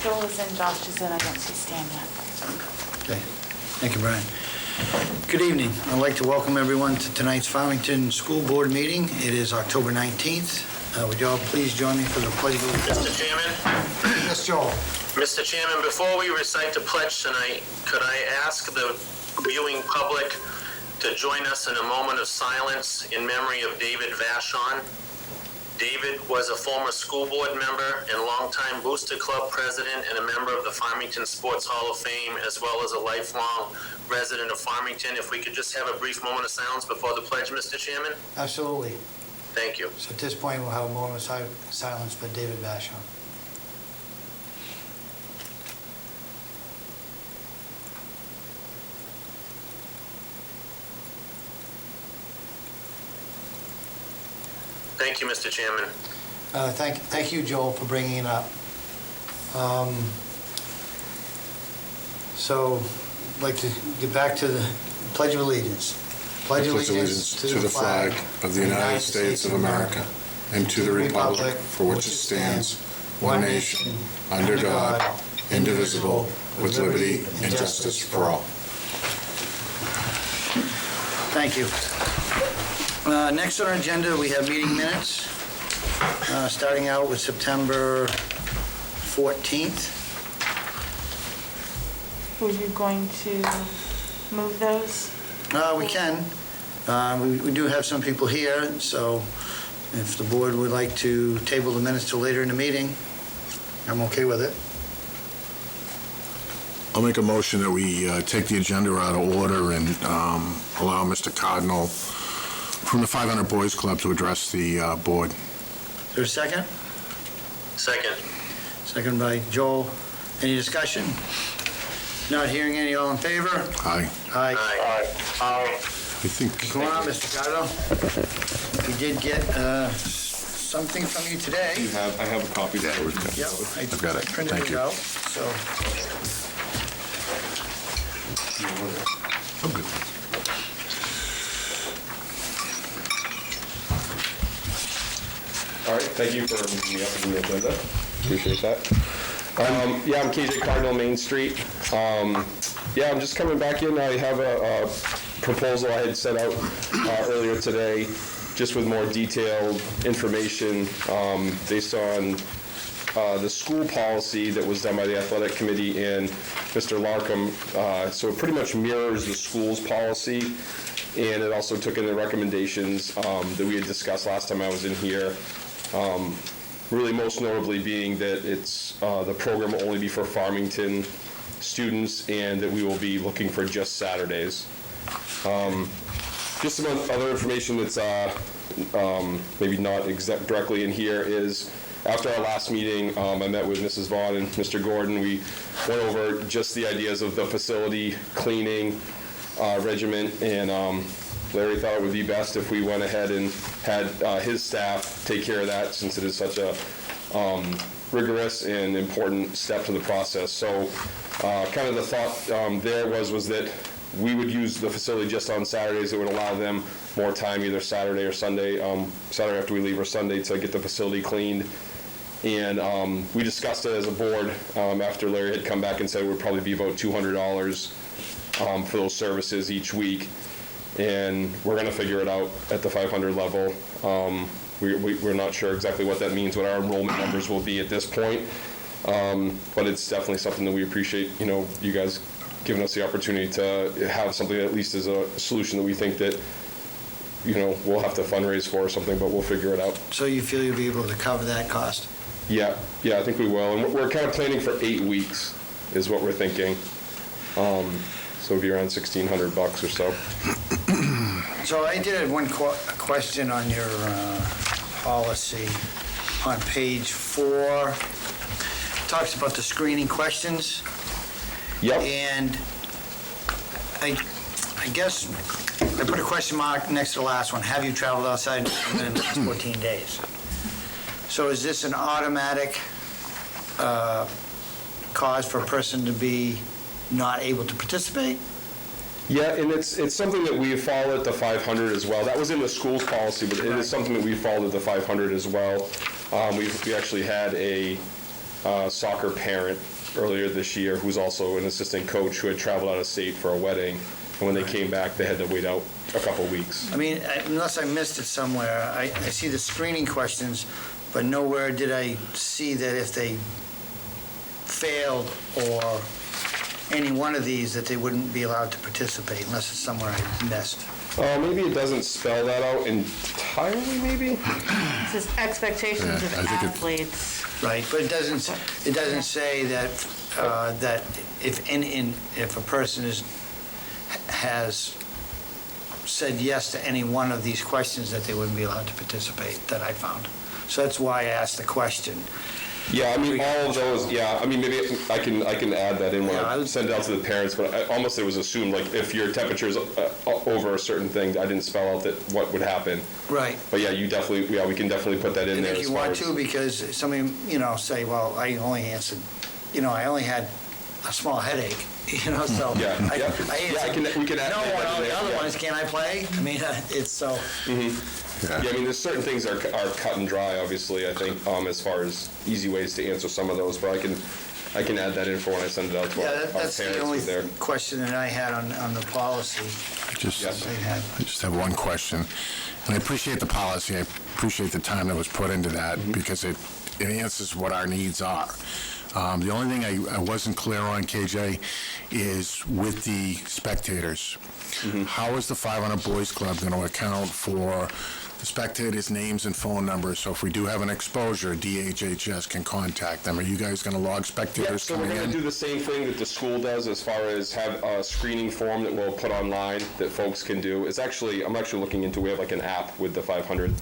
Joel is in, Josh is in, I don't see Stan yet. Okay, thank you, Brian. Good evening. I'd like to welcome everyone to tonight's Farmington School Board meeting. It is October 19th. Would you all please join me for the pledge of allegiance? Mr. Chairman? Yes, Joel. Mr. Chairman, before we recite the pledge tonight, could I ask the viewing public to join us in a moment of silence in memory of David Vashon? David was a former school board member and longtime Booster Club president and a member of the Farmington Sports Hall of Fame, as well as a lifelong resident of Farmington. If we could just have a brief moment of silence before the pledge, Mr. Chairman? Absolutely. Thank you. So at this point, we'll have a moment of silence for David Vashon. Thank you, Mr. Chairman. Thank you, Joel, for bringing it up. So, I'd like to get back to the Pledge of Allegiance. Pledge allegiance to the flag of the United States of America and to the republic for which it stands, one nation, under God, indivisible, with liberty and justice for all. Thank you. Next on our agenda, we have meeting minutes, starting out with September 14th. Were you going to move those? We can. We do have some people here, so if the board would like to table the minutes till later in the meeting, I'm okay with it. I'll make a motion that we take the agenda out of order and allow Mr. Cardinal from the 500 Boys Club to address the board. Is there a second? Second. Second by Joel. Any discussion? Not hearing any, all in favor? Aye. Aye. Aye. I think. Come on, Mr. Cardinal. We did get something from you today. I have a copy there. Yep, I've got it. I printed Thank it you. out, so. I'm good. All right, thank you for moving me up in the agenda. Appreciate that. Yeah, I'm KJ Cardinal, Main Street. Yeah, I'm just coming back in. I have a proposal I had set out earlier today, just with more detailed information based on the school policy that was done by the athletic committee and Mr. Larkham. So it pretty much mirrors the school's policy, and it also took in the recommendations that we had discussed last time I was in here. Really most notably being that it's the program will only be for Farmington students and that we will be looking for just Saturdays. Just some other information that's maybe not directly in here is after our last meeting, I met with Mrs. Vaughn and Mr. Gordon. We went over just the ideas of the facility cleaning regimen, and Larry thought it would be best if we went ahead and had his staff take care of that, since it is such a rigorous and important step to the process. So kind of the thought there was that we would use the facility just on Saturdays. It would allow them more time, either Saturday or Sunday, Saturday after we leave or Sunday, to get the facility cleaned. And we discussed it as a board after Larry had come back and said it would probably be about $200 for those services each week. And we're going to figure it out at the 500 level. We're not sure exactly what that means, what our enrollment numbers will be at this point. But it's definitely something that we appreciate, you guys giving us the opportunity to have something that at least is a solution that we think that, we'll have to fundraise for or something, but we'll figure it out. So you feel you'll be able to cover that cost? Yeah, I think we will. And we're kind of planning for 8 weeks is what we're thinking. So it'd be around $1,600 or so. So I did have one question on your policy on page 4. It talks about the screening questions. Yep. And I guess I put a question mark next to the last one. Have you traveled outside within the last 14 days? So is this an automatic cause for a person to be not able to participate? Yeah, and it's something that we followed at the 500 as well. That was in the school's policy, but it is something that we followed at the 500 as well. We actually had a soccer parent earlier this year who's also an assistant coach who had traveled out of state for a wedding. And when they came back, they had to wait out a couple weeks. I mean, unless I missed it somewhere, I see the screening questions, but nowhere did I see that if they failed or any one of these, that they wouldn't be allowed to participate, unless it's somewhere I missed. Maybe it doesn't spell that out entirely, maybe? It says expectations of I think athletes. Right, but it doesn't say that, that if a person has said yes to any one of these questions, that they wouldn't be allowed to participate, that I found. So that's why I asked the question. Yeah, I mean, all of those, yeah, I mean, maybe I can add that in when I send it out to the parents, but almost it was assumed, like, if your temperature's over a certain thing, I didn't spell out that what would happen. Right. But yeah, we can definitely put that in And there if as you far want as. to, because somebody, say, well, I only answered, I only had a small headache, so. Yeah, I yeah, we can add No, that and all in the there, other yeah. ones, can I play? I mean, it's so. Yeah, I mean, there's certain things are cut and dry, obviously, I think, as far as easy ways to answer some of those, but I can add that in for when I send it out to Yeah, our that's the parents only with their. question that I had on the policy. Yes. I just have one question, and I appreciate the policy, I appreciate the time that was put into that, because it answers what our needs are. The only thing I wasn't clear on, KJ, is with the spectators. How is the 500 Boys Club going to account for the spectators' names and phone numbers? So if we do have an exposure, DHHS can contact them. Are you guys going to log Yeah, spectators so we're coming going to do in? the same thing that the school does as far as have a screening form that we'll put online that folks can do. I'm actually looking into, we have like an app with the 500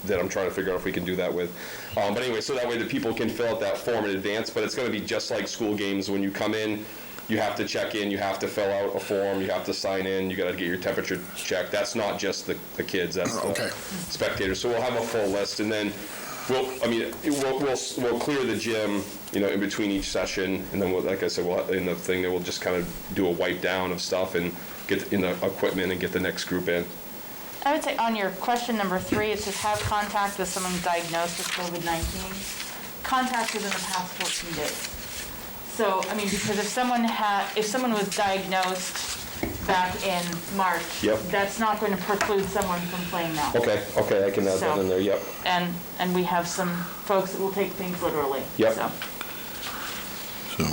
that I'm trying to figure out if we can do that with. But anyway, so that way the people can fill out that form in advance, but it's going to be just like school games. When you come in, you have to check in, you have to fill out a form, you have to sign in, you got to get your temperature checked. That's not just the kids, that's the spectators. So we'll have a full list, and then we'll clear the gym, in between each session, and then like I said, in the thing, we'll just kind of do a wipe down of stuff and get in the equipment and get the next group in. I would say on your question number 3, it says have contact with someone diagnosed with COVID-19. Contact within the past 14 days. So, I mean, because if someone was diagnosed back in March, Yep. that's not going to preclude someone from playing now. Okay, I can add that in there, yep. And we have some folks that will take things literally. Yep. So. So,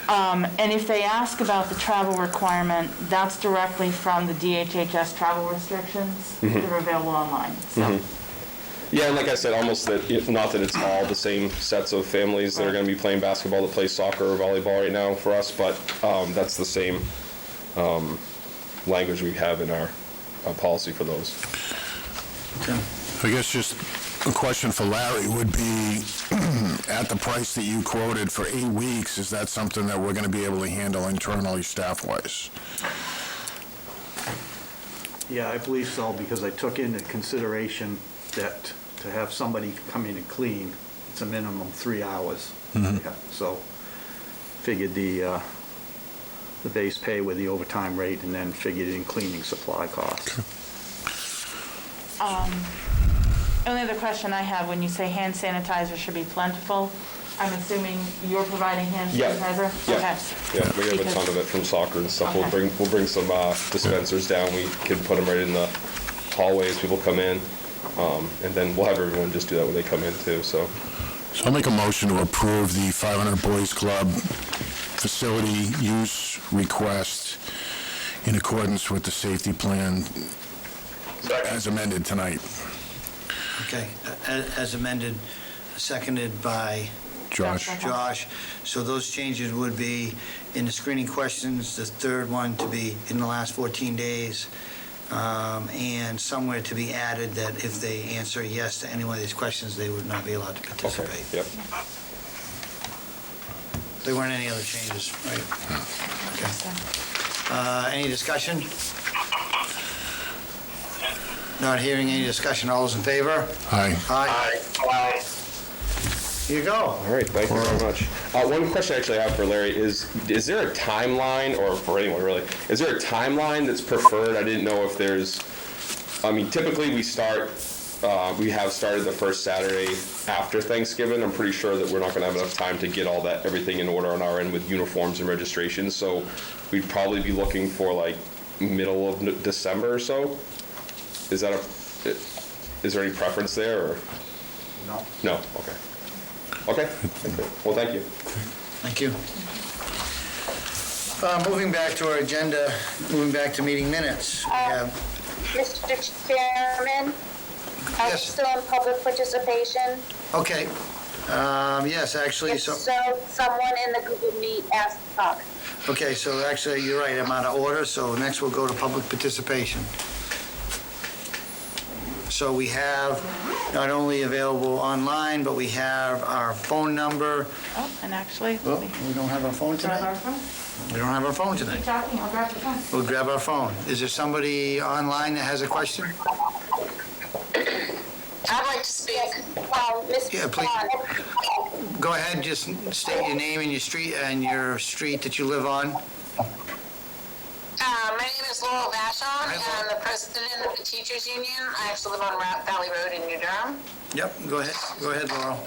And if they ask about the travel requirement, that's directly from the DHHS travel restrictions that are available online. So. Yeah, and like I said, almost that, not that it's all the same sets of families that are going to be playing basketball that play soccer or volleyball right now for us, but that's the same language we have in our policy for those. I guess just a question for Larry would be, at the price that you quoted for 8 weeks, is that something that we're going to be able to handle internally, staff-wise? Yeah, I believe so, because I took into consideration that to have somebody come in and clean, it's a minimum 3 hours. Yeah, so figured the base pay with the overtime rate, and then figured in cleaning supply costs. Only other question I have, when you say hand sanitizer should be plentiful, I'm assuming you're providing hand Yeah. sanitizer? Yeah. Okay. Yeah, we have a Because- ton of it from soccer and stuff. Okay. We'll bring some dispensers down. We can put them right in the hallways. People come in, and then we'll have everyone just do that when they come in too. So So I'll make a motion to approve the 500 Boys Club facility use request in accordance with the safety plan as amended tonight. Okay, as amended, seconded by Josh? Josh. So those changes would be in the screening questions, the third one to be in the last 14 days, and somewhere to be added that if they answer yes to any one of these questions, they would not be allowed to okay, participate. yep. There weren't any other changes, right? Okay. Any discussion? Not hearing any discussion. All those in favor? Aye. Aye. Here you go. All right, thank you very much. One question I actually have for Larry is there a timeline, or for anyone really, is there a timeline that's preferred? I didn't know if there's, typically we start we have started the first Saturday after Thanksgiving. I'm pretty sure that we're not gonna have enough time to get everything in order on our end with uniforms and registrations, so we'd probably be looking for like middle of December or so. Is there any preference there, or? No. No, okay. Okay, well, thank you. Thank you. Moving back to our agenda, moving back to meeting minutes. We have, Mr. Chairman, are we Yes. still in public participation? okay, yes, actually, If so, so, someone in the Google Meet asked to talk. okay, so actually, you're right, I'm out of order, so next we'll go to public participation. So we have not only available online, but we have our phone number. Oh, and actually, Oh, we don't have our phone grab our tonight? phone. We don't have our phone Keep tonight. talking, I'll grab the phone. We'll grab our phone. Is there somebody online that has a question? I'd like to speak. Ms. Yeah, please. Vaughn. Go ahead, just state your name and your street that you live on. My name is Laurel Vashon, Hi, and Laurel. I'm the president of the Teachers Union. I actually live on Rat Valley Road in New Durham. Yep, go ahead, Laurel.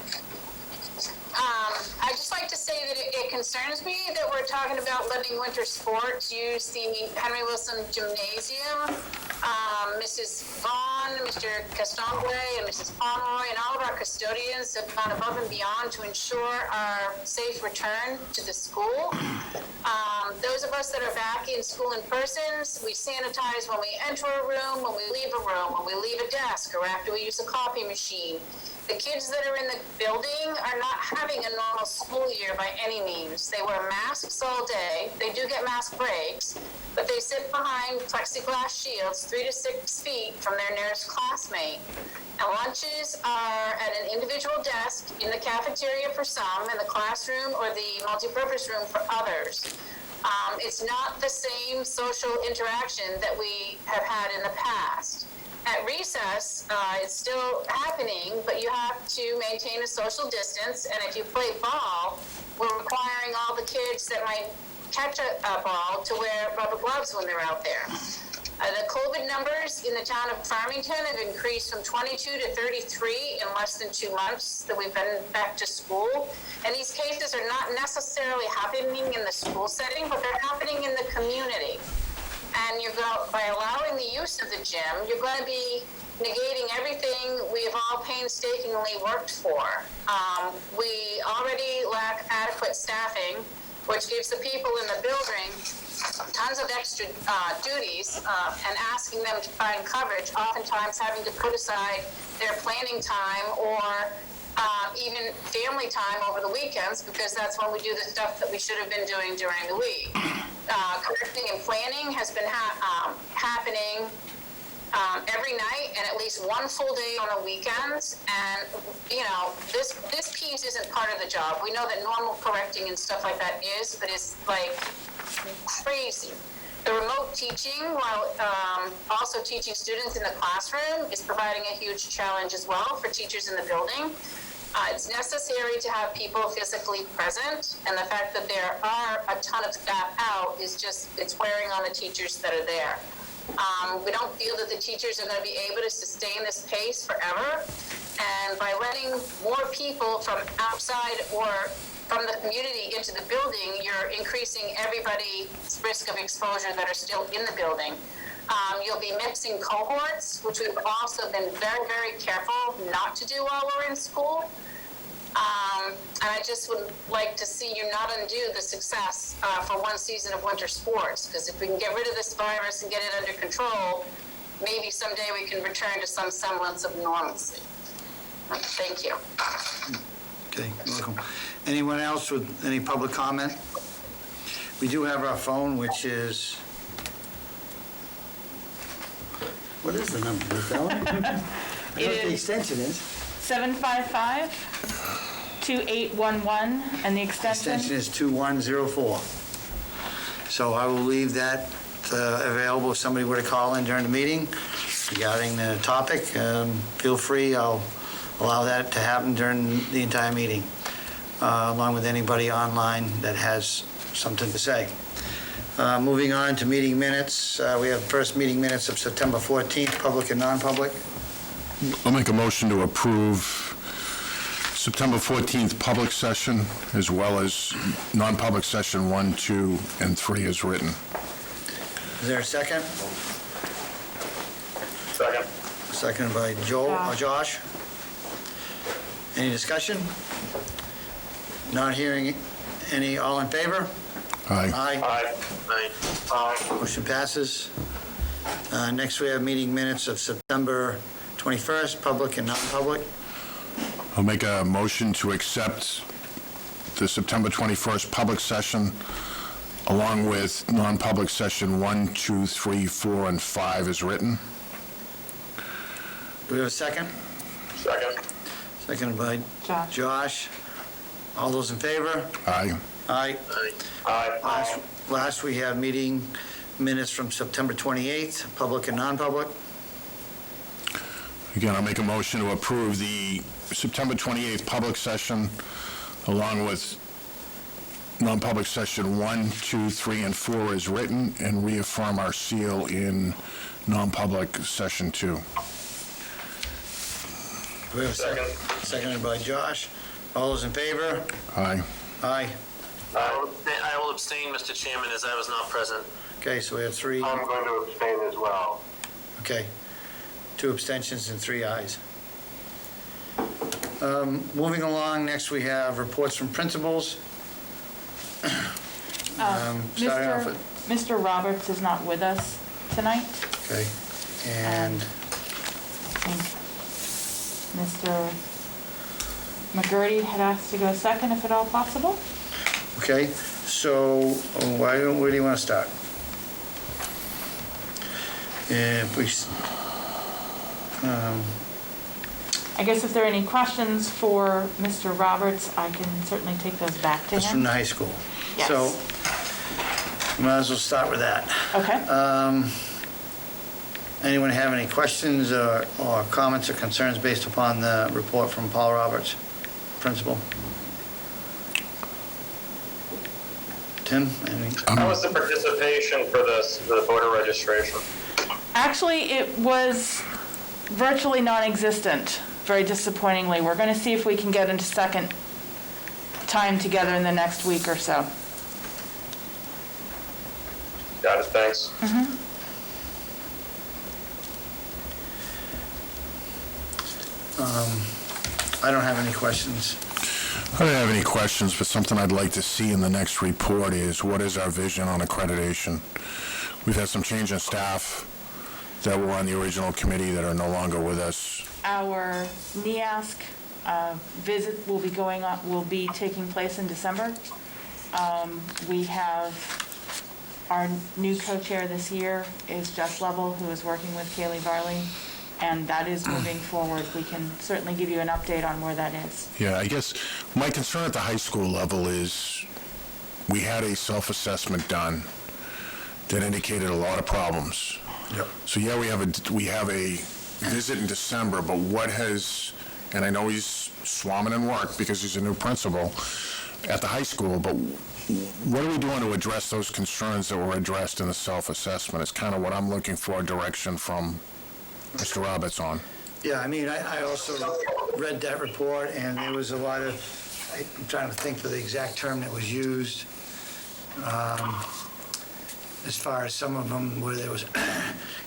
I'd just like to say that it concerns me that we're talking about letting winter sports use the Henry Wilson Gymnasium. Mrs. Vaughn, Mr. Castonguay, and Mrs. Pomeroy, and all of our custodians have gone above and beyond to ensure our safe return to the school. Those of us that are back in school in person, we sanitize when we enter a room, when we leave a room, when we leave a desk, or after we use a copy machine. The kids that are in the building are not having a normal school year by any means. They wear masks all day. They do get mask breaks, but they sit behind plexiglass shields 3 to 6 feet from their nearest classmate. And lunches are at an individual desk in the cafeteria for some, in the classroom or the multipurpose room for others. It's not the same social interaction that we have had in the past. At recess, it's still happening, but you have to maintain a social distance, and if you play ball, we're requiring all the kids that might catch a ball to wear rubber gloves when they're out there. The COVID numbers in the town of Farmington have increased from 22 to 33 in less than 2 months that we've been back to school. And these cases are not necessarily happening in the school setting, but they're happening in the community. And by allowing the use of the gym, you're going to be negating everything we have all painstakingly worked for. We already lack adequate staffing, which gives the people in the building tons of extra duties and asking them to find coverage, oftentimes having to put aside their planning time or even family time over the weekends, because that's when we do the stuff that we should have been doing during the week. Correcting and planning has been happening every night and at least one full day on the weekends. And, this piece isn't part of the job. We know that normal correcting and stuff like that is, but it's like crazy. The remote teaching, while also teaching students in the classroom, is providing a huge challenge as well for teachers in the building. It's necessary to have people physically present, and the fact that there are a ton of staff out it's wearing on the teachers that are there. We don't feel that the teachers are going to be able to sustain this pace forever, and by letting more people from outside or from the community into the building, you're increasing everybody's risk of exposure that are still in the building. You'll be mixing cohorts, which we've also been very, very careful not to do while we're in school. And I just would like to see you not undo the success for one season of winter sports, because if we can get rid of this virus and get it under control, maybe someday we can return to some semblance of normalcy. Thank you. Okay, you're welcome. Anyone else with any public comment? We do have our phone, which is, what is the number? Is that one? I know what the extension is. 755-2811, and the Extension extension? is 2104. So I will leave that available if somebody were to call in during the meeting regarding the topic. Feel free, I'll allow that to happen during the entire meeting, along with anybody online that has something to say. Moving on to meeting minutes, we have first meeting minutes of September 14th, public and non-public. I'll make a motion to approve September 14th public session, as well as non-public session 1, 2, and 3 as written. Is there a second? Second. Seconded by Josh. Any discussion? Not hearing any, all in favor? Aye. Aye. Aye. Aye. Motion passes. Next, we have meeting minutes of September 21st, public and non-public. I'll make a motion to accept the September 21st public session, along with non-public session 1, 2, 3, 4, and 5 as written. Do we have a second? Second. Seconded by Josh. All those in favor? Aye. Aye. Aye. Last, we have meeting minutes from September 28th, public and non-public. Again, I'll make a motion to approve the September 28th public session, along with non-public session 1, 2, 3, and 4 as written, and reaffirm our seal in non-public session 2. Do we have a second? Seconded by Josh. All those in favor? Aye. Aye. I will abstain, Mr. Chairman, as I was not present. Okay, so we have 3. I'm going to abstain as well. Okay. 2 abstentions and 3 ayes. Moving along, next we have reports from principals. Starting off with, Mr. Roberts is not with us tonight. okay, and I think Mr. McGurty had asked to go second, if at all possible. okay, so where do you want to start? If we, I guess if there are any questions for Mr. Roberts, I can certainly take those back to that's from him. the high school. Yes. So, might as well start with that. Okay. Anyone have any questions or comments or concerns based upon the report from Paul Roberts, principal? Tim, any? How was the participation for the voter registration? Actually, it was virtually non-existent, very disappointingly. We're going to see if we can get into second time together in the next week or so. Got it, thanks. I don't have any questions. I don't have any questions, but something I'd like to see in the next report is, what is our vision on accreditation? We've had some change in staff that were on the original committee that are no longer with us. Our NEASC visit will be taking place in December. We have our new co-chair this year is Jeff Lovell, who is working with Kaylee Varley, and that is moving forward. We can certainly give you an update on where that is. Yeah, I guess my concern at the high school level is we had a self-assessment done that indicated a lot of problems. Yep. So yeah, we have a visit in December, but what has, and I know he's swamming in work because he's a new principal at the high school, but what are we doing to address those concerns that were addressed in the self-assessment? Is kind of what I'm looking for, direction from Mr. Roberts on. Yeah, I mean, I also read that report, and there was a lot of, I'm trying to think of the exact term that was used, as far as some of them where there was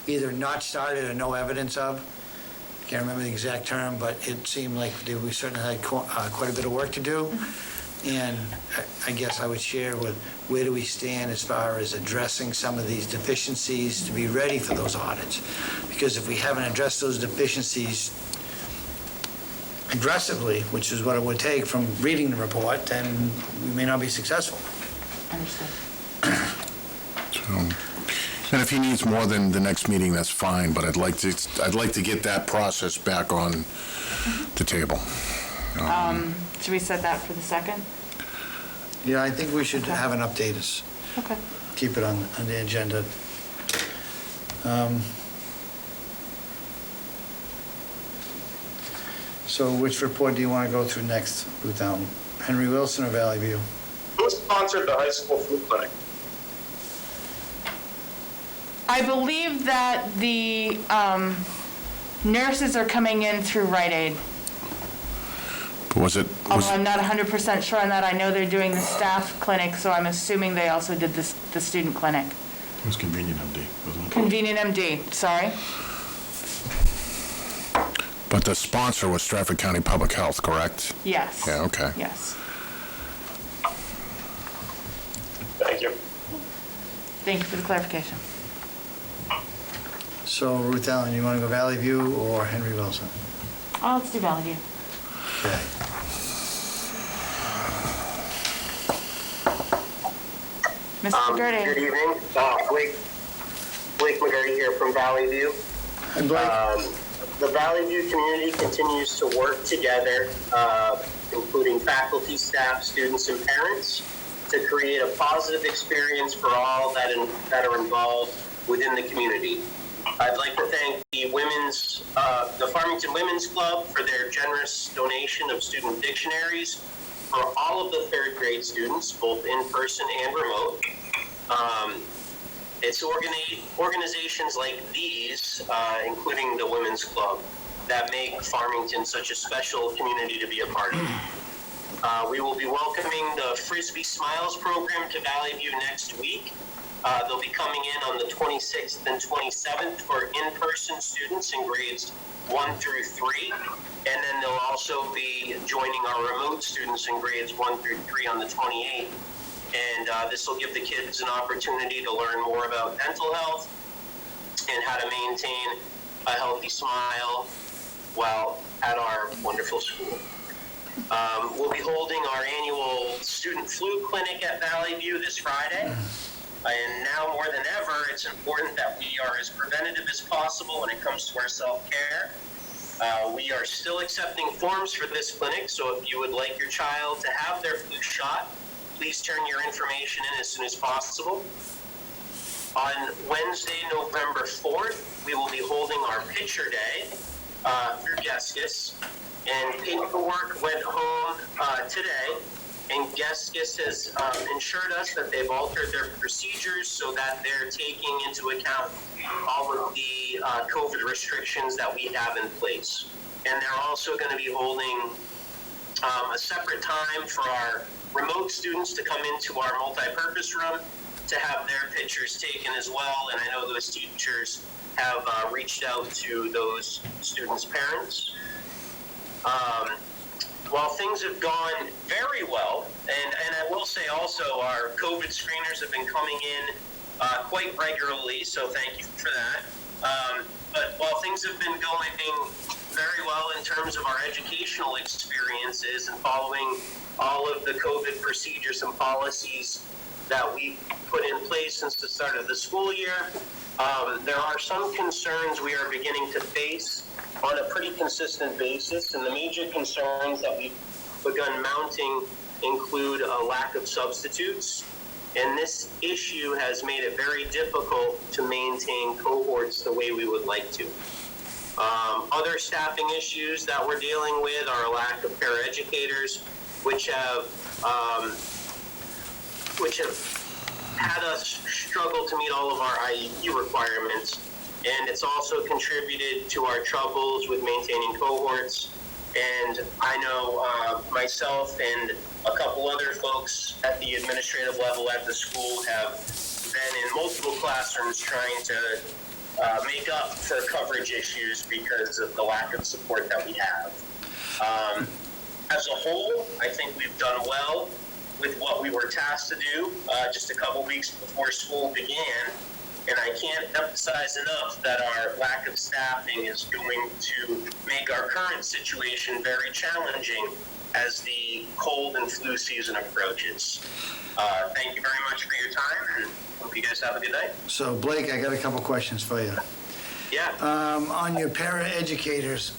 either not started or no evidence of. Can't remember the exact term, but it seemed like we certainly had quite a bit of work to do. And I guess I would share with where do we stand as far as addressing some of these deficiencies to be ready for those audits. Because if we haven't addressed those deficiencies aggressively, which is what it would take from reading the report, then we may not be successful. Understood. And if he needs more than the next meeting, that's fine, but I'd like to get that process back on the table. Should we set that for the second? Yeah, I think we should have an update, Okay. keep it on the agenda. So which report do you want to go through next, Ruth Elm? Henry Wilson or Valley View? Who sponsored the high school food clinic? I believe that the Nurses are coming in through Rite Aid. Was Although I'm not 100% sure on that. I know they're doing the staff clinic, so I'm assuming they also did the student clinic. It was Convenient MD, wasn't it? Convenient MD, sorry. but the sponsor was Stratford County Public Health, correct? Yes. Yeah, okay. Yes. Thank you. Thank you for the clarification. So Ruth Allen, you want to go Valley View or Henry Wilson? Oh, let's do Valley View. Okay. Mr. McGurty. Good evening. Blake McGurty here from Valley View. Hi, Blake. The Valley View community continues to work together, including faculty, staff, students, and parents, to create a positive experience for all that are involved within the community. I'd like to thank the Farmington Women's Club for their generous donation of student dictionaries for all of the third grade students, both in person and remote. It's organizations like these, including the Women's Club, that make Farmington such a special community to be a part of. We will be welcoming the Frisbee Smiles program to Valley View next week. They'll be coming in on the 26th and 27th for in-person students in grades 1 through 3. And then they'll also be joining our remote students in grades 1 through 3 on the 28th. And this will give the kids an opportunity to learn more about dental health and how to maintain a healthy smile while at our wonderful school. We'll be holding our annual student flu clinic at Valley View this Friday. And now more than ever, it's important that we are as preventative as possible when it comes to our self-care. We are still accepting forms for this clinic, so if you would like your child to have their flu shot, please turn your information in as soon as possible. On Wednesday, November 4th, we will be holding our Picture Day through Geskis, and paperwork went home today, and Geskis has ensured us that they've altered their procedures so that they're taking into account all of the COVID restrictions that we have in place. And they're also going to be holding a separate time for our remote students to come into our multi-purpose room to have their pictures taken as well. And I know those teachers have reached out to those students' parents. While things have gone very well, and I will say also our COVID screeners have been coming in quite regularly, so thank you for that. But while things have been going very well in terms of our educational experiences and following all of the COVID procedures and policies that we put in place since the start of the school year, there are some concerns we are beginning to face on a pretty consistent basis, and the major concerns that we've begun mounting include a lack of substitutes, and this issue has made it very difficult to maintain cohorts the way we would like to. Other staffing issues that we're dealing with are a lack of paraeducators, which have had us struggle to meet all of our IEP requirements. And it's also contributed to our troubles with maintaining cohorts. And I know myself and a couple other folks at the administrative level at the school have been in multiple classrooms trying to make up for coverage issues because of the lack of support that we have. As a whole, I think we've done well with what we were tasked to do just a couple weeks before school began. And I can't emphasize enough that our lack of staffing is going to make our current situation very challenging as the cold and flu season approaches. Thank you very much for your time, and hope you guys have a good night. So Blake, I got a couple questions for you. Yeah. On your para-educators,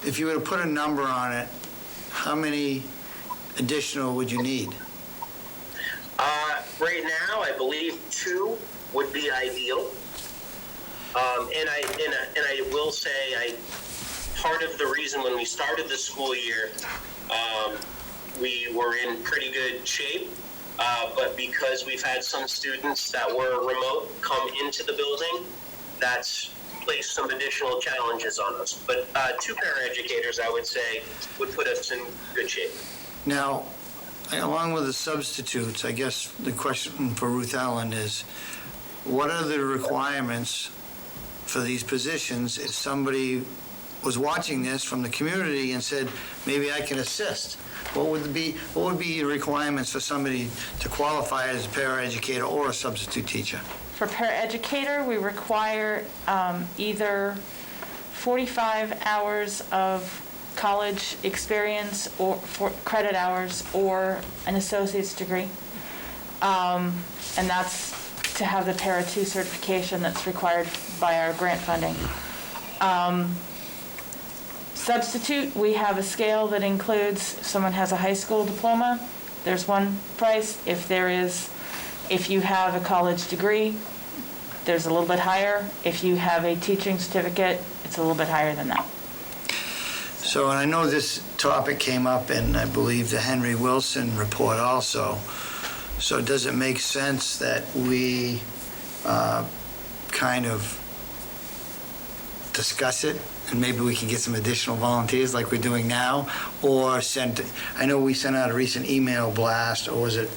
if you were to put a number on it, how many additional would you need? Right now, I believe 2 would be ideal. And I will say, part of the reason when we started the school year, we were in pretty good shape. But because we've had some students that were remote come into the building, that's placed some additional challenges on us. But 2 paraeducators, I would say, would put us in good shape. Now, along with the substitutes, I guess the question for Ruth Ellen is, what are the requirements for these positions if somebody was watching this from the community and said, maybe I can assist? What would be the requirements for somebody to qualify as a paraeducator or a substitute teacher? For paraeducator, we require either 45 hours of college experience or for credit hours or an associate's degree. And that's to have the Para 2 certification that's required by our grant funding. Substitute, we have a scale that includes someone has a high school diploma, there's one price. If you have a college degree, there's a little bit higher. If you have a teaching certificate, it's a little bit higher than that. So, and I know this topic came up in, I believe, the Henry Wilson report also. So does it make sense that we kind of discuss it, and maybe we can get some additional volunteers like we're doing now, or I know we sent out a recent email blast, or was it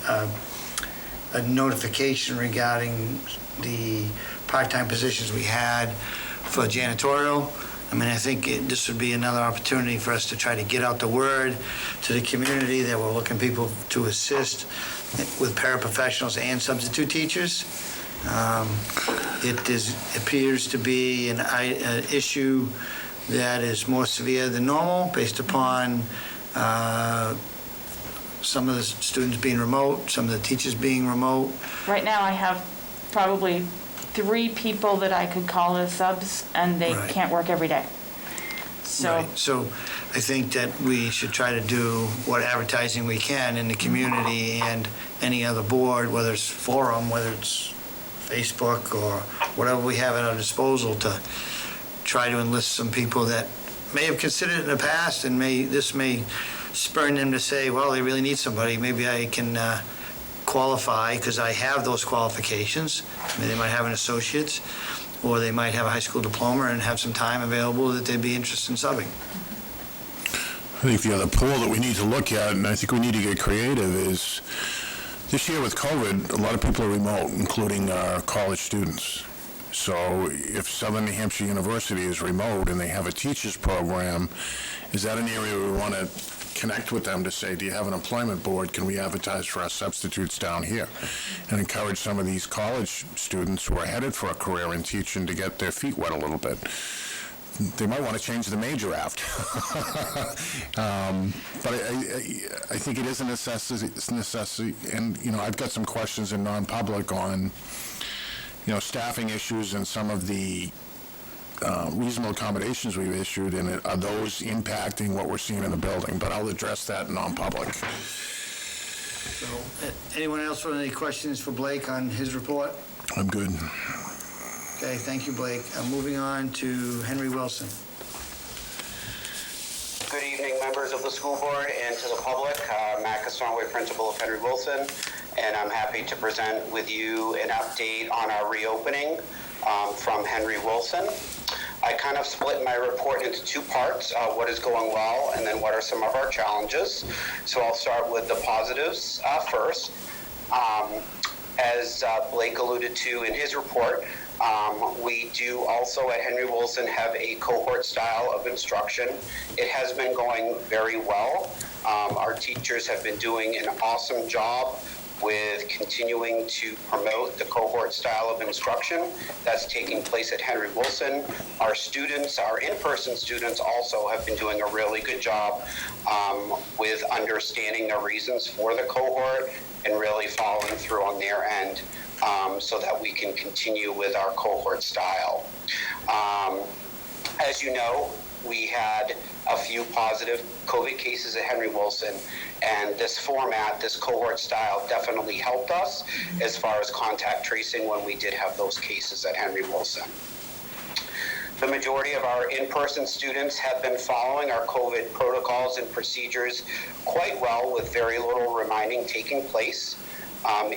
a notification regarding the part-time positions we had for janitorial? I mean, I think this would be another opportunity for us to try to get out the word to the community that we're looking people to assist with paraprofessionals and substitute teachers. It appears to be an issue that is more severe than normal based upon some of the students being remote, some of the teachers being remote. Right now, I have probably 3 people that I could call as subs, and they Right. can't work every day. So, Right. So I think that we should try to do what advertising we can in the community and any other board, whether it's forum, whether it's Facebook or whatever we have at our disposal, to try to enlist some people that may have considered it in the past, and this may spur them to say, well, they really need somebody. Maybe I can qualify because I have those qualifications. Maybe they might have an associate's, or they might have a high school diploma and have some time available that they'd be interested in subbing. I think the other pool that we need to look at, and I think we need to get creative, is this year with COVID, a lot of people are remote, including our college students. So if Southern New Hampshire University is remote and they have a teacher's program, is that an area we want to connect with them to say, do you have an employment board? Can we advertise for our substitutes down here? And encourage some of these college students who are headed for a career in teaching to get their feet wet a little bit. They might want to change the major after. But I think it is a necessity. And, I've got some questions in non-public on, staffing issues and some of the reasonable accommodations we've issued, and are those impacting what we're seeing in the building? But I'll address that in non-public. So, anyone else with any questions for Blake on his report? I'm good. Okay, thank you, Blake. Moving on to Henry Wilson. Good evening, members of the school board and to the public. Matt Castonway, principal of Henry Wilson, and I'm happy to present with you an update on our reopening from Henry Wilson. I kind of split my report into 2 parts, what is going well and then what are some of our challenges. So I'll start with the positives first. As Blake alluded to in his report, we do also at Henry Wilson have a cohort style of instruction. It has been going very well. Our teachers have been doing an awesome job with continuing to promote the cohort style of instruction that's taking place at Henry Wilson. Our students, our in-person students, also have been doing a really good job with understanding the reasons for the cohort and really following through on their end so that we can continue with our cohort style. As you know, we had a few positive COVID cases at Henry Wilson, and this format, this cohort style, definitely helped us as far as contact tracing when we did have those cases at Henry Wilson. The majority of our in-person students have been following our COVID protocols and procedures quite well, with very little reminding taking place.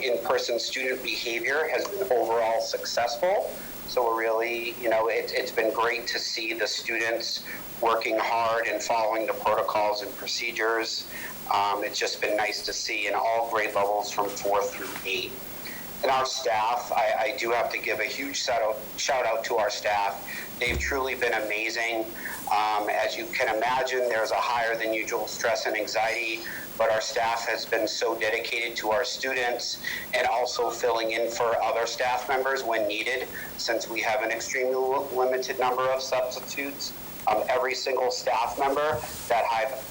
In-person student behavior has been overall successful. So we're really, it's been great to see the students working hard and following the protocols and procedures. It's just been nice to see in all grade levels from 4 through 8. And our staff, I do have to give a huge shout out to our staff. They've truly been amazing. As you can imagine, there's a higher than usual stress and anxiety, but our staff has been so dedicated to our students and also filling in for other staff members when needed, since we have an extremely limited number of substitutes. Every single staff member that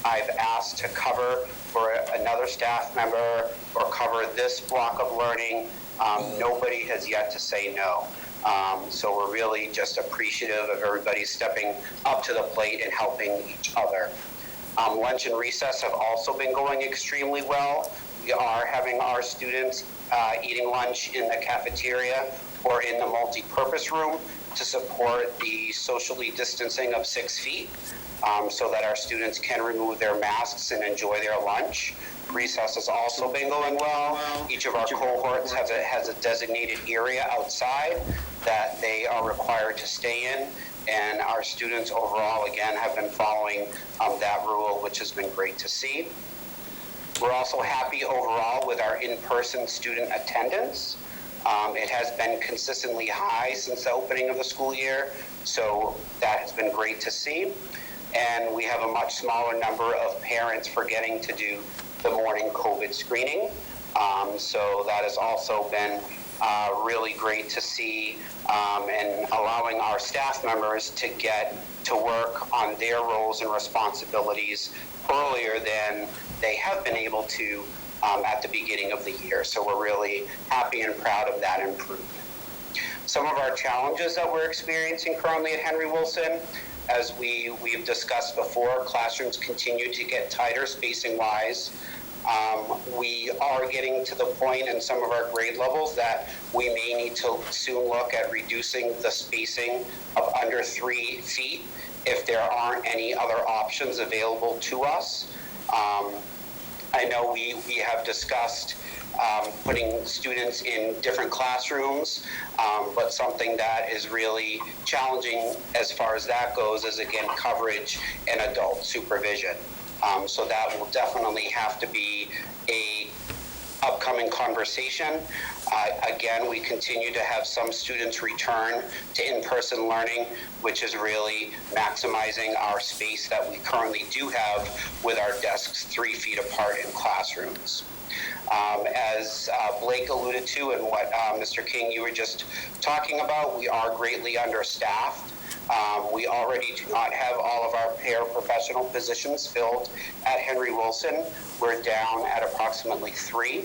I've asked to cover for another staff member or cover this block of learning, nobody has yet to say no. So we're really just appreciative of everybody stepping up to the plate and helping each other. Lunch and recess have also been going extremely well. We are having our students eating lunch in the cafeteria or in the multi-purpose room to support the socially distancing of 6 feet, so that our students can remove their masks and enjoy their lunch. Recess has also been going well. Each of our cohorts has a designated area outside that they are required to stay in, and our students overall, again, have been following that rule, which has been great to see. We're also happy overall with our in-person student attendance. It has been consistently high since the opening of the school year, so that has been great to see. And we have a much smaller number of parents forgetting to do the morning COVID screening. So that has also been really great to see, and allowing our staff members to get to work on their roles and responsibilities earlier than they have been able to at the beginning of the year. So we're really happy and proud of that improvement. Some of our challenges that we're experiencing currently at Henry Wilson, as we've discussed before, classrooms continue to get tighter spacing-wise. We are getting to the point in some of our grade levels that we may need to soon look at reducing the spacing of under 3 feet if there aren't any other options available to us. I know we have discussed putting students in different classrooms, but something that is really challenging as far as that goes is, again, coverage and adult supervision. So that will definitely have to be a upcoming conversation. Again, we continue to have some students return to in-person learning, which is really maximizing our space that we currently do have with our desks 3 feet apart in classrooms. As Blake alluded to and what Mr. King, you were just talking about, we are greatly understaffed. We already do not have all of our paraprofessional positions filled at Henry Wilson. We're down at approximately 3.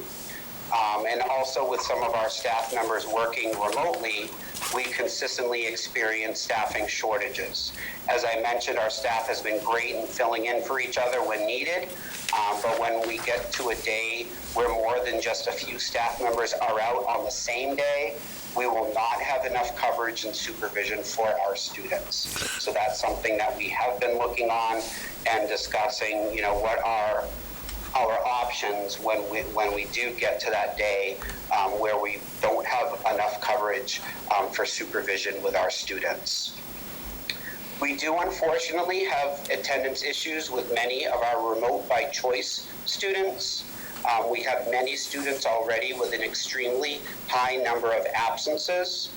And also with some of our staff members working remotely, we consistently experience staffing shortages. As I mentioned, our staff has been great in filling in for each other when needed, but when we get to a day where more than just a few staff members are out on the same day, we will not have enough coverage and supervision for our students. So that's something that we have been looking on and discussing, what are our options when we do get to that day where we don't have enough coverage for supervision with our students. We do unfortunately have attendance issues with many of our remote by choice students. We have many students already with an extremely high number of absences.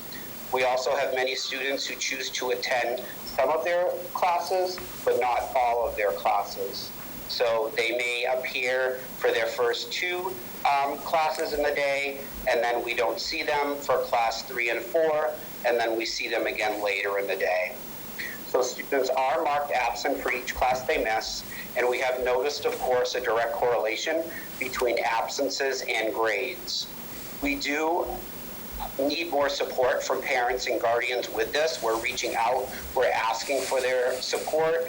We also have many students who choose to attend some of their classes, but not all of their classes. So they may appear for their first 2 classes in the day, and then we don't see them for class 3 and 4, and then we see them again later in the day. So students are marked absent for each class they miss, and we have noticed, of course, a direct correlation between absences and grades. We do need more support from parents and guardians with this. We're reaching out, we're asking for their support.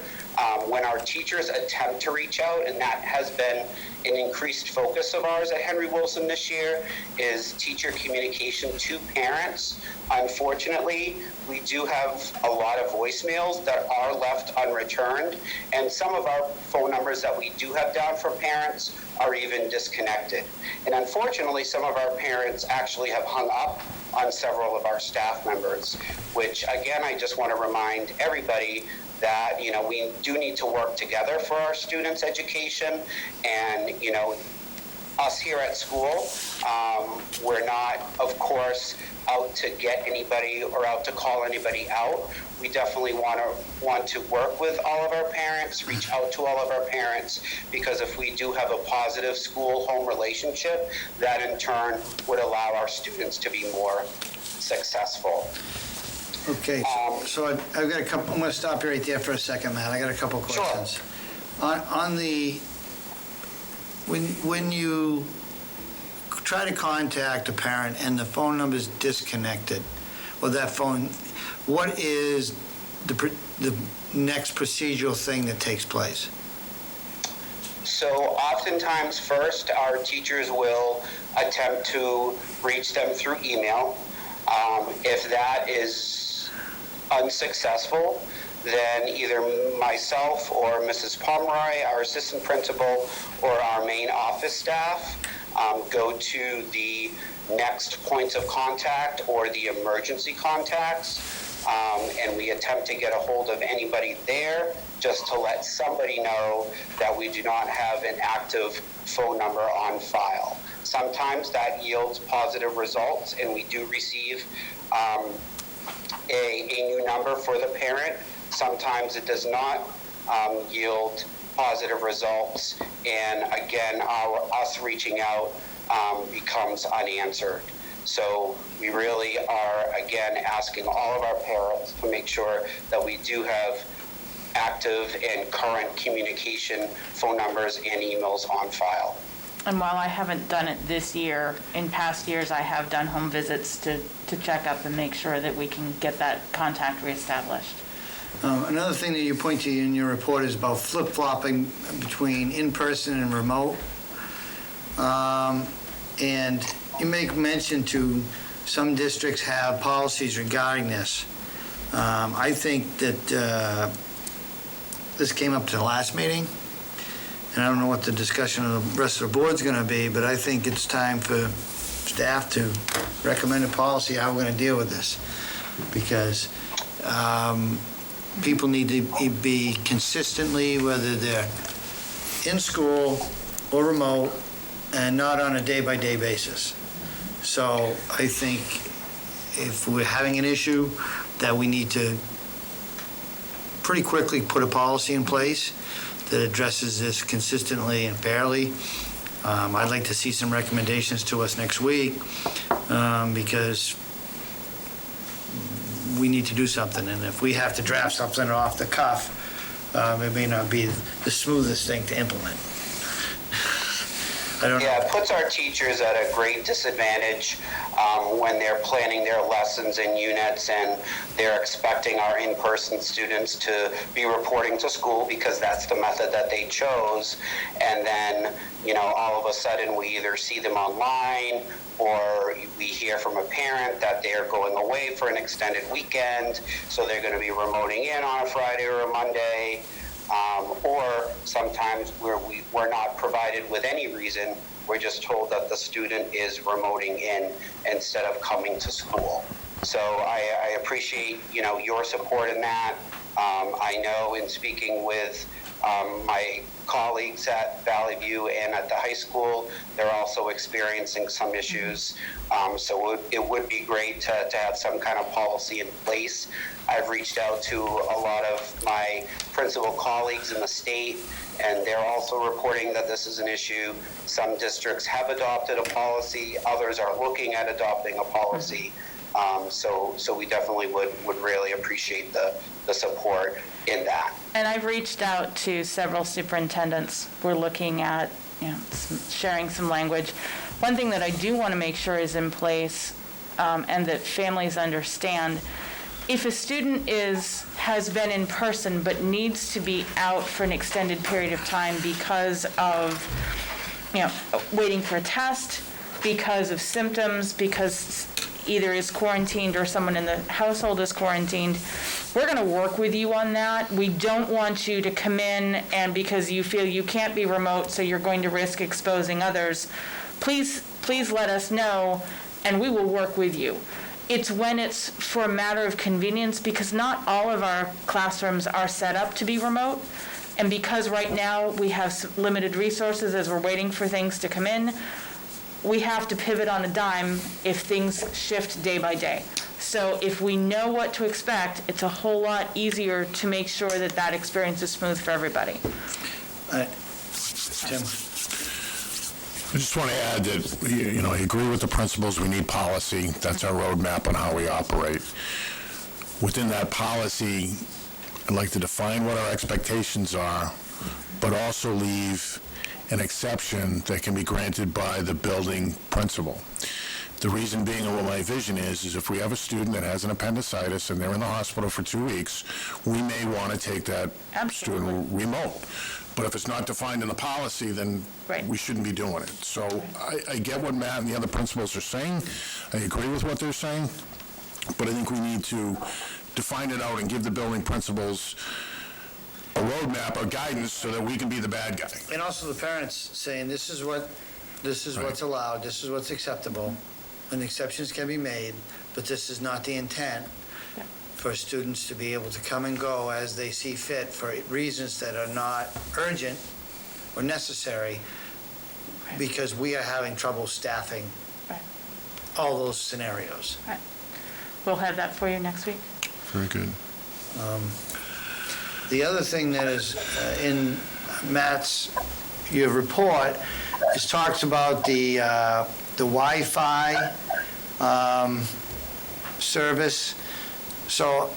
When our teachers attempt to reach out, and that has been an increased focus of ours at Henry Wilson this year, is teacher communication to parents. Unfortunately, we do have a lot of voicemails that are left unreturned, and some of our phone numbers that we do have down for parents are even disconnected. And unfortunately, some of our parents actually have hung up on several of our staff members, which again, I just want to remind everybody that, we do need to work together for our students' education. And, us here at school, we're not, of course, out to get anybody or out to call anybody out. We definitely want to work with all of our parents, reach out to all of our parents, because if we do have a positive school-home relationship, that in turn would allow our students to be more successful. Okay, so I've got a couple, I'm going to stop you right there for a second, Matt. I got a couple questions. Sure. On the, when you try to contact a parent and the phone number is disconnected, or that phone, what is the next procedural thing that takes place? So oftentimes first, our teachers will attempt to reach them through email. If that is unsuccessful, then either myself or Mrs. Pomeroy, our assistant principal, or our main office staff go to the next points of contact or the emergency contacts, and we attempt to get a hold of anybody there just to let somebody know that we do not have an active phone number on file. Sometimes that yields positive results, and we do receive a new number for the parent. Sometimes it does not yield positive results, and again, us reaching out becomes unanswered. So we really are, again, asking all of our parents to make sure that we do have active and current communication phone numbers and emails on file. And while I haven't done it this year, in past years, I have done home visits to check up and make sure that we can get that contact reestablished. Another thing that you point to in your report is about flip-flopping between in-person and remote. And you make mention to some districts have policies regarding this. I think that this came up to the last meeting, and I don't know what the discussion of the rest of the board's going to be, but I think it's time for staff to recommend a policy how we're going to deal with this, because people need to be consistently, whether they're in school or remote, and not on a day-by-day basis. So I think if we're having an issue, that we need to pretty quickly put a policy in place that addresses this consistently and fairly. I'd like to see some recommendations to us next week, because we need to do something. And if we have to draft something off the cuff, it may not be the smoothest thing to implement. I don't know. Yeah, it puts our teachers at a great disadvantage when they're planning their lessons and units, and they're expecting our in-person students to be reporting to school because that's the method that they chose. And then, all of a sudden we either see them online or we hear from a parent that they're going away for an extended weekend, so they're going to be remoting in on a Friday or a Monday. Or sometimes where we're not provided with any reason, we're just told that the student is remoting in instead of coming to school. So I appreciate, your support in that. I know in speaking with my colleagues at Valley View and at the high school, they're also experiencing some issues. So it would be great to have some kind of policy in place. I've reached out to a lot of my principal colleagues in the state, and they're also reporting that this is an issue. Some districts have adopted a policy, others are looking at adopting a policy. So we definitely would really appreciate the support in that. And I've reached out to several superintendents. We're looking at, sharing some language. One thing that I do want to make sure is in place, and that families understand, if a student has been in person but needs to be out for an extended period of time because of, waiting for a test, because of symptoms, because either is quarantined or someone in the household is quarantined, we're going to work with you on that. We don't want you to come in and because you feel you can't be remote, so you're going to risk exposing others. Please let us know, and we will work with you. It's when it's for a matter of convenience, because not all of our classrooms are set up to be remote, and because right now we have limited resources as we're waiting for things to come in, we have to pivot on a dime if things shift day by day. So if we know what to expect, it's a whole lot easier to make sure that that experience is smooth for everybody. Tim? I just want to add that, I agree with the principals. We need policy. That's our roadmap on how we operate. Within that policy, I'd like to define what our expectations are, but also leave an exception that can be granted by the building principal. The reason being, and what my vision is if we have a student that has an appendicitis and they're in the hospital for 2 weeks, we may want to take that student remote. But if it's not defined in the policy, then we shouldn't be doing it. So I get what Matt and the other principals are saying. I agree with what they're saying. But I think we need to define it out and give the building principals a roadmap or guidance so that we can be the bad guy. And also the parents saying, this is what's allowed, this is what's acceptable, and exceptions can be made, but this is not the intent for students to be able to come and go as they see fit for reasons that are not urgent or necessary, because we are having trouble staffing all those scenarios. Right. We'll have that for you next week. Very good. The other thing that is in Matt's, your report, is talks about the Wi-Fi service. So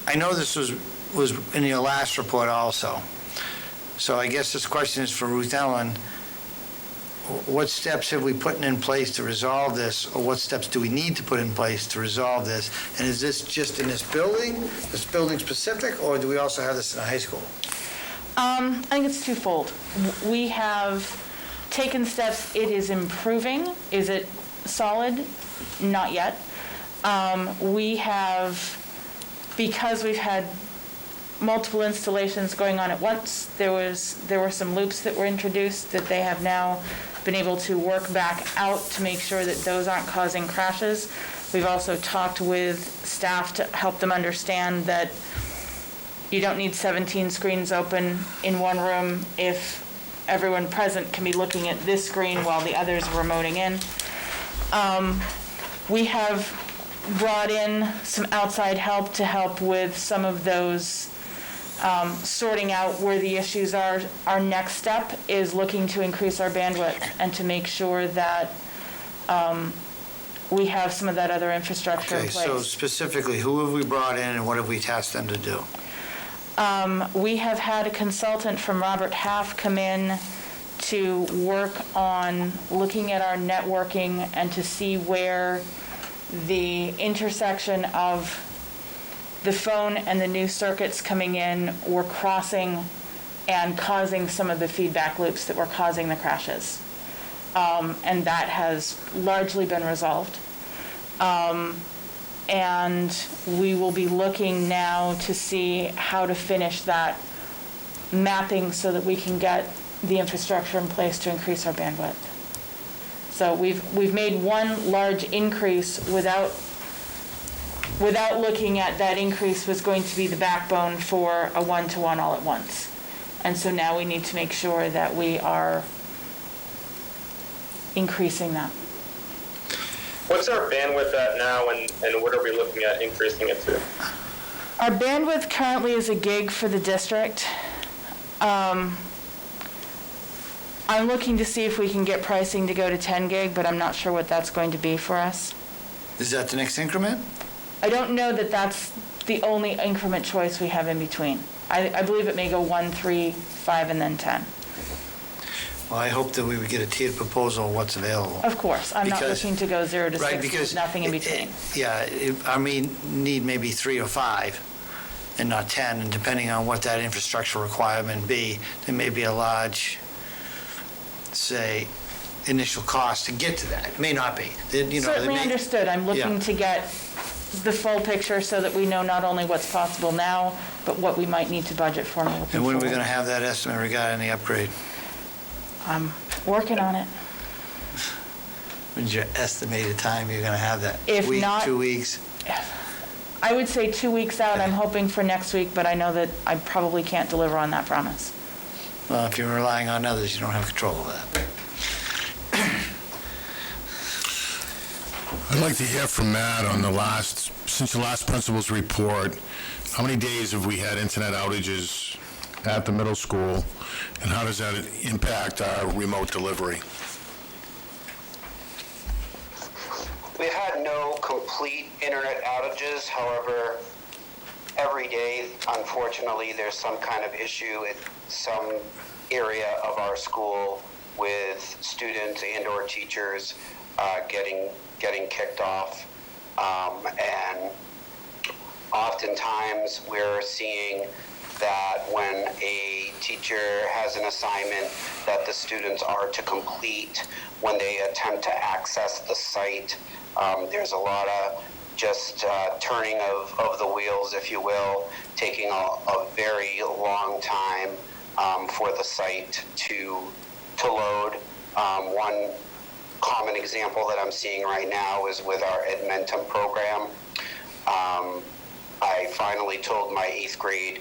I know this was in your last report also. So I guess this question is for Ruth Ellen. What steps have we put in place to resolve this, or what steps do we need to put in place to resolve this? And is this just in this building specific, or do we also have this in a high school? I think it's twofold. We have taken steps. It is improving. Is it solid? Not yet. We have, because we've had multiple installations going on at once, there were some loops that were introduced that they have now been able to work back out to make sure that those aren't causing crashes. We've also talked with staff to help them understand that you don't need 17 screens open in one room if everyone present can be looking at this screen while the others are remoting in. We have brought in some outside help to help with some of those sorting out where the issues are. Our next step is looking to increase our bandwidth and to make sure that we have some of that other infrastructure in place. Okay, so specifically, who have we brought in and what have we tasked them to do? We have had a consultant from Robert Half come in to work on looking at our networking and to see where the intersection of the phone and the new circuits coming in were crossing and causing some of the feedback loops that were causing the crashes. And that has largely been resolved. And we will be looking now to see how to finish that mapping so that we can get the infrastructure in place to increase our bandwidth. So we've made one large increase without looking at that increase was going to be the backbone for a one-to-one all at once. And so now we need to make sure that we are increasing that. What's our bandwidth at now, and what are we looking at increasing it to? Our bandwidth currently is 1 gig for the district. I'm looking to see if we can get pricing to go to 10 gig, but I'm not sure what that's going to be for us. Is that the next increment? I don't know that that's the only increment choice we have in between. I believe it may go 1, 3, 5, and then 10. Well, I hope that we would get a tiered proposal of what's available. Of course, I'm not Because- looking to go 0 to Right, 60, because... nothing in between. I mean, need maybe 3 or 5 and not 10, and depending on what that infrastructure requirement be, there may be a large, say, initial cost to get to that. It may not be. Certainly understood. I'm looking to get the full picture so that we know not only what's possible now, but what we might need to budget for moving forward. And when are we going to have that estimate regarding the upgrade? I'm working on it. When's your estimated time you're going to have that? If Week, not- 2 weeks? I would say 2 weeks out. I'm hoping for next week, but I know that I probably can't deliver on that promise. Well, if you're relying on others, you don't have control of that. I'd like to hear from Matt on since the last principal's report, how many days have we had internet outages at the middle school, and how does that impact our remote delivery? We've had no complete internet outages. However, every day, unfortunately, there's some kind of issue at some area of our school with students and or teachers getting kicked off. And oftentimes we're seeing that when a teacher has an assignment that the students are to complete, when they attempt to access the site, there's a lot of just turning of the wheels, if you will, taking a very long time for the site to load. One common example that I'm seeing right now is with our Edmentum program. I finally told my 8th grade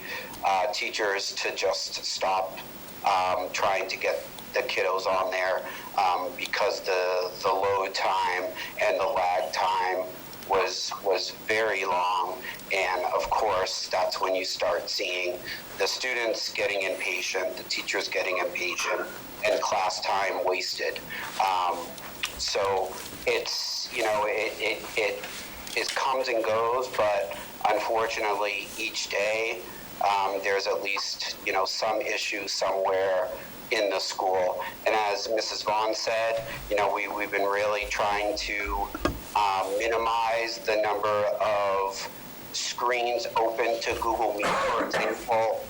teachers to just stop trying to get the kiddos on there because the load time and the lag time was very long, and of course that's when you start seeing the students getting impatient, the teachers getting impatient, and class time wasted. So it's, it comes and goes, but unfortunately each day there's at least some issue somewhere in the school. And as Mrs. Vaughn said, we've been really trying to minimize the number of screens open to Google Meet, for example.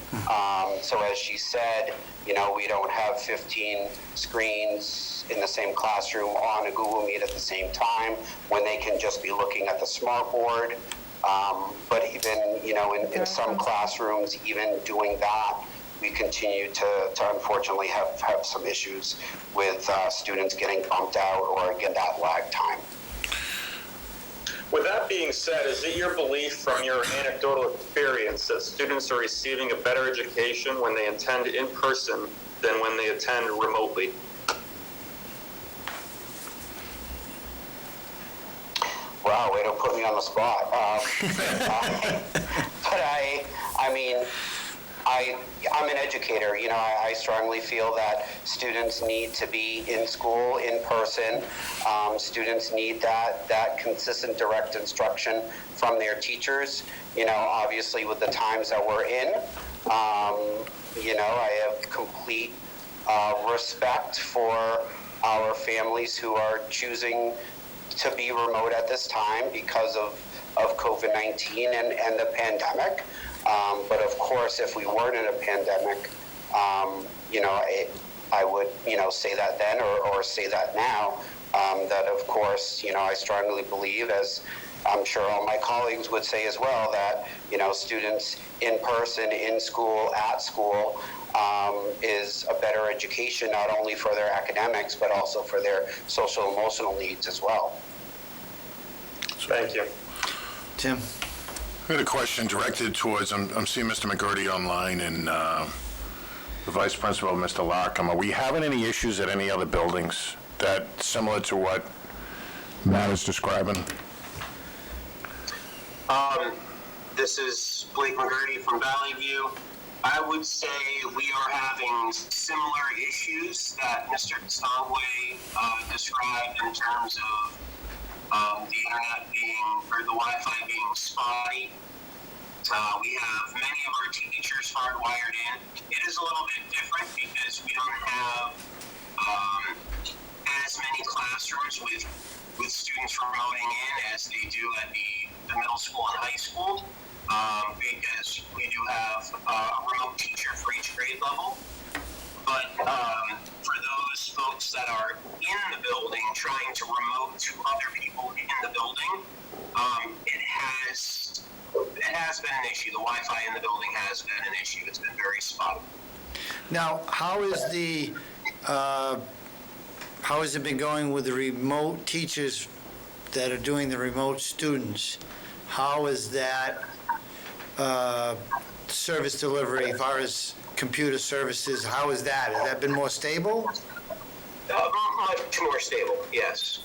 So as she said, we don't have 15 screens in the same classroom on a Google Meet at the same time when they can just be looking at the smart board. But even, in some classrooms, even doing that, we continue to unfortunately have some issues with students getting bumped out or get that lag time. With that being said, is it your belief from your anecdotal experience that students are receiving a better education when they attend in person than when they attend remotely? Wow, way to put me on the spot. But I'm an educator. I strongly feel that students need to be in school in person. Students need that consistent direct instruction from their teachers. Obviously with the times that we're in, I have complete respect for our families who are choosing to be remote at this time because of COVID-19 and the pandemic. But of course, if we weren't in a pandemic, I would, say that then or say that now, that of course, I strongly believe, as I'm sure all my colleagues would say as well, that, students in person, in school, at school, is a better education, not only for their academics, but also for their social emotional needs as well. Thank you. Tim? I had a question directed towards, I'm seeing Mr. McGurty online and the Vice Principal, Mr. Larkham. Are we having any issues at any other buildings that similar to what Matt is describing? This is Blake McGurty from Valley View. I would say we are having similar issues that Mr. Castonguay described in terms of the internet or the Wi-Fi being spotty. We have many of our teachers hardwired in. It is a little bit different because we don't have as many classrooms with students remoting in as they do at the middle school and high school, because we do have a remote teacher for each grade level. But for those folks that are in the building trying to remote to other people in the building, it has been an issue. The Wi-Fi in the building has been an issue. It's been very spotty. Now, how has it been going with the remote teachers that are doing the remote students? How is that service delivery as far as computer services? How is that? Has that been more stable? Much more stable, yes.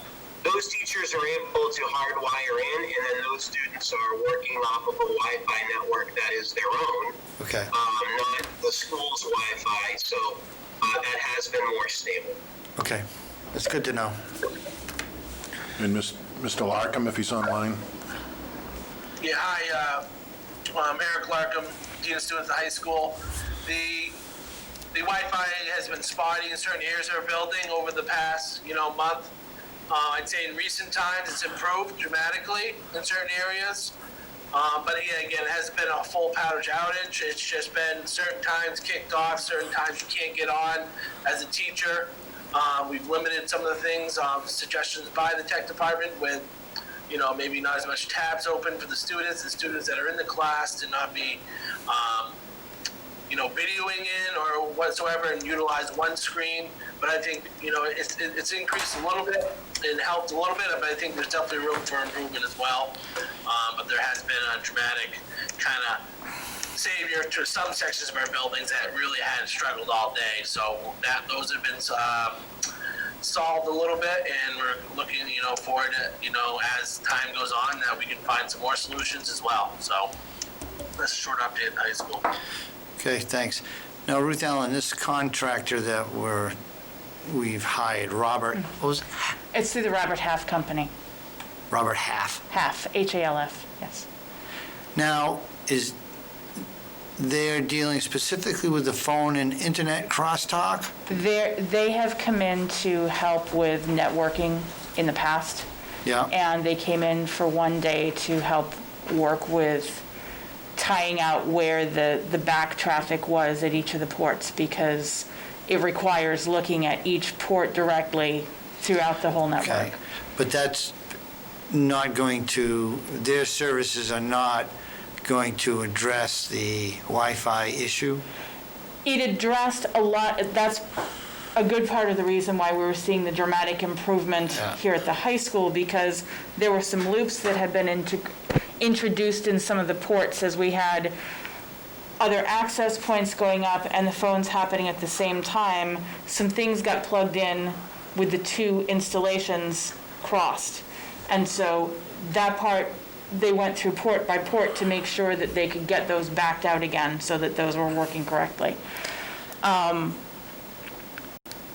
Those teachers are able to hardwire in, and then those students are working off of a Wi-Fi network that is their own. Okay. Not the school's Wi-Fi, so that has been more stable. Okay. That's good to know. And Mr. Larkham, if he's online? Yeah, hi, I'm Eric Larkham, Dean of Students at the high school. The Wi-Fi has been spotty in certain areas of our building over the past, month. I'd say in recent times it's improved dramatically in certain areas. But again, it hasn't been a full outage. It's just been certain times kicked off, certain times you can't get on as a teacher. We've limited some of the things, suggestions by the tech department with, maybe not as much tabs open for the students that are in the class to not be, videoing in or whatsoever and utilize one screen. But I think, it's increased a little bit and helped a little bit, but I think there's definitely room for improvement as well. But there has been a dramatic kind of savior to some sections of our buildings that really had struggled all day. So those have been solved a little bit, and we're looking, forward to, as time goes on, that we can find some more solutions as well. So that's a short update in high school. Okay, thanks. Now, Ruth Allen, this contractor that we've hired, Robert, what was it? It's through the Robert Half Company. Robert Half. Half, H-A-L-F, yes. Now, they're dealing specifically with the phone and internet crosstalk? They have come in to help with networking in the past. Yeah. And they came in for one day to help work with tying out where the back traffic was at each of the ports, because it requires looking at each port directly throughout the whole network. Okay. But that's not going to, their services are not going to address the Wi-Fi issue? It addressed a lot, that's a good part of the reason why we were seeing the dramatic improvement here at the high school, because there were some loops that had been introduced in some of the ports as we had other access points going up and the phones happening at the same time. Some things got plugged in with the two installations crossed. And so that part, they went through port by port to make sure that they could get those backed out again so that those were working correctly.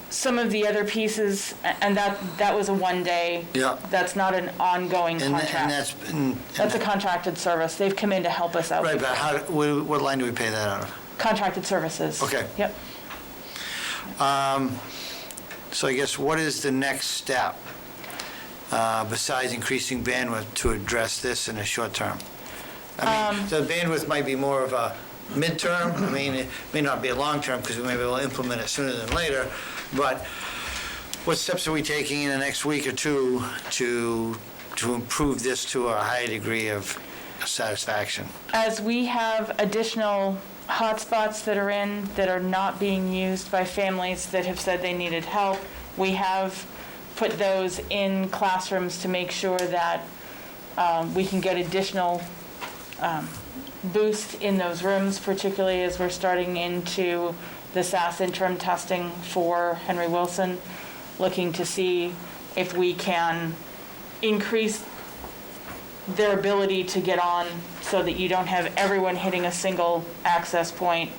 Some of the other pieces, and that was a one day. Yeah. That's not an ongoing contract. That's a contracted service. They've come in to help us out. Right, but what line do we pay that out of? Contracted services. Okay. Yep. So I guess what is the next step besides increasing bandwidth to address this in the short term? I mean, the bandwidth might be more of a midterm. I mean, it may not be a long term because we may be able to implement it sooner than later. But what steps are we taking in the next week or two to improve this to a high degree of satisfaction? As we have additional hotspots that are not being used by families that have said they needed help, we have put those in classrooms to make sure that we can get additional boost in those rooms, particularly as we're starting into the SAS interim testing for Henry Wilson, looking to see if we can increase their ability to get on so that you don't have everyone hitting a single access point.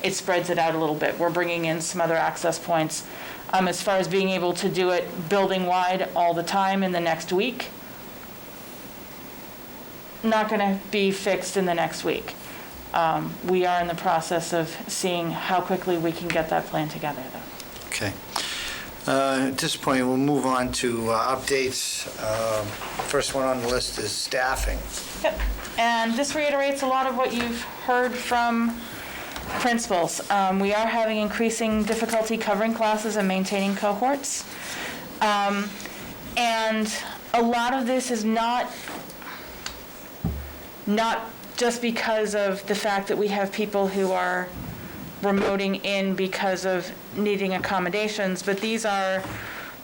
It spreads it out a little bit. We're bringing in some other access points. As far as being able to do it building-wide all the time in the next week, not going to be fixed in the next week. We are in the process of seeing how quickly we can get that plan together, though. Okay. At this point, we'll move on to updates. First one on the list is staffing. Yep. And this reiterates a lot of what you've heard from principals. We are having increasing difficulty covering classes and maintaining cohorts. And a lot of this is not just because of the fact that we have people who are remoting in because of needing accommodations, but these are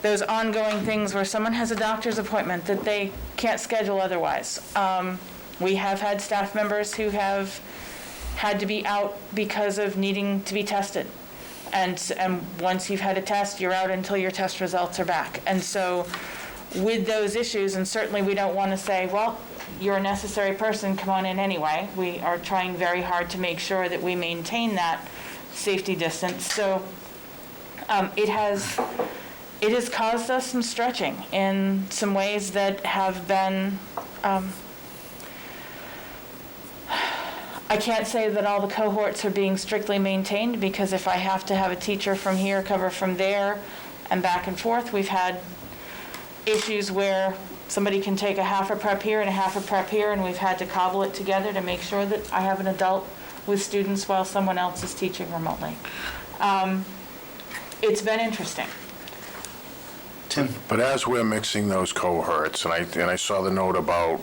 those ongoing things where someone has a doctor's appointment that they can't schedule otherwise. We have had staff members who have had to be out because of needing to be tested. And once you've had a test, you're out until your test results are back. And so with those issues, and certainly we don't want to say, well, you're a necessary person, come on in anyway. We are trying very hard to make sure that we maintain that safety distance. So it has caused us some stretching in some ways that have been, I can't say that all the cohorts are being strictly maintained, because if I have to have a teacher from here cover from there and back and forth, we've had issues where somebody can take a half a prep here and a half a prep here, and we've had to cobble it together to make sure that I have an adult with students while someone else is teaching remotely. It's been interesting. Tim? But as we're mixing those cohorts, and I saw the note about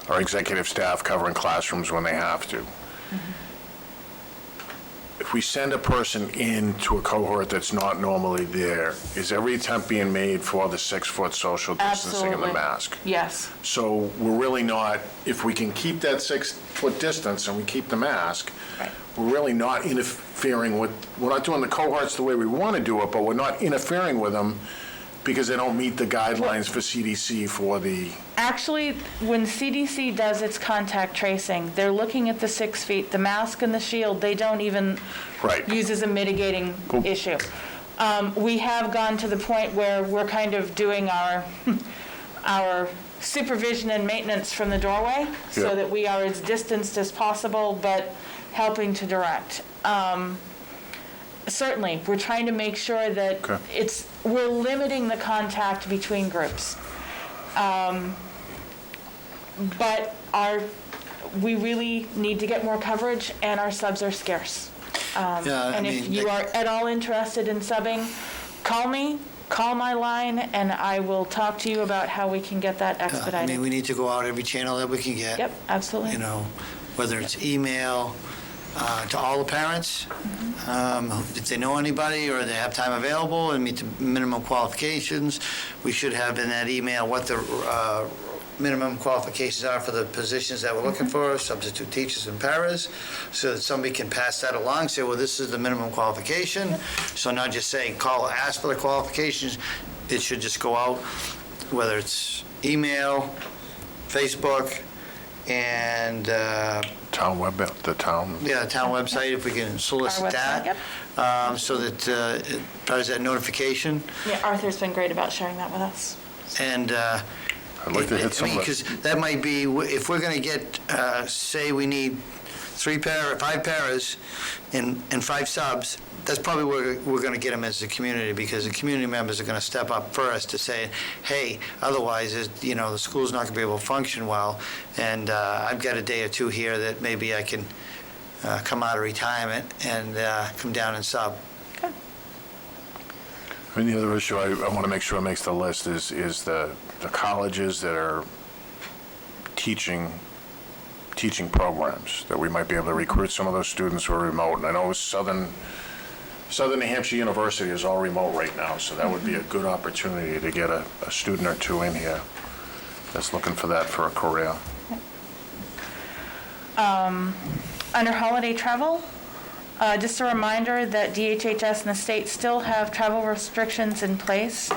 our executive staff covering classrooms when they have to. If we send a person into a cohort that's not normally there, is every attempt being made for the 6-foot social distancing and the Absolutely. mask? Yes. So we're really not, if we can keep that 6-foot distance and we keep the mask, Right. we're really not interfering with, we're not doing the cohorts the way we want to do it, but we're not interfering with them because they don't meet the guidelines for CDC for the... Actually, when CDC does its contact tracing, they're looking at the 6 feet. The mask and the shield, they don't even Right. use as a mitigating issue. We have gone to the point where we're kind of doing our supervision and maintenance from the doorway, so Yeah. that we are as distanced as possible, but helping to direct. Certainly, we're trying to make sure that Okay. we're limiting the contact between groups. But we really need to get more coverage, and our subs are scarce. And if you are at all interested in subbing, call me, call my line, and I will talk to you about how we can get that expedited. I mean, we need to go out every channel that we can get. Yep, absolutely. You know, whether it's email to all the parents, if they know anybody or they have time available and meet the minimum qualifications, we should have in that email what the minimum qualifications are for the positions that we're looking for, substitute teachers and paras, so that somebody can pass that along, say, well, this is the minimum qualification. So not just saying, ask for the qualifications. It should just go out, whether it's email, Facebook, and Town the town. the town website, if we can solicit Our website, that, so that it does that notification. Yeah, Arthur's been great about sharing that with us. And I'd like to hit some of because that might be, if we're going to get, say we need 5 paras and 5 subs, that's probably where we're going to get them as a community, because the community members are going to step up first to say, hey, otherwise, the school's not going to be able to function well, and I've got a day or two here that maybe I can come out of retirement and come down and sub. Good. And the other issue I want to make sure makes the list is the colleges that are teaching programs, that we might be able to recruit some of those students who are remote. And I know Southern New Hampshire University is all remote right now, so that would be a good opportunity to get a student or two in here that's looking for that for a career. Under holiday travel, just a reminder that DHHS and the state still have travel restrictions in place,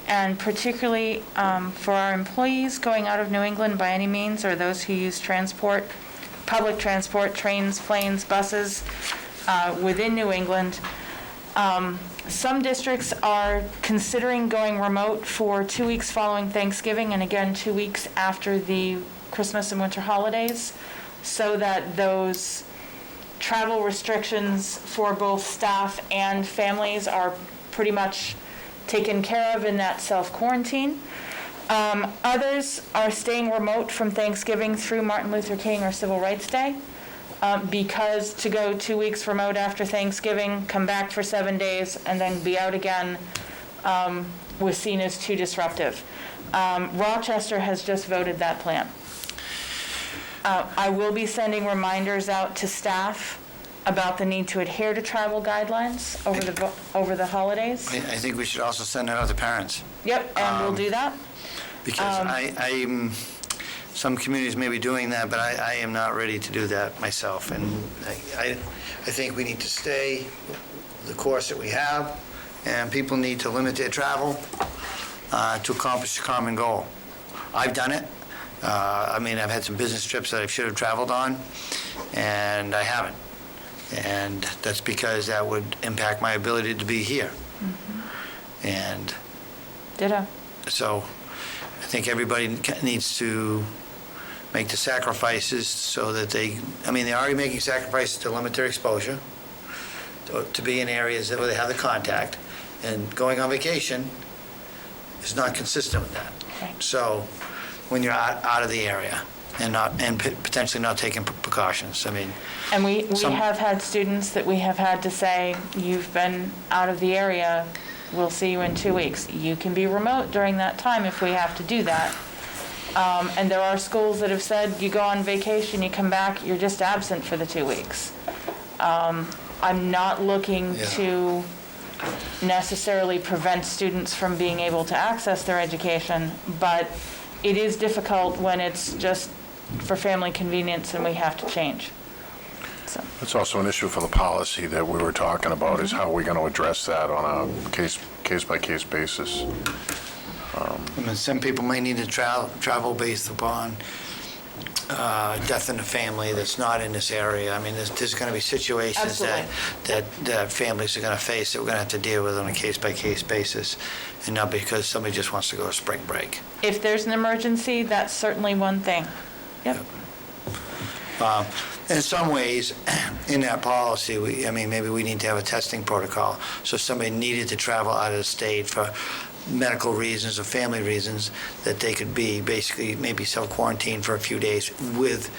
and particularly for our employees going out of New England by any means, or those who use public transport, trains, planes, buses within New England. Some districts are considering going remote for 2 weeks following Thanksgiving, and again 2 weeks after the Christmas and winter holidays, so that those travel restrictions for both staff and families are pretty much taken care of in that self-quarantine. Others are staying remote from Thanksgiving through Martin Luther King or Civil Rights Day, because to go 2 weeks remote after Thanksgiving, come back for 7 days, and then be out again was seen as too disruptive. Rochester has just voted that plan. I will be sending reminders out to staff about the need to adhere to travel guidelines over the holidays. I think we should also send it out to parents. Yep, and we'll do that. Because some communities may be doing that, but I am not ready to do that myself. And I think we need to stay the course that we have, and people need to limit their travel to accomplish a common goal. I've done it. I've had some business trips that I should have traveled on, and I haven't. And that's because that would impact my ability to be here. Mm-hmm. And ditto. So I think everybody needs to make the sacrifices so that they're already making sacrifices to limit their exposure, to be in areas where they have the contact, and going on vacation is not consistent with that. Right. So when you're out of the area and potentially not taking precautions, And we have had students that we have had to say, you've been out of the area, we'll see you in 2 weeks. You can be remote during that time if we have to do that. And there are schools that have said, you go on vacation, you come back, you're just absent for the 2 weeks. I'm not looking to necessarily prevent students from being able to access their education, but it is difficult when it's just for family convenience and we have to change. So. It's also an issue for the policy that we were talking about, is how we're going to address that on a case-by-case basis. Some people may need to travel based upon death in the family that's not in this area. There's going to be situations that families are going to face that we're going to have to deal with on a case-by-case basis, and not because somebody just wants to go to spring break. If there's an emergency, that's certainly one thing. Yep. In some ways, in that policy, maybe we need to have a testing protocol. So if somebody needed to travel out of the state for medical reasons or family reasons, that they could be basically maybe self-quarantined for a few days with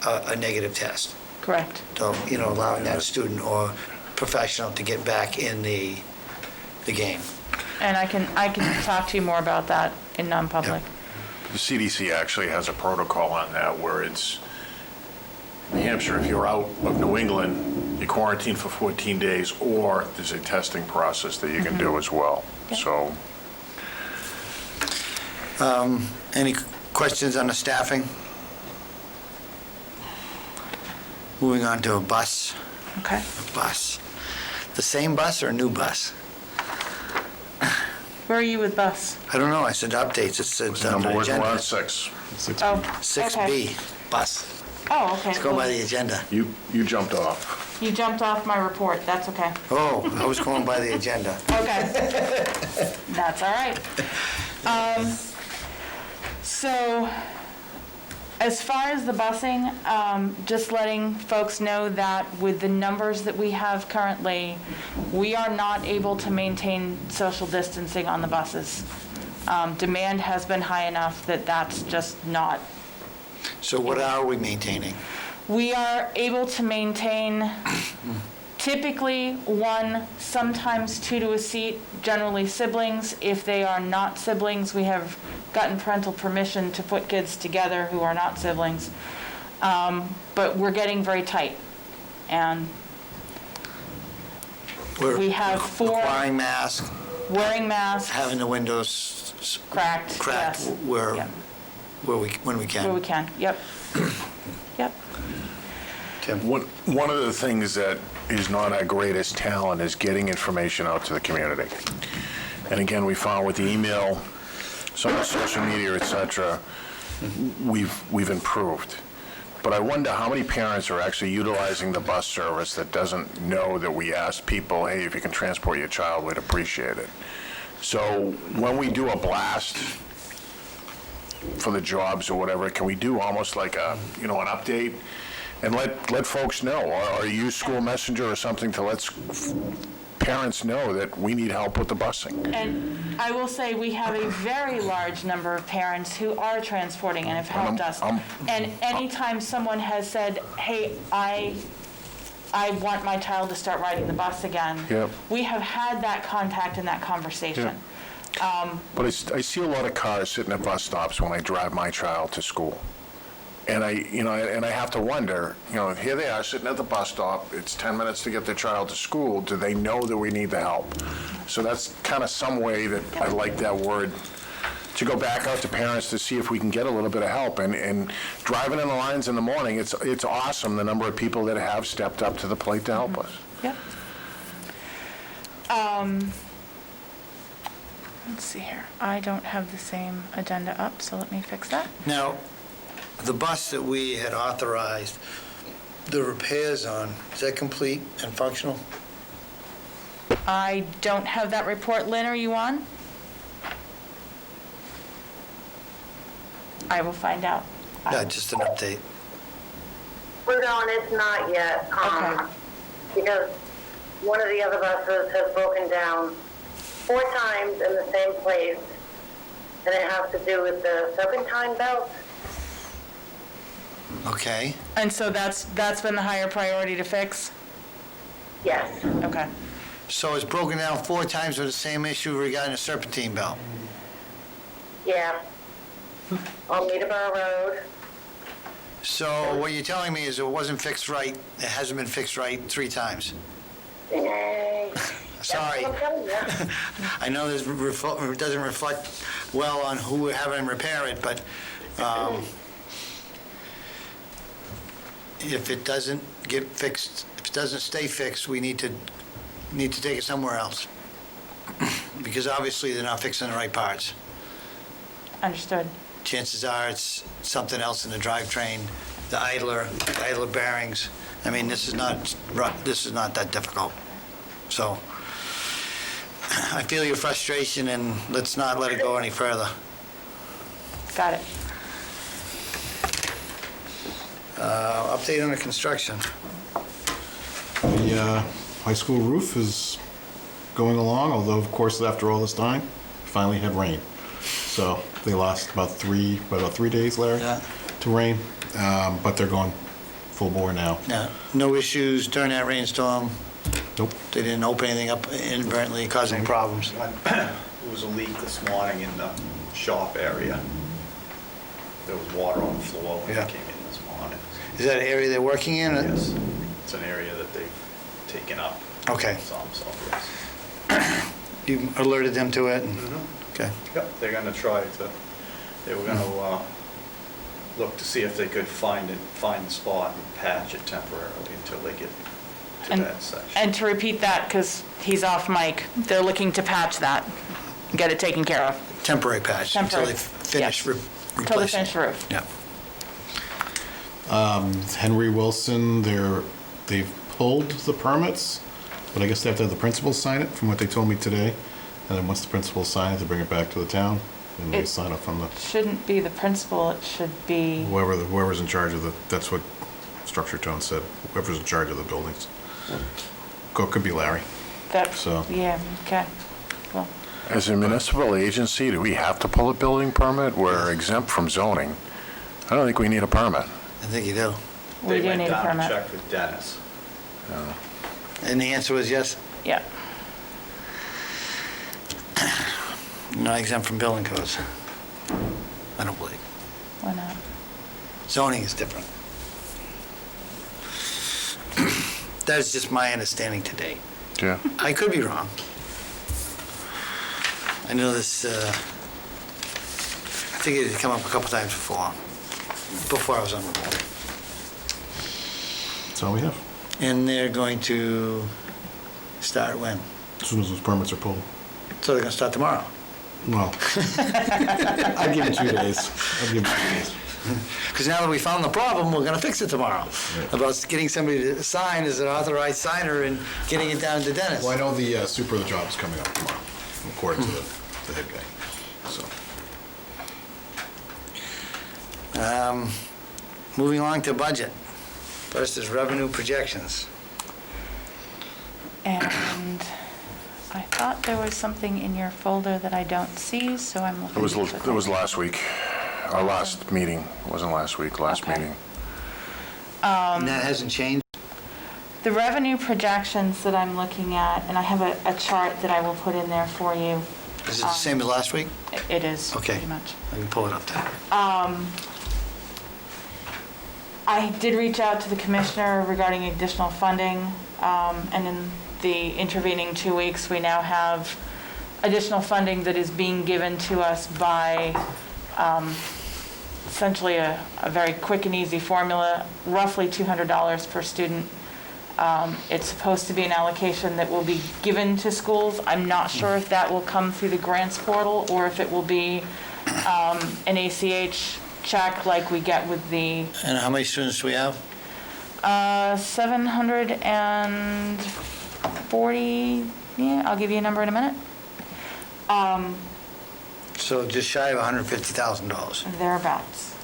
a negative test. Correct. So, allowing that student or professional to get back in the game. And I can talk to you more about that in non-public. Yep. The CDC actually has a protocol on that where it's, New Hampshire, if you're out of New England, you quarantine for 14 days, or there's a testing process that you can do as well. Yep. So. Any questions on the staffing? Moving on to a bus. Okay. A bus. The same bus or a new bus? Where are you with bus? I don't know. I said updates. It said Number on the we're agenda. on 6. Oh, 6B, okay. bus. Oh, okay. Let's go by the agenda. You jumped off. You jumped off my report. That's okay. Oh, I was going by the agenda. Okay. That's all right. So, as far as the busing, just letting folks know that with the numbers that we have currently, we are not able to maintain social distancing on the buses. Demand has been high enough that that's just not. So what are we maintaining? We are able to maintain typically 1, sometimes 2 to a seat, generally siblings. If they are not siblings, we have gotten parental permission to put kids together who are not siblings. But we're getting very tight. And we have 4... Requiring masks. Wearing masks. Having the windows cracked, yes. when we can. Where we can, yep. Yep. Tim? One of the things that is not our greatest talent is getting information out to the community. And again, we found with the email, some of the social media, et cetera, we've improved. But I wonder how many parents are actually utilizing the bus service that doesn't know that we asked people, hey, if you can transport your child, we'd appreciate it. So when we do a blast for the jobs or whatever, can we do almost like an update and let folks know, or use School Messenger or something to let parents know that we need help with the busing. And I will say, we have a very large number of parents who are transporting and have helped us. And anytime someone has said, hey, I want my child to start riding the bus again, Yep. we have had that contact and that conversation. But I see a lot of cars sitting at bus stops when I drive my child to school. And I have to wonder, here they are sitting at the bus stop, it's 10 minutes to get their child to school, do they know that we need the help? So that's kind of some way that I like that word, to go back out to parents to see if we can get a little bit of help. And driving in the lines in the morning, it's awesome, the number of people that have stepped up to the plate to help us. Yep. Let's see here. I don't have the same agenda up, so let me fix that. Now, the bus that we had authorized the repairs on, is that complete and functional? I don't have that report. Lynn, are you on? I will find out. Yeah, just an update. We're going, it's not yet, Okay. because one of the other buses has broken down 4 times in the same place, and it has to do with the serpentine belt. Okay. And so that's been the higher priority to fix? Yes, Okay. So it's broken down 4 times with the same issue regarding the serpentine belt. yeah. On Meterborough Road. So what you're telling me is it wasn't fixed right, it hasn't been fixed right 3 times. Yay. Sorry. That's what I'm telling you. I know this doesn't reflect well on who we're having repair it, but if it doesn't get fixed, if it doesn't stay fixed, we need to take it somewhere else. Because obviously they're not fixing the right parts. Understood. Chances are it's something else in the drivetrain, the idler bearings. I mean, this is not that difficult. So I feel your frustration, and let's not let it go any further. Got it. Update on the construction. The high school roof is going along, although, of course, after all this time, finally had rain. So they lost about 3 days, Larry, Yeah. to rain, but they're going full bore now. Yeah, no issues during that rainstorm. Nope. They didn't open anything up inadvertently, cause any problems. There was a leak this morning in the shop area. There was water on the floor when Yeah. I came in this morning. Is that an area they're working in? Yes, it's an area that they've taken up. Okay. So yes. You alerted them to it? Okay. Yep, they're gonna they were gonna look to see if they could find the spot and patch it temporarily until they get to that section. And to repeat that, because he's off mic, they're looking to patch that, get it taken care of. Temporary patch until Temporary, they finish yes. replacing. Until they finish the roof. Yeah. Henry Wilson, they've pulled the permits, but I guess they have to have the principals sign it, from what they told me today. And then once the principals sign it, they bring it back to the town, and they It- sign off from the, Shouldn't be the principal, it should be, whoever's in charge of that's what Structure Tone said, whoever's in charge of the buildings. Could be Larry. that, So- yeah, okay. Well, As a municipal agency, do we have to pull a building permit? We're exempt from zoning. I don't think we need a permit. I think you do. we do need a They went down and permit. checked with Dennis. And the answer was yes? Yeah. You're not exempt from building codes. I don't believe. Why not? Zoning is different. That's just my understanding to date. Yeah. I could be wrong. I know this, I think it had come up a couple times before I was on the board. That's all we have, And they're going to start when? as soon as those permits are pulled. So they're going to start tomorrow? Well, I'd give them 2 days. I'd give them 2 days. Because now that we found the problem, we're going to fix it tomorrow. About getting somebody to sign as an authorized signer and getting it down to Dennis. Well, I know the super of the job is coming up tomorrow, according to the head guy, so. Moving along to budget. First is revenue projections. And I thought there was something in your folder that I don't see, so I'm looking. It was last week, our last meeting. It wasn't last week, last Okay. meeting. And that hasn't changed? The revenue projections that I'm looking at, and I have a chart that I will put in there for you. Is it the same as last week? It is, Okay. pretty much. I can pull it up there. I did reach out to the commissioner regarding additional funding, and in the intervening 2 weeks, we now have additional funding that is being given to us by essentially a very quick and easy formula, roughly $200 per student. It's supposed to be an allocation that will be given to schools. I'm not sure if that will come through the grants portal or if it will be an ACH check like we get with the And how many students do we have? 740, yeah, I'll give you a number in a minute. So just shy of $150,000. Thereabouts.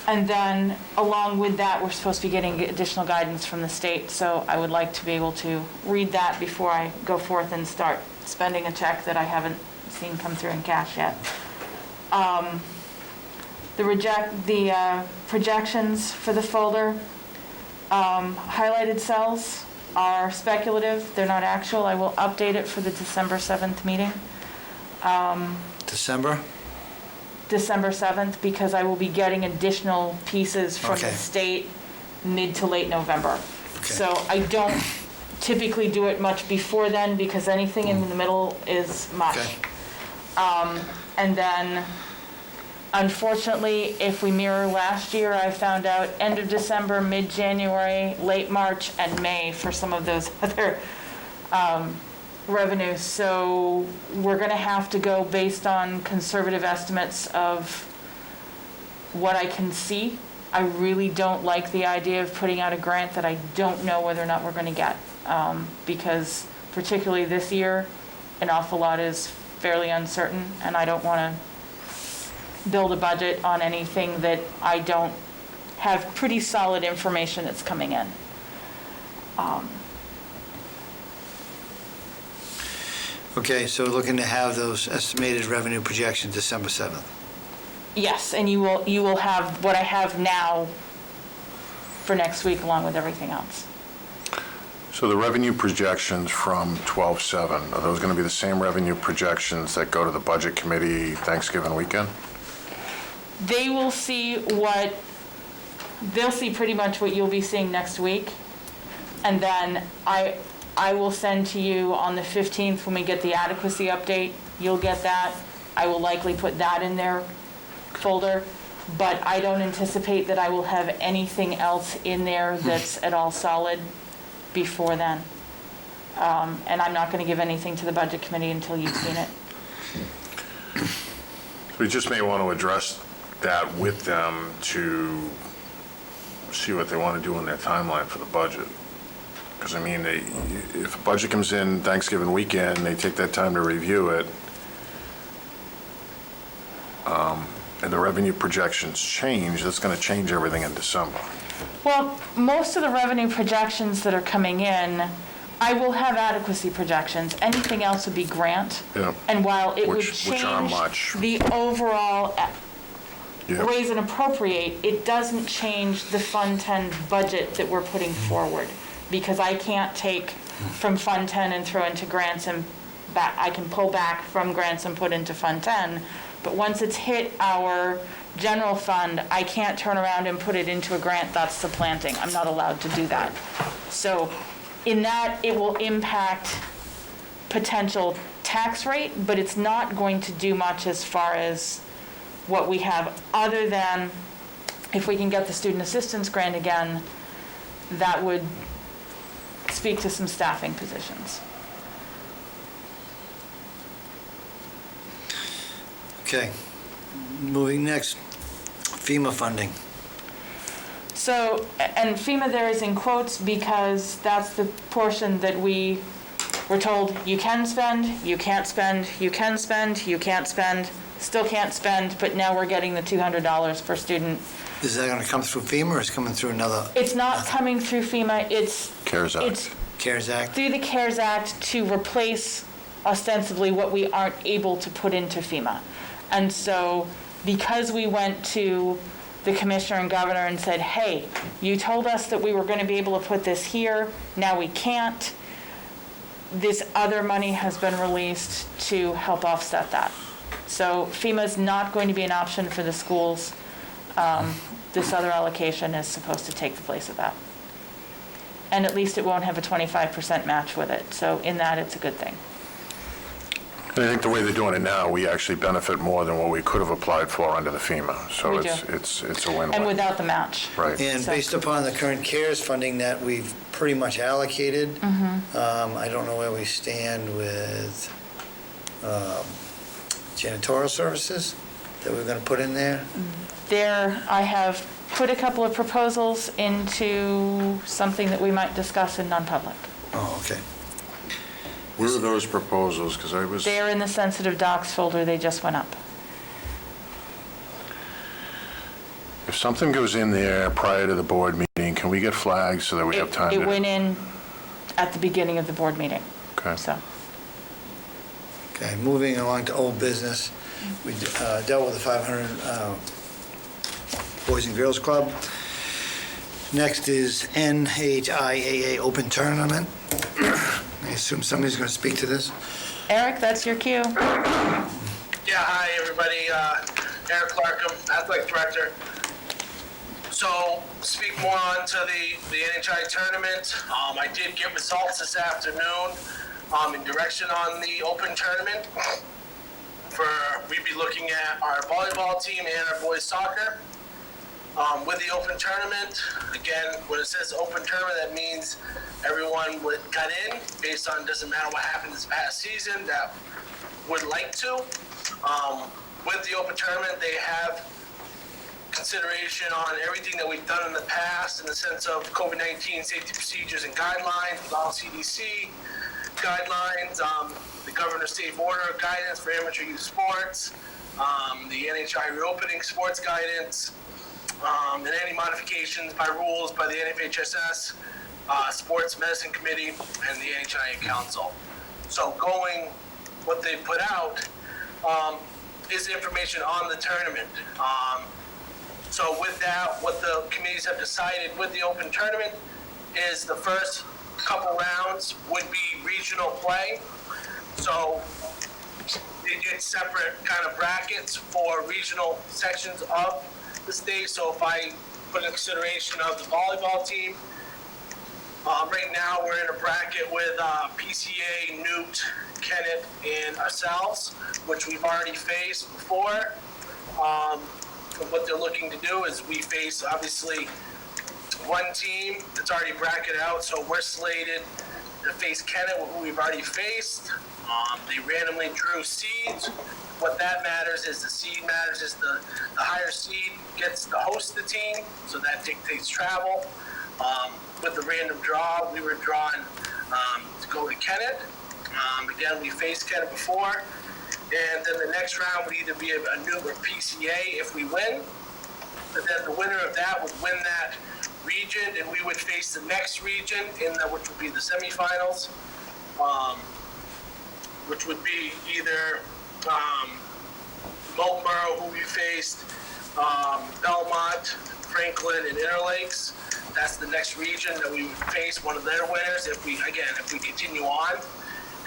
And then, along with that, we're supposed to be getting additional guidance from the state, so I would like to be able to read that before I go forth and start spending a check that I haven't seen come through in cash yet. The projections for the folder, highlighted cells are speculative, they're not actual. I will update it for the December 7th meeting. December? December 7th, because I will be getting additional pieces from the Okay. state mid to late November. Okay. So I don't typically do it much before then, because anything in the middle is much. Okay. And then, unfortunately, if we mirror last year, I found out end of December, mid-January, late March, and May for some of those other revenues. So we're going to have to go based on conservative estimates of what I can see. I really don't like the idea of putting out a grant that I don't know whether or not we're going to get, because particularly this year, an awful lot is fairly uncertain, and I don't want to build a budget on anything that I don't have pretty solid information that's coming in. Okay, so looking to have those estimated revenue projections December 7th. Yes, and you will have what I have now for next week along with everything else. So the revenue projections from 12/7, are those going to be the same revenue projections that go to the Budget Committee Thanksgiving weekend? They will see they'll see pretty much what you'll be seeing next week. And then I will send to you on the 15th when we get the adequacy update. You'll get that. I will likely put that in their folder, but I don't anticipate that I will have anything else in there that's at all solid before then. And I'm not going to give anything to the Budget Committee until you've seen it. We just may want to address that with them to see what they want to do in their timeline for the budget. Because, I mean, if a budget comes in Thanksgiving weekend, they take that time to review it, and the revenue projections change, that's going to change everything in December. Well, most of the revenue projections that are coming in, I will have adequacy projections. Anything else would be grant. Yeah. And while it would Which aren't much. change the overall Yeah. raise and appropriate, it doesn't change the Fund 10 budget that we're putting forward. Because I can't take from Fund 10 and throw into grants and back. I can pull back from grants and put into Fund 10. But once it's hit our general fund, I can't turn around and put it into a grant that's supplanting. I'm not allowed to do that. So in that, it will impact potential tax rate, but it's not going to do much as far as what we have, other than if we can get the student assistance grant again, that would speak to some staffing positions. Okay, moving next, FEMA funding. So, and FEMA there is in quotes because that's the portion that we We're told, you can spend, you can't spend, you can spend, you can't spend, still can't spend, but now we're getting the $200 per student. Is that going to come through FEMA or is it coming through another? It's not coming through FEMA, it's CARES Act. it's CARES Act? through the CARES Act to replace ostensibly what we aren't able to put into FEMA. And so because we went to the commissioner and governor and said, hey, you told us that we were going to be able to put this here, now we can't, this other money has been released to help offset that. So FEMA's not going to be an option for the schools. This other allocation is supposed to take the place of that. And at least it won't have a 25% match with it. So in that, it's a good thing. I think the way they're doing it now, we actually benefit more than what we could have applied for under the FEMA. So We do. it's a win-win. And without the match. Right. And So- based upon the current CARES funding that we've pretty much allocated, I don't know where we stand with janitorial services that we're going to put in there. There, I have put a couple of proposals into something that we might discuss in non-public. Oh, okay. Where are those proposals? Because I was, They're in the sensitive docs folder, they just went up. If something goes in there prior to the board meeting, can we get flags so that we have time to? It went in at the beginning of the board meeting, Okay. so. Okay, moving along to old business. We dealt with the 500 Boys and Girls Club. Next is NHIAA Open Tournament. I assume somebody's going to speak to this. Eric, that's your cue. Yeah, hi, everybody. Eric Clarkham, Athletic Director. So, speak more on to the NHI tournament. I did get results this afternoon in direction on the Open Tournament. We'd be looking at our volleyball team and our boys soccer. With the Open Tournament, again, when it says Open Tournament, that means everyone got in based on, doesn't matter what happened this past season, that would like to. With the Open Tournament, they have consideration on everything that we've done in the past in the sense of COVID-19 safety procedures and guidelines, with all CDC guidelines, the Governor's Safe Order guidance for amateur youth sports, the NHI reopening sports guidance, and any modifications by rules by the NFHSS, Sports Medicine Committee, and the NHI Council. So what they put out is information on the tournament. So with that, what the committees have decided with the Open Tournament is the first couple rounds would be regional play. So they did separate kind of brackets for regional sections of the state. So if I put in consideration of the volleyball team, right now we're in a bracket with PCA, Newt, Kennett, and ourselves, which we've already faced before. What they're looking to do is we face, obviously, one team that's already bracketed out, so we're slated to face Kennett, who we've already faced. They randomly drew seeds. What that matters is the seed matters is the higher seed gets to host the team, so that dictates travel. With the random draw, we were drawn to go to Kennett. Again, we faced Kennett before. And then the next round would either be a new or PCA if we win. But then the winner of that would win that region, and we would face the next region, which would be the semifinals, which would be either Multboro, who we faced, Belmont, Franklin, and Interlakes. That's the next region that we would face one of their winners if we continue on.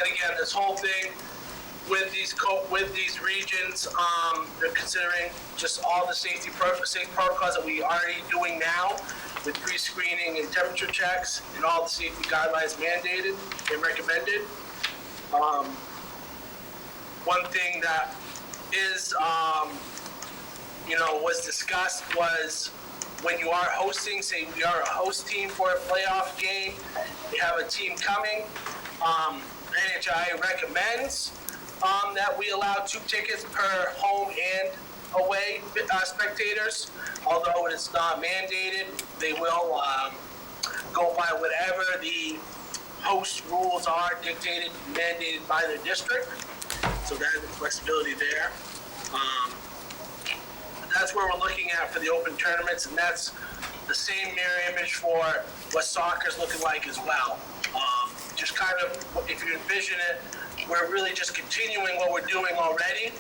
And again, this whole thing with these regions, they're considering just all the safe protocols that we are already doing now with pre-screening and temperature checks and all the safety guidelines mandated and recommended. One thing that is, was discussed was when you are hosting, say we are a host team for a playoff game, we have a team coming, NHI recommends that we allow 2 tickets per home and away spectators. Although it's not mandated, they will go by whatever the host rules are dictated, mandated by their district. So that is the flexibility there. That's where we're looking at for the open tournaments, and that's the same mirror image for what soccer's looking like as well. Just kind of, if you envision it, we're really just continuing what we're doing already,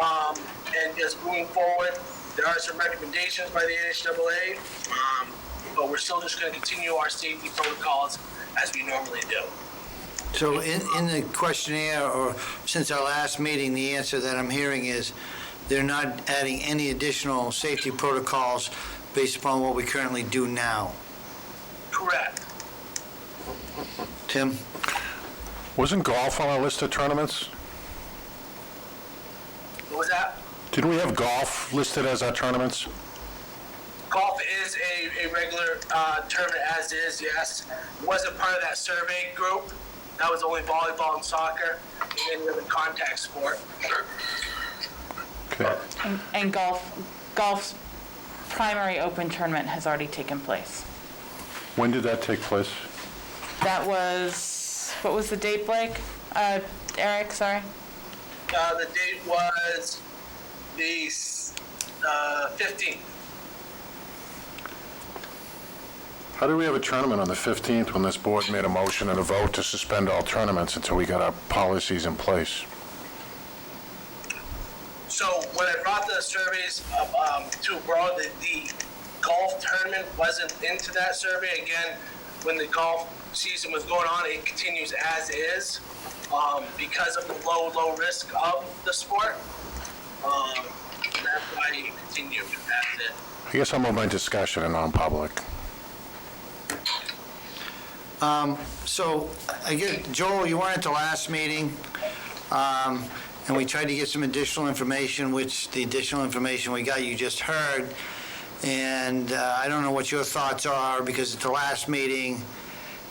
and just moving forward. There are some recommendations by the NHAA, but we're still just going to continue our safety protocols as we normally do. So in the questionnaire, or since our last meeting, the answer that I'm hearing is they're not adding any additional safety protocols based upon what we currently do now. Correct. Tim? Wasn't golf on our list of tournaments? What was that? Didn't we have golf listed as our tournaments? Golf is a regular tournament as is, yes. It wasn't part of that survey group. That was only volleyball and soccer, and any other contact sport. Okay. And golf's primary open tournament has already taken place. When did that take place? That was, what was the date, Blake? Eric, sorry? The date was the 15th. How do we have a tournament on the 15th when this board made a motion and a vote to suspend all tournaments until we got our policies in place? So when I brought the surveys to abroad, the golf tournament wasn't into that survey. Again, when the golf season was going on, it continues as is because of the low risk of the sport. That's why it continued. That's it. I guess I'll move my discussion in non-public. So, I get, Joel, you weren't at the last meeting, and we tried to get some additional information, which the additional information we got, you just heard. And I don't know what your thoughts are, because at the last meeting,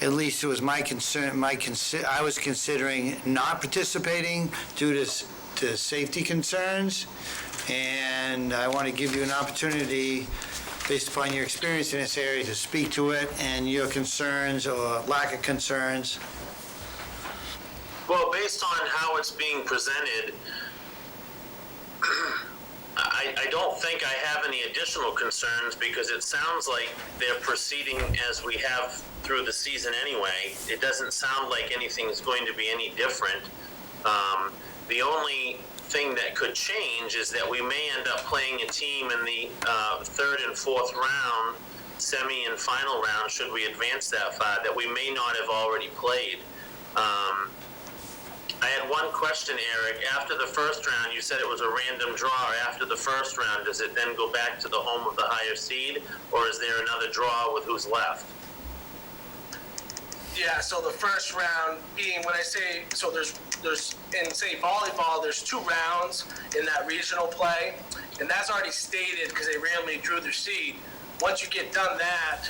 at least it was my concern, I was considering not participating due to safety concerns. And I want to give you an opportunity, based upon your experience in this area, to speak to it and your concerns or lack of concerns. Well, based on how it's being presented, I don't think I have any additional concerns, because it sounds like they're proceeding as we have through the season anyway. It doesn't sound like anything's going to be any different. The only thing that could change is that we may end up playing a team in the third and fourth round, semi and final round, should we advance that far, that we may not have already played. I had one question, Eric. After the first round, you said it was a random draw. After the first round, does it then go back to the home of the higher seed, or is there another draw with who's left? Yeah, so the first round being, when I say, so there's in, say, volleyball, there's 2 rounds in that regional play, and that's already stated because they randomly drew their seed. Once you get done that,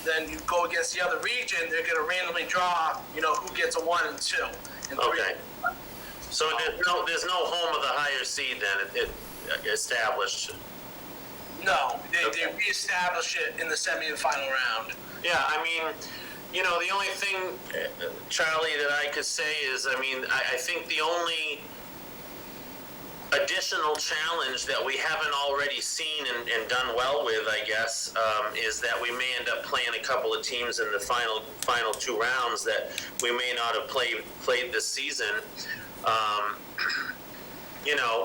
then you go against the other region, they're going to randomly draw, who gets a 1 and 2. And 3. Okay. So there's no home of the higher seed then, it established? No, they reestablish it in the semi and final round. Yeah, I mean, the only thing, Charlie, that I could say is, I think the only additional challenge that we haven't already seen and done well with, I guess, is that we may end up playing a couple of teams in the final 2 rounds that we may not have played this season.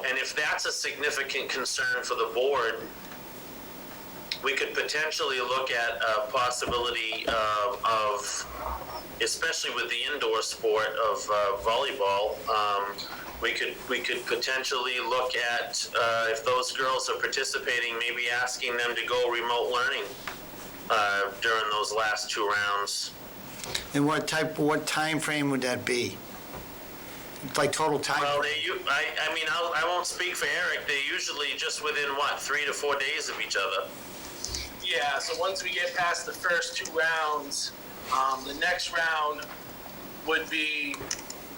And if that's a significant concern for the board, we could potentially look at a possibility of, especially with the indoor sport of volleyball, we could potentially look at, if those girls are participating, maybe asking them to go remote learning during those last 2 rounds. And what time frame would that be? Like total time? Well, I won't speak for Eric. They're usually just within, 3 to 4 days of each other. Yeah, so once we get past the first 2 rounds, the next round would be,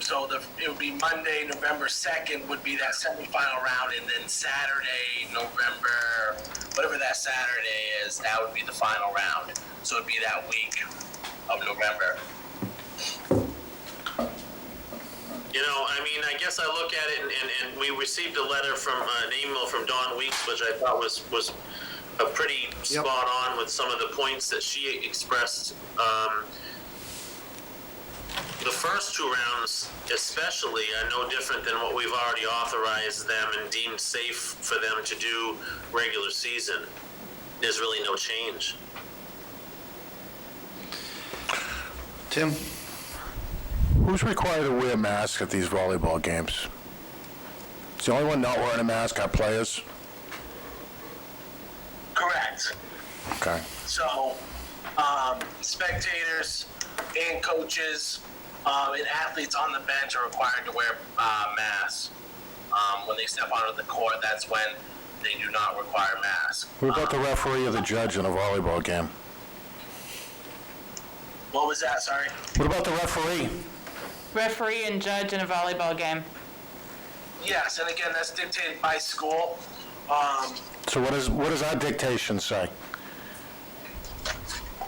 it would be Monday, November 2nd would be that semifinal round, and then Saturday, November, whatever that Saturday is, that would be the final round. So it'd be that week of November. You know, I mean, I guess I look at it, and we received a letter from, an email from Dawn Weeks, which I thought was a pretty spot on with some of the points that she expressed. The first two rounds especially are no different than what we've already authorized them and deemed safe for them to do regular season. There's really no change. Tim? Who's required to wear masks at these volleyball games? Is the only one not wearing a mask our players? Correct. Okay. So, spectators and coaches and athletes on the bench are required to wear masks. When they step onto the court, that's when they do not require masks. What about the referee or the judge in a volleyball game? What was that? Sorry. What about the referee? Referee and judge in a volleyball game. Yes, and again, that's dictated by school. So what does our dictation say?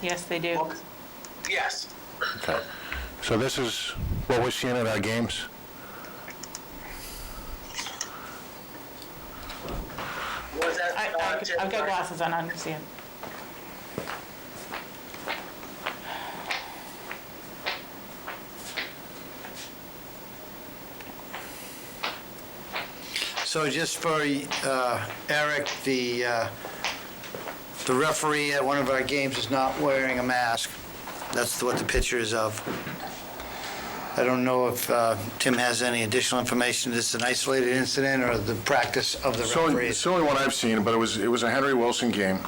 Yes, they do. Yes. Okay. So this is what we're seeing at our games? What was that? I've got glasses on, I can see it. So just for Eric, the referee at one of our games is not wearing a mask. That's what the picture is of. I don't know if Tim has any additional information. Is this an isolated incident or the practice of the referees? It's the only one I've seen, but it was a Henry Wilson game,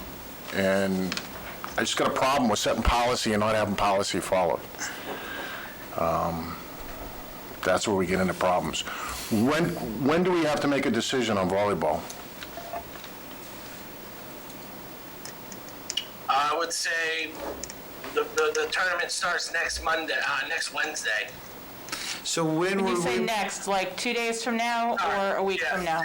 and I just got a problem with setting policy and not having policy followed. That's where we get into problems. When do we have to make a decision on volleyball? I would say the tournament starts next Wednesday. So when When you will say we... next, like 2 days from now or a week from now?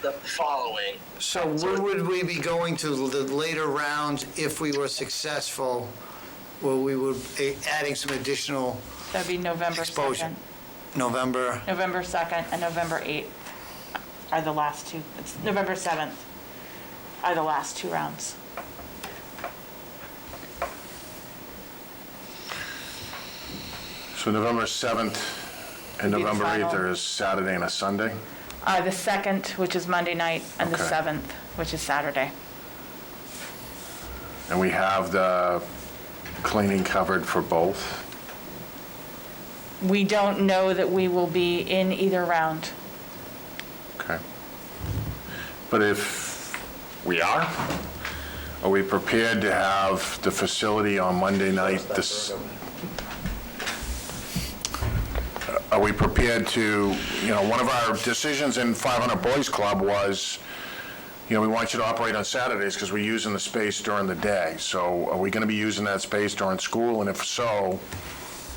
The following. So when would we be going to the later rounds if we were successful, where we would be adding some additional That'd be November exposure? 2nd. November? November 2nd and November 8th are the last two. It's November 7th are the last two rounds. So November 7th and Would be the November 8th final. are a Saturday and a Sunday? The 2nd, which is Monday night, and the Okay. 7th, which is Saturday. And we have the cleaning covered for both? We don't know that we will be in either round. Okay. But if we are we prepared to have the facility on Monday night? Are we prepared to, one of our decisions in 500 Boys Club was, we want you to operate on Saturdays because we're using the space during the day. So are we going to be using that space during school? And if so,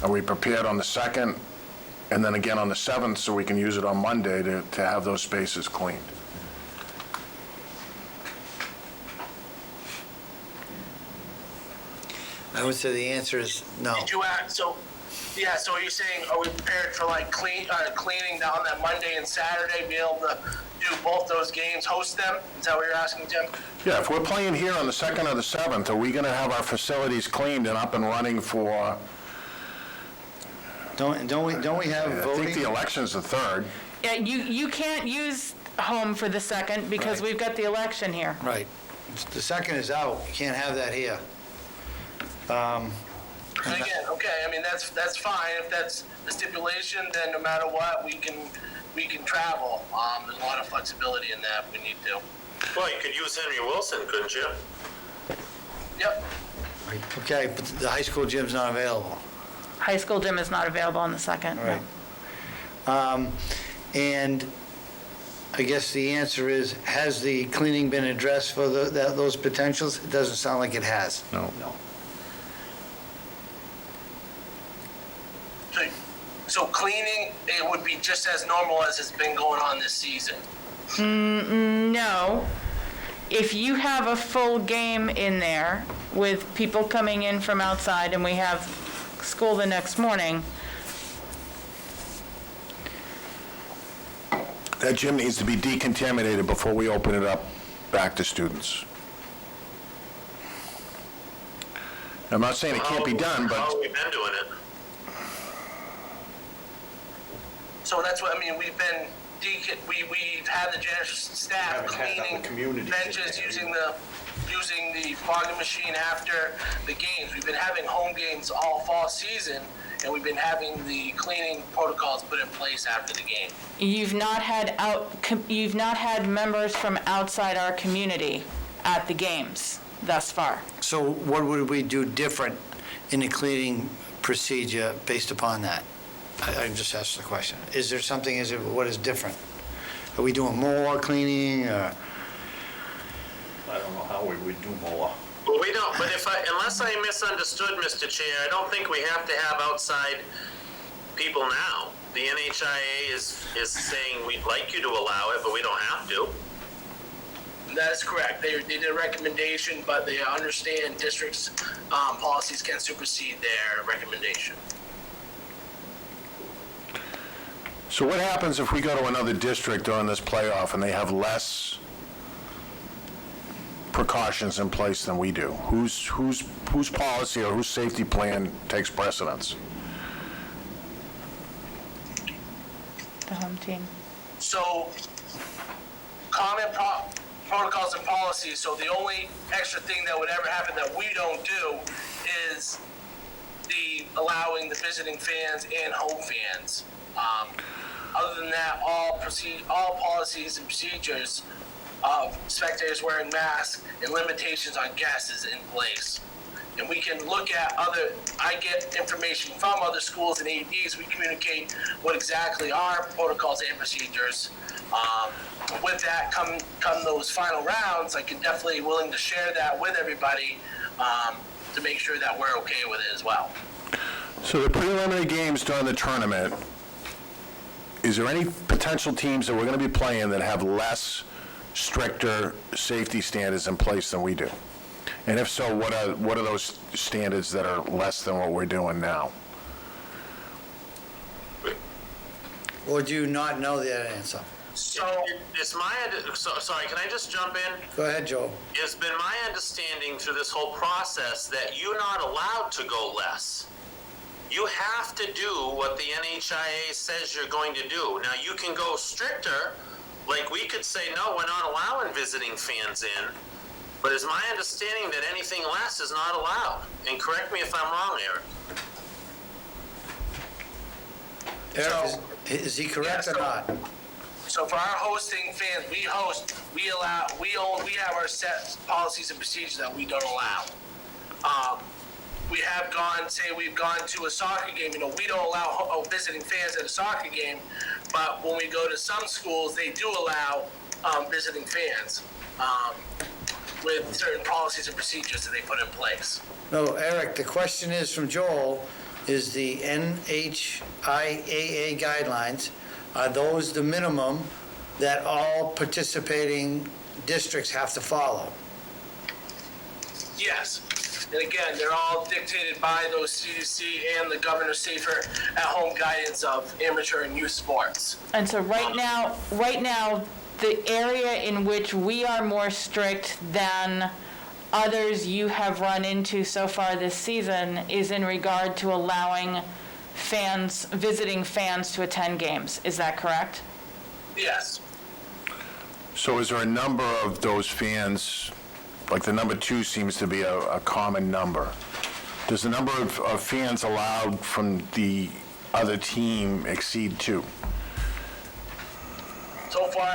are we prepared on the 2nd and then again on the 7th so we can use it on Monday to have those spaces cleaned? I would say the answer is no. Did you ask, so are you saying, are we prepared for like cleaning down that Monday and Saturday, be able to do both those games, host them? Is that what you're asking, Tim? Yeah, if we're playing here on the 2nd or the 7th, are we going to have our facilities cleaned and up and running for, Don't we have I voting? think the election's the 3rd. Yeah, you can't use home for the 2nd because Right. we've got the election here. Right. The 2nd is out. You can't have that here. And again, okay, I mean, that's fine. If that's the stipulation, then no matter what, we can travel. There's a lot of flexibility in that if we need to. Well, you could use Henry Wilson, couldn't you? Yep. Okay, but the high school gym's not available. High school gym is not available on the 2nd. no. Right. And I guess the answer is, has the cleaning been addressed for those potentials? It doesn't sound like it has. No. So cleaning, it would be just as normal as it's been going on this season. No. If you have a full game in there with people coming in from outside and we have school the next morning, That gym needs to be decontaminated before we open it up back to students. I'm not saying it can't be done, How but have we been doing it? So that's what, I mean, we've had the janitor staff Haven't had cleaning the community benches, in using the fogging machine after the games. We've been having home games all fall season, and we've been having the cleaning protocols put in place after the game. You've not had members from outside our community at the games thus far. So what would we do different in the cleaning procedure based upon that? I just asked the question. Is there something, what is different? Are we doing more cleaning, or? I don't know how we would do more. Well, we don't, but unless I misunderstood, Mr. Chair, I don't think we have to have outside people now. The NHIA is saying we'd like you to allow it, but we don't have to. That is correct. They did a recommendation, but they understand districts' policies can supersede their recommendation. so what happens if we go to another district during this playoff and they have less precautions in place than we do? Whose policy or whose safety plan takes precedence? The home team. So, common protocols and policies, so the only extra thing that would ever happen that we don't do is allowing the visiting fans and home fans. Other than that, all policies and procedures of spectators wearing masks and limitations on guests is in place. And we can look at I get information from other schools and ADs. We communicate what exactly are protocols and procedures. With that come those final rounds, I can definitely willing to share that with everybody to make sure that we're okay with it as well. So the preliminary games during the tournament, is there any potential teams that we're going to be playing that have less stricter safety standards in place than we do? And if so, what are those standards that are less than what we're doing now? Or do you not know that answer? So, sorry, can I just jump in? Go ahead, Joe. It's been my understanding through this whole process that you're not allowed to go less. You have to do what the NHIA says you're going to do. Now, you can go stricter, like we could say, no, we're not allowing visiting fans in, but it's my understanding that anything less is not allowed. And correct me if I'm wrong, Eric. Eric, is he correct or not? So for our hosting fans, we have our set policies and procedures that we don't allow. We've gone to a soccer game, we don't allow visiting fans at a soccer game, but when we go to some schools, they do allow visiting fans with certain policies and procedures that they put in place. No, Eric, the question is from Joel, is the NHIAA guidelines, are those the minimum that all participating districts have to follow? Yes. And again, they're all dictated by those CDC and the governor's safer at home guidance of amateur and youth sports. And so right now, the area in which we are more strict than others you have run into so far this season is in regard to allowing visiting fans to attend games. Is that correct? Yes. So is there a number of those fans, like the number 2 seems to be a common number? Does the number of fans allowed from the other team exceed 2? So far,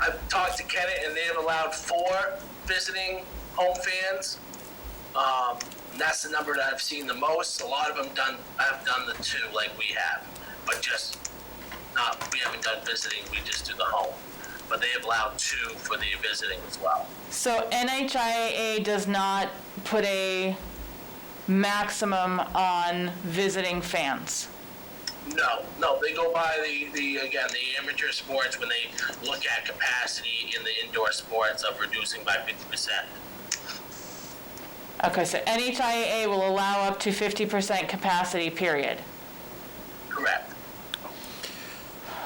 I've talked to Kennett and they have allowed 4 visiting home fans. That's the number that I've seen the most. A lot of them have done the 2 like we have, but we haven't done visiting, we just do the home. But they have allowed 2 for the visiting as well. So NHIAA does not put a maximum on visiting fans? No, they go by the amateur sports when they look at capacity in the indoor sports of reducing by 50%. Okay, so NHIAA will allow up to 50% capacity, period. Correct.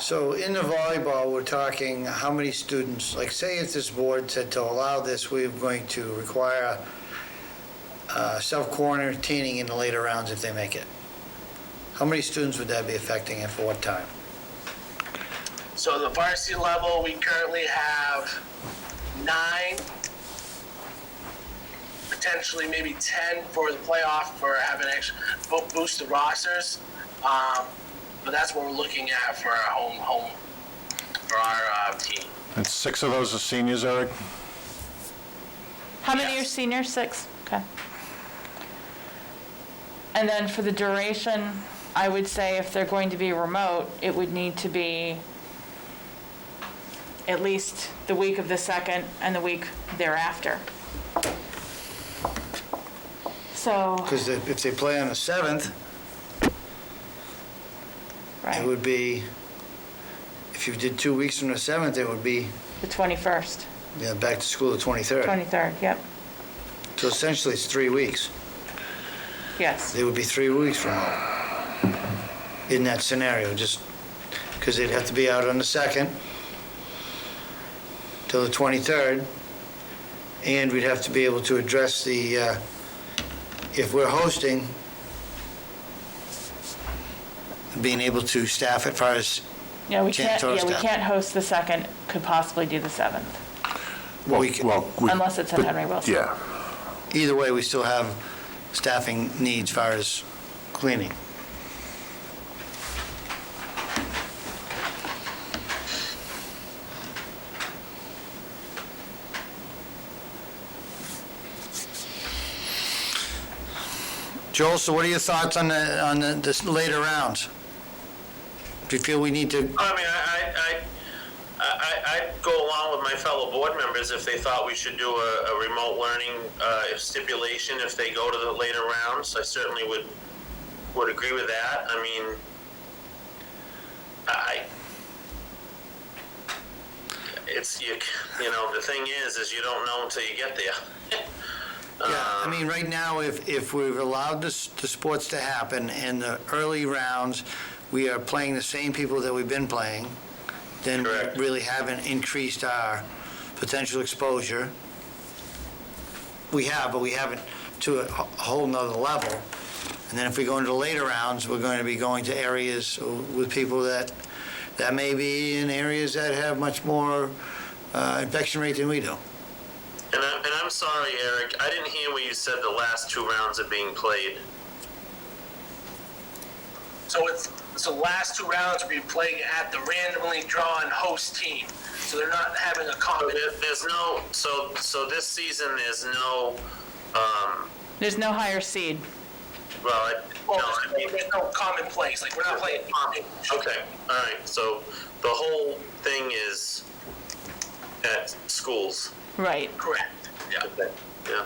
So in the volleyball, we're talking how many students, like say if this board said to allow this, we're going to require self-quarantining in the later rounds if they make it. How many students would that be affecting and for what time? So the varsity level, we currently have 9, potentially maybe 10 for the playoff for having extra boost the rosters. But that's what we're looking at for our home for our team. And 6 of those are seniors, Eric? How many are Yes. seniors? 6? Okay. And then for the duration, I would say if they're going to be remote, it would need to be at least the week of the 2nd and the week thereafter. So, Because if they play on the 7th, it right, would be, if you did 2 weeks from the 7th, it would be, the 21st, back to school the 23rd. 23rd, yep, So essentially, it's 3 weeks. yes. They would be 3 weeks from now in that scenario, just because they'd have to be out on the 2nd till the 23rd, and we'd have to be able to address the, if we're hosting, being able to staff as far as, Yeah, we Can't can't, host we that. can't host the 2nd, could possibly do the 7th, unless it's at Henry Wilson. Yeah. either way, we still have staffing needs as far as cleaning. Joel, so what are your thoughts on this later rounds? Do you feel we need to, I mean, I'd go along with my fellow board members if they thought we should do a remote learning stipulation if they go to the later rounds. I certainly would agree with that. I mean, it's, you know, the thing is you don't know until you get there. yeah, I mean, right now, if we've allowed the sports to happen in the early rounds, we are playing the same people that we've been playing, then we Correct. really haven't increased our potential exposure. We have, but we haven't to a whole nother level. And then if we go into the later rounds, we're going to be going to areas with people that may be in areas that have much more infection rate than we do. And I'm sorry, Eric, I didn't hear what you said the last 2 rounds are being played. So last 2 rounds will be playing at the randomly drawn host team. So they're not having a So common. there's no, so this season there's no, There's no higher seed. well, Well, no, I mean, there's no common place. Like we're not playing. okay, all right, so the whole thing is at schools. Right. Correct. Yeah. Okay. Yeah.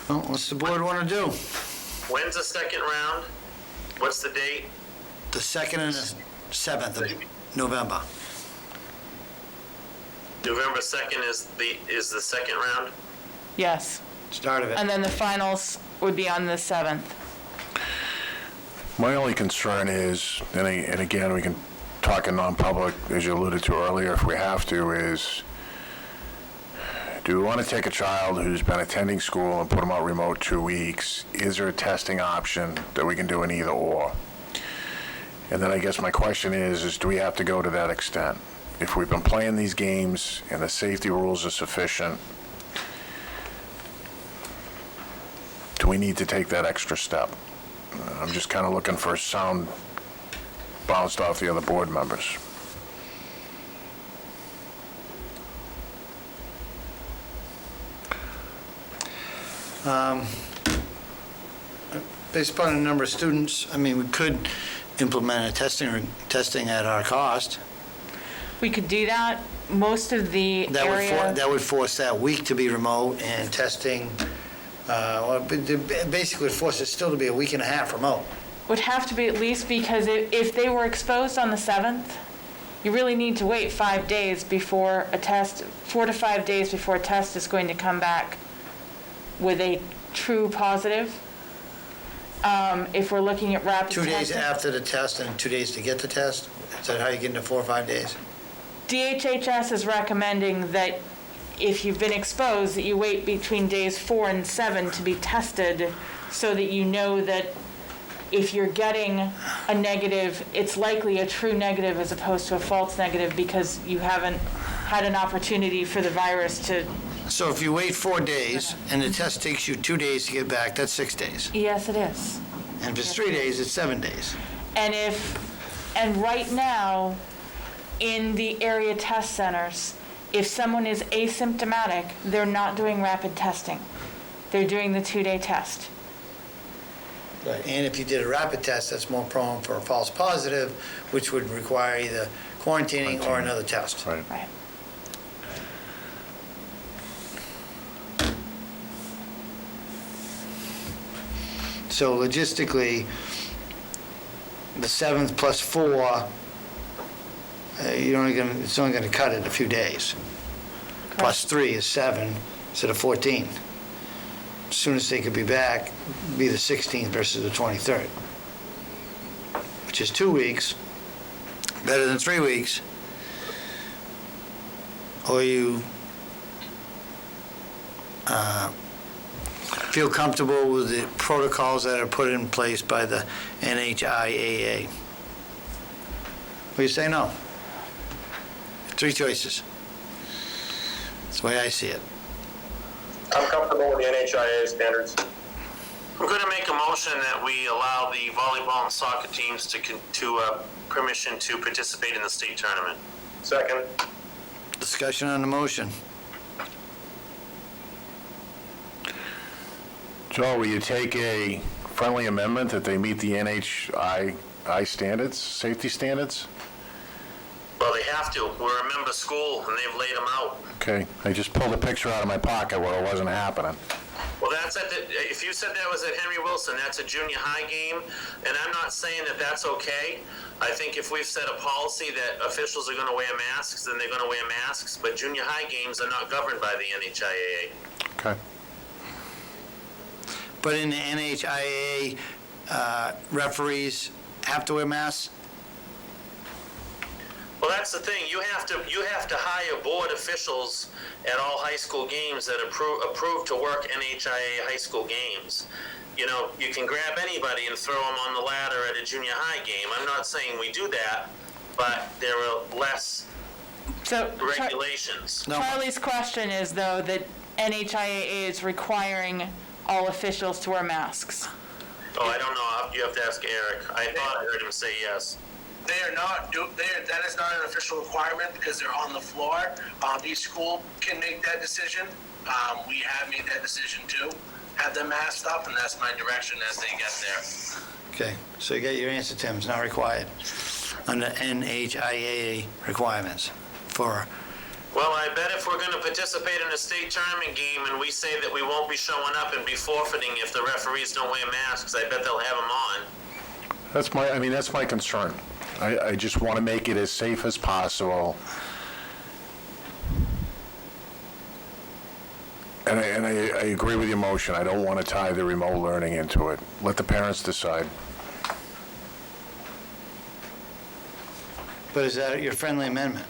Well, what's the board want to do? When's the second round? What's the date? The 2nd and the 7th of November. November 2nd is the second round? Yes. Start of it. And then the finals would be on the 7th. My only concern is, and again, we can talk in non-public, as you alluded to earlier, if we have to, is do we want to take a child who's been attending school and put them out remote 2 weeks? Is there a testing option that we can do in either or? And then I guess my question is do we have to go to that extent? If we've been playing these games and the safety rules are sufficient, do we need to take that extra step? I'm just kind of looking for sound bounced off the other board members. Based upon the number of students, I mean, we could implement a testing at our cost. We could do that. Most of the area, That would force that week to be remote and testing, basically would force it still to be a week and a half remote. would have to be at least because if they were exposed on the 7th, you really need to wait 5 days before a test, 4 to 5 days before a test is going to come back with a true positive. If we're looking at rapid 2 days testing. after the test and 2 days to get the test? Is that how you get into 4 or 5 days? DHHS is recommending that if you've been exposed, that you wait between days 4 and 7 to be tested so that you know that if you're getting a negative, it's likely a true negative as opposed to a false negative because you haven't had an opportunity for the virus to... So if you wait 4 days and the test takes you 2 days to get back, that's 6 days. Yes, it is. And if it's 3 days, it's 7 days. And right now, in the area test centers, if someone is asymptomatic, they're not doing rapid testing. They're doing the 2-day test. Right. And if you did a rapid test, that's more prone for a false positive, which would require either quarantining or another test. Right. Right. So logistically, the 7th plus 4, it's only going to cut it a few days. Plus 3 is 7 instead of 14. As soon as they could be back, be the 16th versus the 23rd, which is 2 weeks, better than 3 weeks. Or you feel comfortable with the protocols that are put in place by the NHIAA? Or you say no? 3 choices. That's the way I see it. I'm comfortable with the NHIA standards. I'm going to make a motion that we allow the volleyball and soccer teams to permission to participate in the state tournament. Second. Discussion on the motion. Joe, will you take a friendly amendment that they meet the NHI standards, safety standards? Well, they have to. We're a member school, and they've laid them out. Okay, I just pulled a picture out of my pocket where it wasn't happening. Well, that's if you said that was at Henry Wilson, that's a junior high game, and I'm not saying that that's okay. I think if we've set a policy that officials are going to wear masks, then they're going to wear masks, but junior high games are not governed by the NHIAA. Okay. But in the NHIAA, referees have to wear masks? Well, that's the thing. You have to hire board officials at all high school games that approve to work NHIA high school games. You know, you can grab anybody and throw them on the ladder at a junior high game. I'm not saying we do that, but there are less regulations. Charlie's question is, though, that NHIAA is requiring all officials to wear masks. Oh, I don't know. You have to ask Eric. I thought I heard him say yes. They are not, that is not an official requirement because they're on the floor. Each school can make that decision. We have made that decision too. Have them masked up, and that's my direction as they get there. Okay, so you got your answer, Tim. It's not required under NHIAA requirements for... Well, I bet if we're going to participate in a state tournament game and we say that we won't be showing up and be forfeiting if the referees don't wear masks, I bet they'll have them on. That's my concern. I just want to make it as safe as possible. And I agree with your motion. I don't want to tie the remote learning into it. Let the parents decide. But is that your friendly amendment?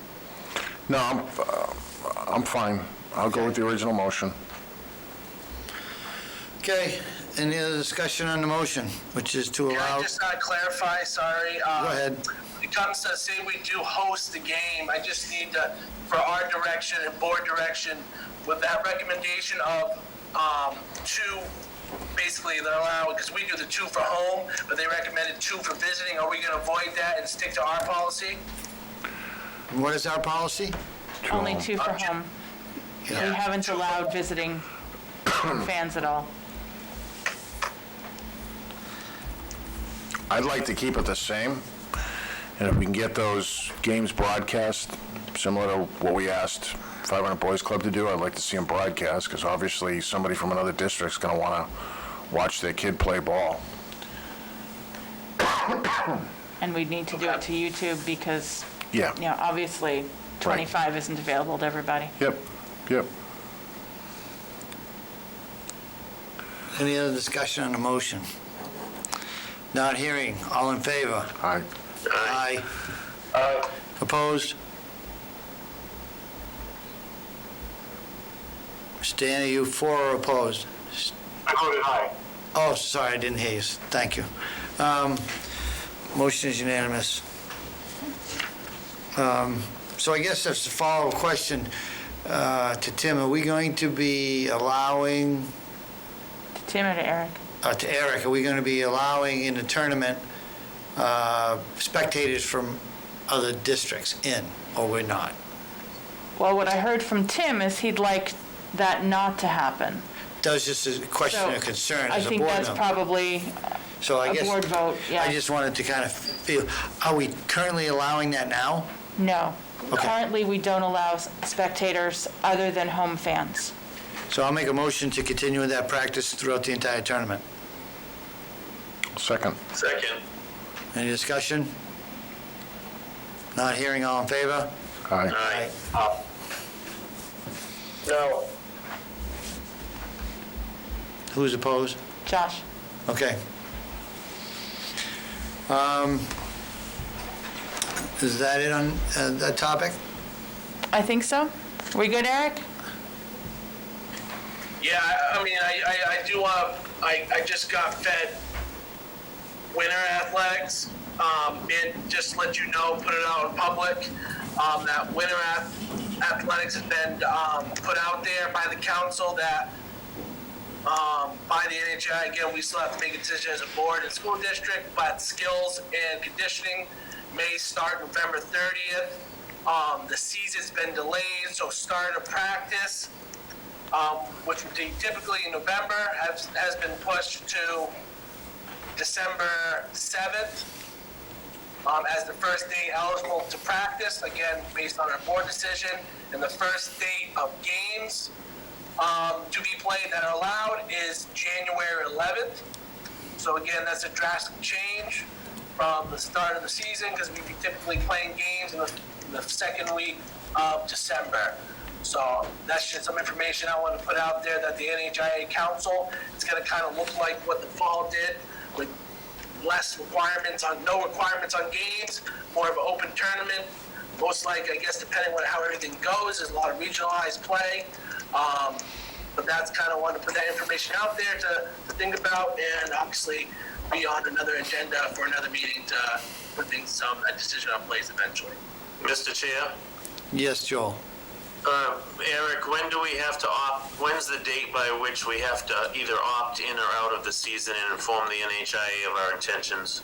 No, I'm fine. I'll go with the original motion. Okay, any other discussion on the motion, which is to Can allow... I just clarify, sorry? Go ahead. When it comes to, say we do host the game, I just need to, for our direction and board direction, with that recommendation of 2, basically they're allowed, because we do the 2 for home, but they recommended 2 for visiting, are we going to avoid that and stick to our policy? What is our policy? Only 2 for home. We haven't allowed visiting fans at all. I'd like to keep it the same, and if we can get those games broadcast, similar to what we asked 500 Boys Club to do, I'd like to see them broadcast, because obviously somebody from another district's going to want to watch their kid play ball. And we'd need to do it to YouTube because, Yeah. you know, obviously 25 isn't available to everybody. Yep. Any other discussion on the motion? Not hearing. All in favor? Aye. Aye. Aye. Opposed? Stan, are you for or opposed? I voted aye. Oh, sorry, I didn't hear you. Thank you. Motion is unanimous. So I guess that's the follow-up question to Tim. Are we going to be allowing, Tim or to Eric? to Eric, are we going to be allowing in the tournament spectators from other districts in, or we're not? Well, what I heard from Tim is he'd like that not to happen. That was just a question So, of concern I as a think board that's member. probably So I a guess board vote, yeah. I just wanted to kind of feel, are we currently allowing that now? No. Okay. Currently, we don't allow spectators other than home fans. So I'll make a motion to continue with that practice throughout the entire tournament. Second. Second. Any discussion? Not hearing, all in favor? Aye. Aye. No. Who's opposed? Josh? Okay. Is that it on that topic? I think so. We good, Eric? Yeah, I mean, I do want to, I just got fed winter athletics. And just let you know, put it out in public, that winter athletics has been put out there by the council that by the NHI. Again, we still have to make a decision as a board and school district, but skills and conditioning may start November 30th. The season's been delayed, so start of practice, which would be typically in November, has been pushed to December 7th as the first day eligible to practice, again, based on our board decision, and the first date of games to be played that are allowed is January 11th. So again, that's a drastic change from the start of the season, because we'd be typically playing games in the second week of December. So that's just some information I want to put out there, that the NHIA Council, it's going to kind of look like what the fall did, with less requirements on, no requirements on games, more of an open tournament. Most likely, I guess, depending on how everything goes, there's a lot of regionalized play. But that's kind of want to put that information out there to think about, and obviously be on another agenda for another meeting to put things, a decision on place eventually. Mr. Chair? Yes, Joel. Eric, when do we have to opt, when's the date by which we have to either opt in or out of the season and inform the NHIA of our intentions?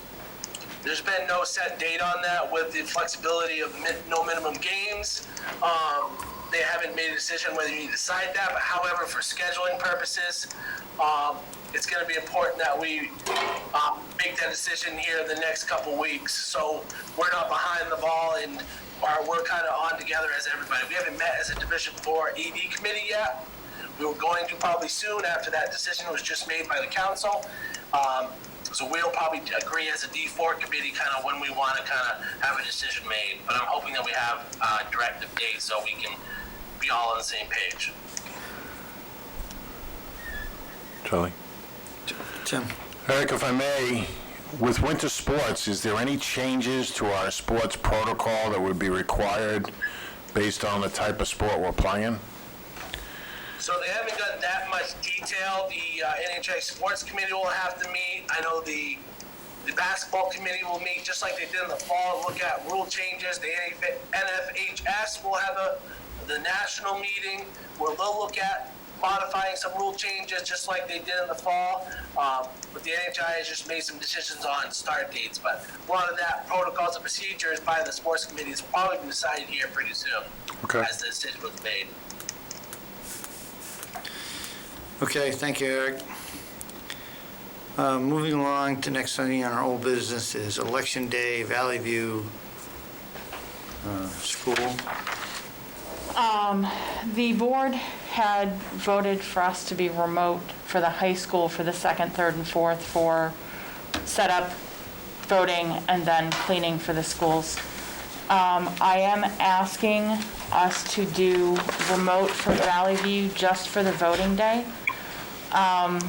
There's been no set date on that with the flexibility of no minimum games. They haven't made a decision whether you decide that, but however, for scheduling purposes, it's going to be important that we make that decision here in the next couple weeks. So we're not behind the ball, and we're kind of on together as everybody. We haven't met as a Division IV AD committee yet. We were going to probably soon after that decision was just made by the council. So we'll probably agree as a D4 committee kind of when we want to kind of have a decision made. But I'm hoping that we have a directive date so we can be all on the same page. Charlie? Tim? Eric, if I may, with winter sports, is there any changes to our sports protocol that would be required based on the type of sport we're playing? So they haven't got that much detail. The NHA Sports Committee will have to meet. I know the basketball committee will meet just like they did in the fall, look at rule changes. The NFHS will have the national meeting where they'll look at modifying some rule changes just like they did in the fall. But the NHI has just made some decisions on start dates. But a lot of that protocols and procedures by the sports committees will probably be decided here pretty soon. Okay. As the decision was made. Okay, thank you, Eric. Moving along to next thing on our old business is Election Day, Valley View School. The board had voted for us to be remote for the high school for the second, third, and fourth for setup, voting, and then cleaning for the schools. I am asking us to do remote for Valley View just for the voting day.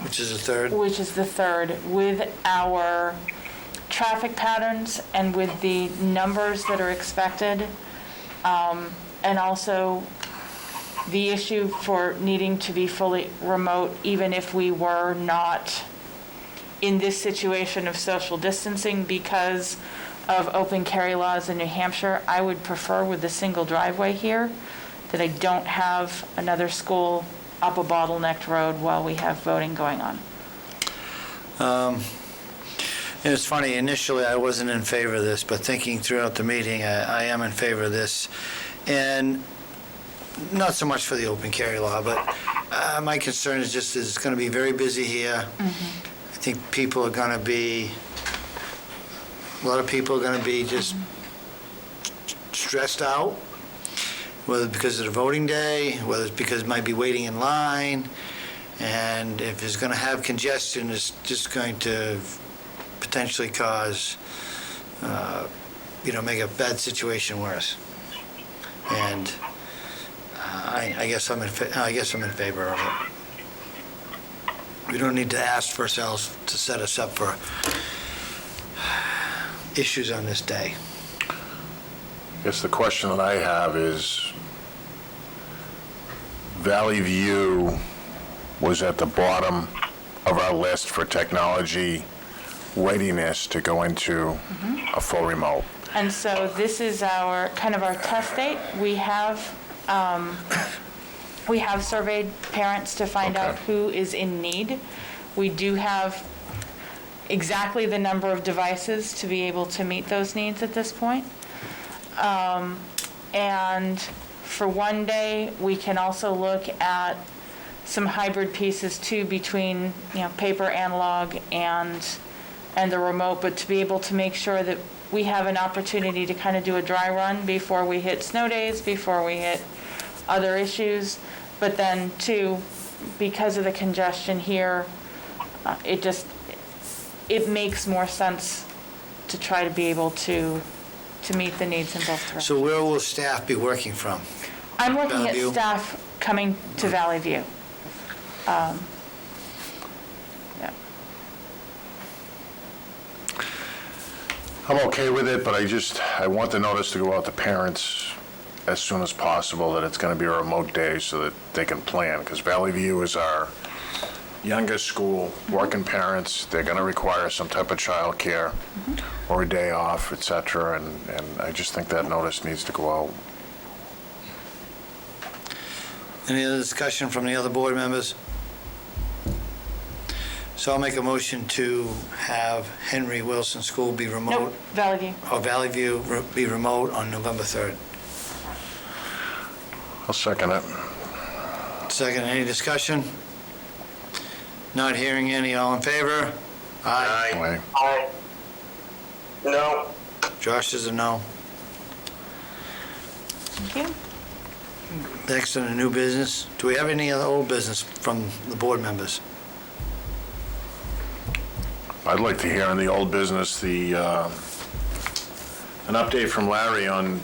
Which is the third? Which is the third, with our traffic patterns and with the numbers that are expected, and also the issue for needing to be fully remote, even if we were not in this situation of social distancing because of open carry laws in New Hampshire, I would prefer with the single driveway here that I don't have another school up a bottlenecked road while we have voting going on. And it's funny, initially I wasn't in favor of this, but thinking throughout the meeting, I am in favor of this. And not so much for the open carry law, but my concern is just it's going to be very busy here. I think people are going to be, a lot of people are going to be just stressed out, whether it's because of the voting day, whether it's because it might be waiting in line. And if it's going to have congestion, it's just going to potentially cause, make a bad situation worse. And I guess I'm in favor of it. We don't need to ask for ourselves to set us up for issues on this day. I guess the question that I have is, Valley View was at the bottom of our list for technology readiness to go into a full remote. And so this is our test date. We have surveyed parents to find out who is in need. We do have exactly the number of devices to be able to meet those needs at this point. And for one day, we can also look at some hybrid pieces too between paper, analog, and the remote, but to be able to make sure that we have an opportunity to kind of do a dry run before we hit snow days, before we hit other issues. But then too, because of the congestion here, it makes more sense to try to be able to meet the needs in both directions. So where will staff be working from? I'm looking at Valley View? staff coming to Valley View. Yeah. I'm okay with it, but I want the notice to go out to parents as soon as possible that it's going to be a remote day so that they can plan, because Valley View is our youngest school, working parents, they're going to require some type of childcare or a day off, et cetera, and I just think that notice needs to go out. Any other discussion from the other board members? So I'll make a motion to have Henry Wilson School be remote. Nope, Valley View. Or Valley View be remote on November 3rd. I'll second it. Second, any discussion? Not hearing any, all in favor? Aye. Aye. Aye. No. Josh is a no. Thank you. Next on the new business. Do we have any other old business from the board members? I'd like to hear in the old business an update from Larry on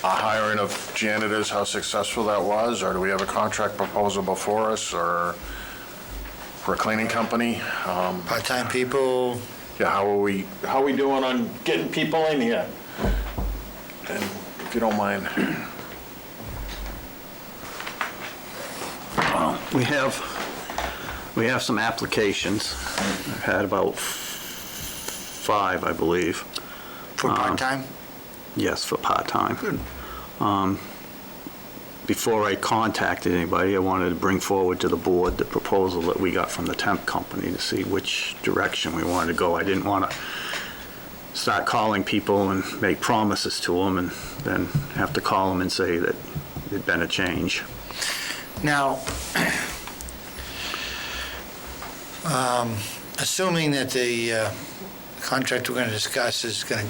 our hiring of janitors, how successful that was, or do we have a contract proposal before us, or for a cleaning company? Part-time people? Yeah, how are we doing on getting people in here? And if you don't mind. We have some applications. I've had about 5, I believe. For part-time? Yes, for part-time. Good. Before I contacted anybody, I wanted to bring forward to the board the proposal that we got from the temp company to see which direction we wanted to go. I didn't want to start calling people and make promises to them and then have to call them and say that there'd been a change. Now, assuming that the contract we're going to discuss is going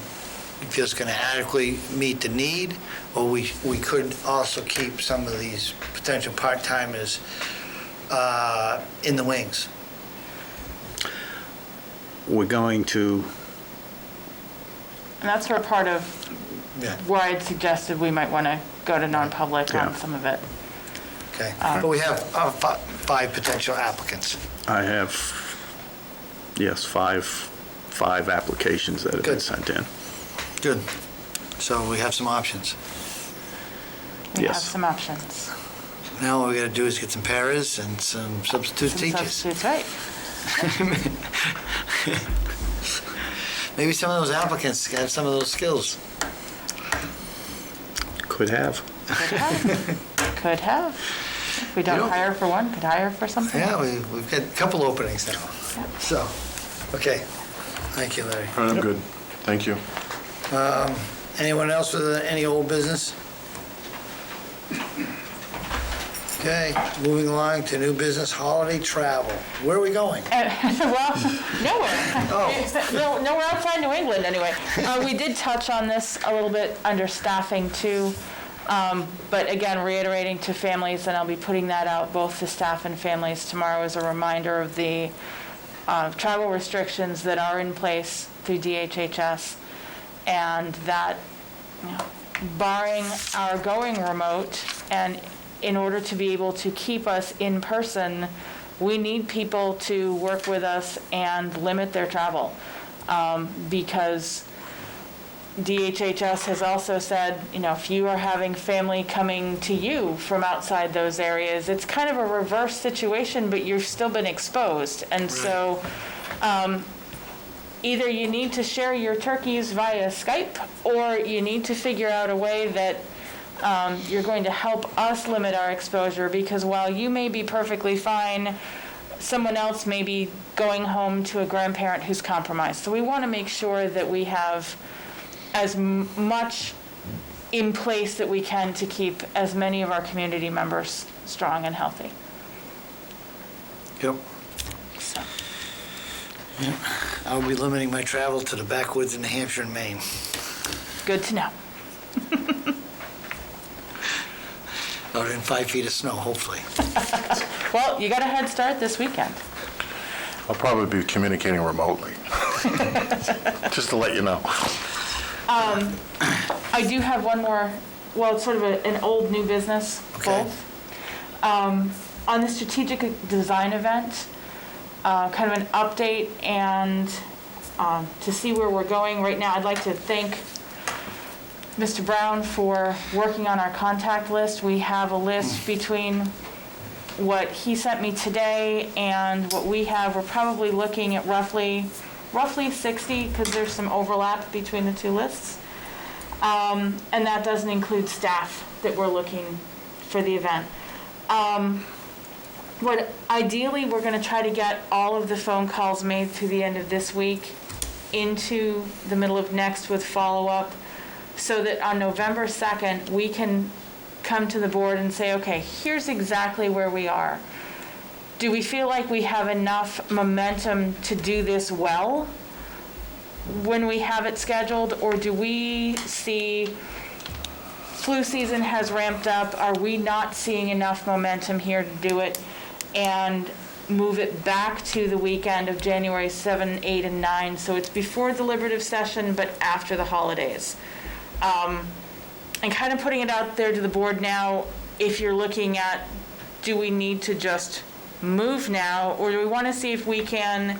to adequately meet the need, or we could also keep some of these potential part-timers in the wings. We're going to, And that's where part of where I'd suggested we might want to go to non-public on some of it. Okay, but we have 5 potential applicants. I have, yes, five 5 applications that have been Good. sent in. Good. So we have some options. We have Yes. some options. Now what we gotta do is get some paras and some substitute Some teachers. substitutes, right. Maybe some of those applicants have some of those skills. Could have. Could have. If we You don't know- hire for one, could hire for something Yeah, else. we've got a couple openings now. So, okay. Thank you, Larry. All right, I'm good. Thank you. Anyone else with any old business? Okay, moving along to new business, holiday travel. Where are we going? Well, nowhere. Oh. Nowhere outside New England, anyway. We did touch on this a little bit under staffing, too. But again, reiterating to families, and I'll be putting that out both to staff and families tomorrow as a reminder of the travel restrictions that are in place through DHHS, and that, you know, barring our going remote, and in order to be able to keep us in person, we need people to work with us and limit their travel. Because DHHS has also said, you know, if you are having family coming to you from outside those areas, it's kind of a reverse situation, but you've still been exposed. And so either you need to share your turkeys via Skype, or you need to figure out a way that you're going to help us limit our exposure, because while you may be perfectly fine, someone else may be going home to a grandparent who's compromised. So we want to make sure that we have as much in place that we can to keep as many of our community members strong and healthy. Yep. So. Yep. I'll be limiting my travel to the backwoods in New Hampshire and Maine. Good to know. Out in 5 feet of snow, hopefully. Well, you got a head start this weekend. I'll probably be communicating remotely. Just to let you know. I do have one more, well, it's sort of an old new business, Okay. both. On the strategic design event, kind of an update and to see where we're going right now. I'd like to thank Mr. Brown for working on our contact list. We have a list between what he sent me today and what we have. We're probably looking at roughly 60, because there's some overlap between the two lists. And that doesn't include staff that we're looking for the event. Ideally, we're going to try to get all of the phone calls made through the end of this week into the middle of next with follow-up, so that on November 2nd, we can come to the board and say, okay, here's exactly where we are. Do we feel like we have enough momentum to do this well when we have it scheduled, or do we see flu season has ramped up? Are we not seeing enough momentum here to do it, and move it back to the weekend of January 7, 8, and 9, so it's before deliberative session but after the holidays? And kind of putting it out there to the board now, if you're looking at, do we need to just move now, or do we want to see if we can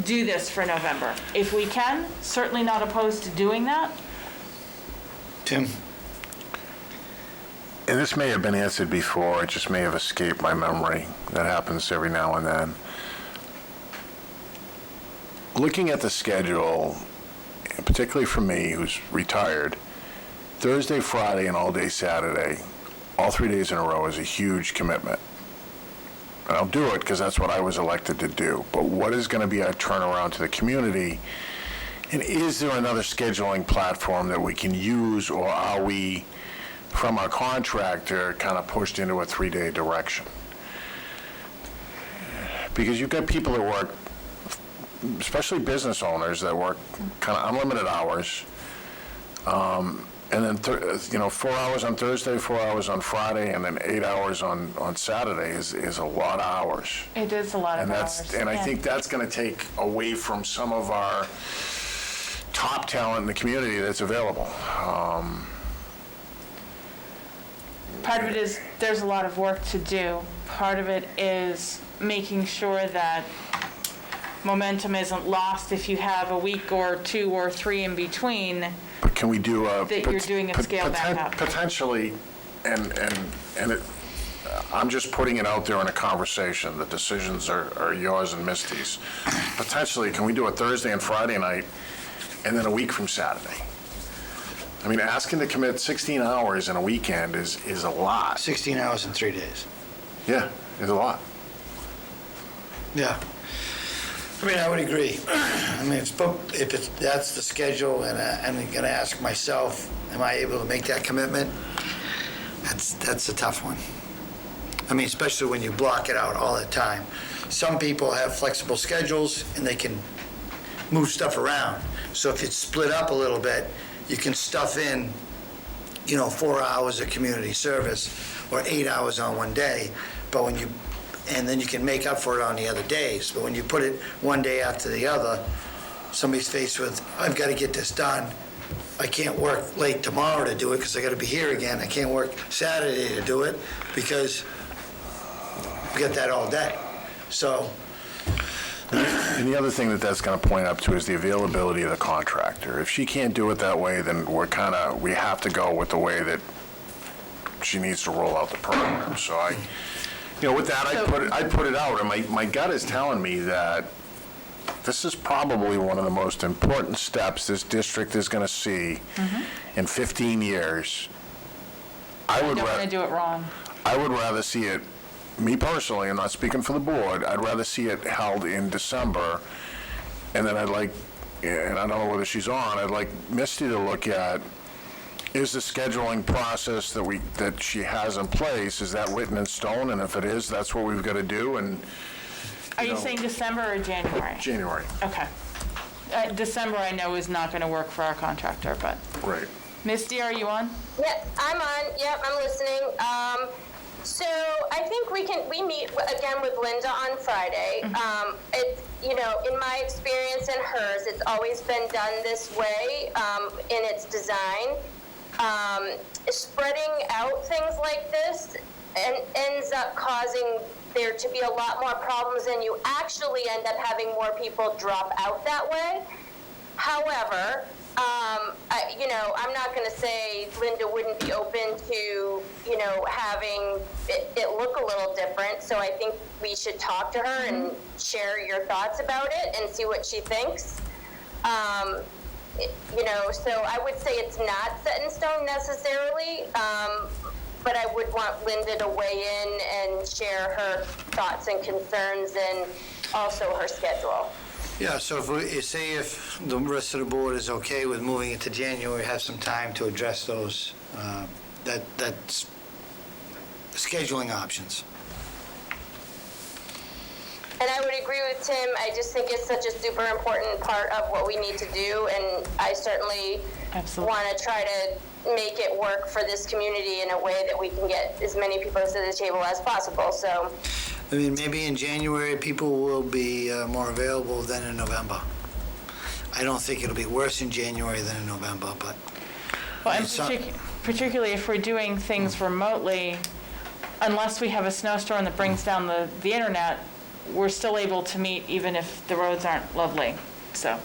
do this for November? If we can, certainly not opposed to doing that. Tim? And this may have been answered before, it just may have escaped my memory. That happens every now and then. Looking at the schedule, and particularly for me, who's retired, Thursday, Friday, and all day Saturday, all 3 days in a row is a huge commitment. And I'll do it because that's what I was elected to do. But what is going to be our turnaround to the community? And is there another scheduling platform that we can use, or are we, from our contractor, kind of pushed into a 3-day direction? Because you've got people that work, especially business owners, that work kind of unlimited hours, and then 4 hours on Thursday, 4 hours on Friday, and then 8 hours on Saturday is a lot of hours. It is a lot of hours. And I think that's going to take away from some of our top talent in the community that's available. Part of it is there's a lot of work to do. Part of it is making sure that momentum isn't lost if you have a week or 2 or 3 in between, But can we do a... that you're doing a scale back up. Potentially, and it, I'm just putting it out there in a conversation. The decisions are yours and Misty's. Potentially, can we do a Thursday and Friday night, and then a week from Saturday? I mean, asking to commit 16 hours in a weekend is a lot. 16 hours in 3 days. Yeah, it's a lot. Yeah. I mean, I would agree. I mean, if that's the schedule, and I'm going to ask myself, am I able to make that commitment? That's a tough one. I mean, especially when you block it out all the time. Some people have flexible schedules, and they can move stuff around. So if it's split up a little bit, you can stuff in, 4 hours of community service or 8 hours on one day. But and then you can make up for it on the other days. But when you put it one day after the other, somebody's faced with, I've got to get this done. I can't work late tomorrow to do it because I got to be here again. I can't work Saturday to do it because we got that all day. So. And the other thing that's going to point up to is the availability of the contractor. If she can't do it that way, then we have to go with the way that she needs to roll out the program. So with that, I put it out, and my gut is telling me that this is probably one of the most important steps this district is going to see in 15 years. I don't want to do it wrong. I would rather see it. Me personally, I'm not speaking for the board, I'd rather see it held in December, and then I'd like, and I don't know whether she's on, I'd like Misty to look at, is the scheduling process that she has in place, is that written in stone? And if it is, that's what we've got to do, and... Are you saying December or January? January. Okay. December, I know, is not going to work for our contractor, but... Right. Misty, are you on? Yeah, I'm on. Yep, I'm listening. So I think we meet again with Linda on Friday. It's, in my experience and hers, it's always been done this way in its design. Spreading out things like this ends up causing there to be a lot more problems, and you actually end up having more people drop out that way. However, I'm not going to say Linda wouldn't be open to, having it look a little different. So I think we should talk to her and share your thoughts about it and see what she thinks. So I would say it's not set in stone necessarily, but I would want Linda to weigh in and share her thoughts and concerns and also her schedule. Yeah, so if the rest of the board is okay with moving it to January, have some time to address those, that's scheduling options. And I would agree with Tim. I just think it's such a super important part of what we need to do, and I certainly want to try to make it work for this community in a way that we can get as many people to the table as possible. So. I mean, maybe in January, people will be more available than in November. I don't think it'll be worse in January than in November, but... Well, and particularly if we're doing things remotely, unless we have a snowstorm that brings down the internet, we're still able to meet even if the roads aren't lovely, so...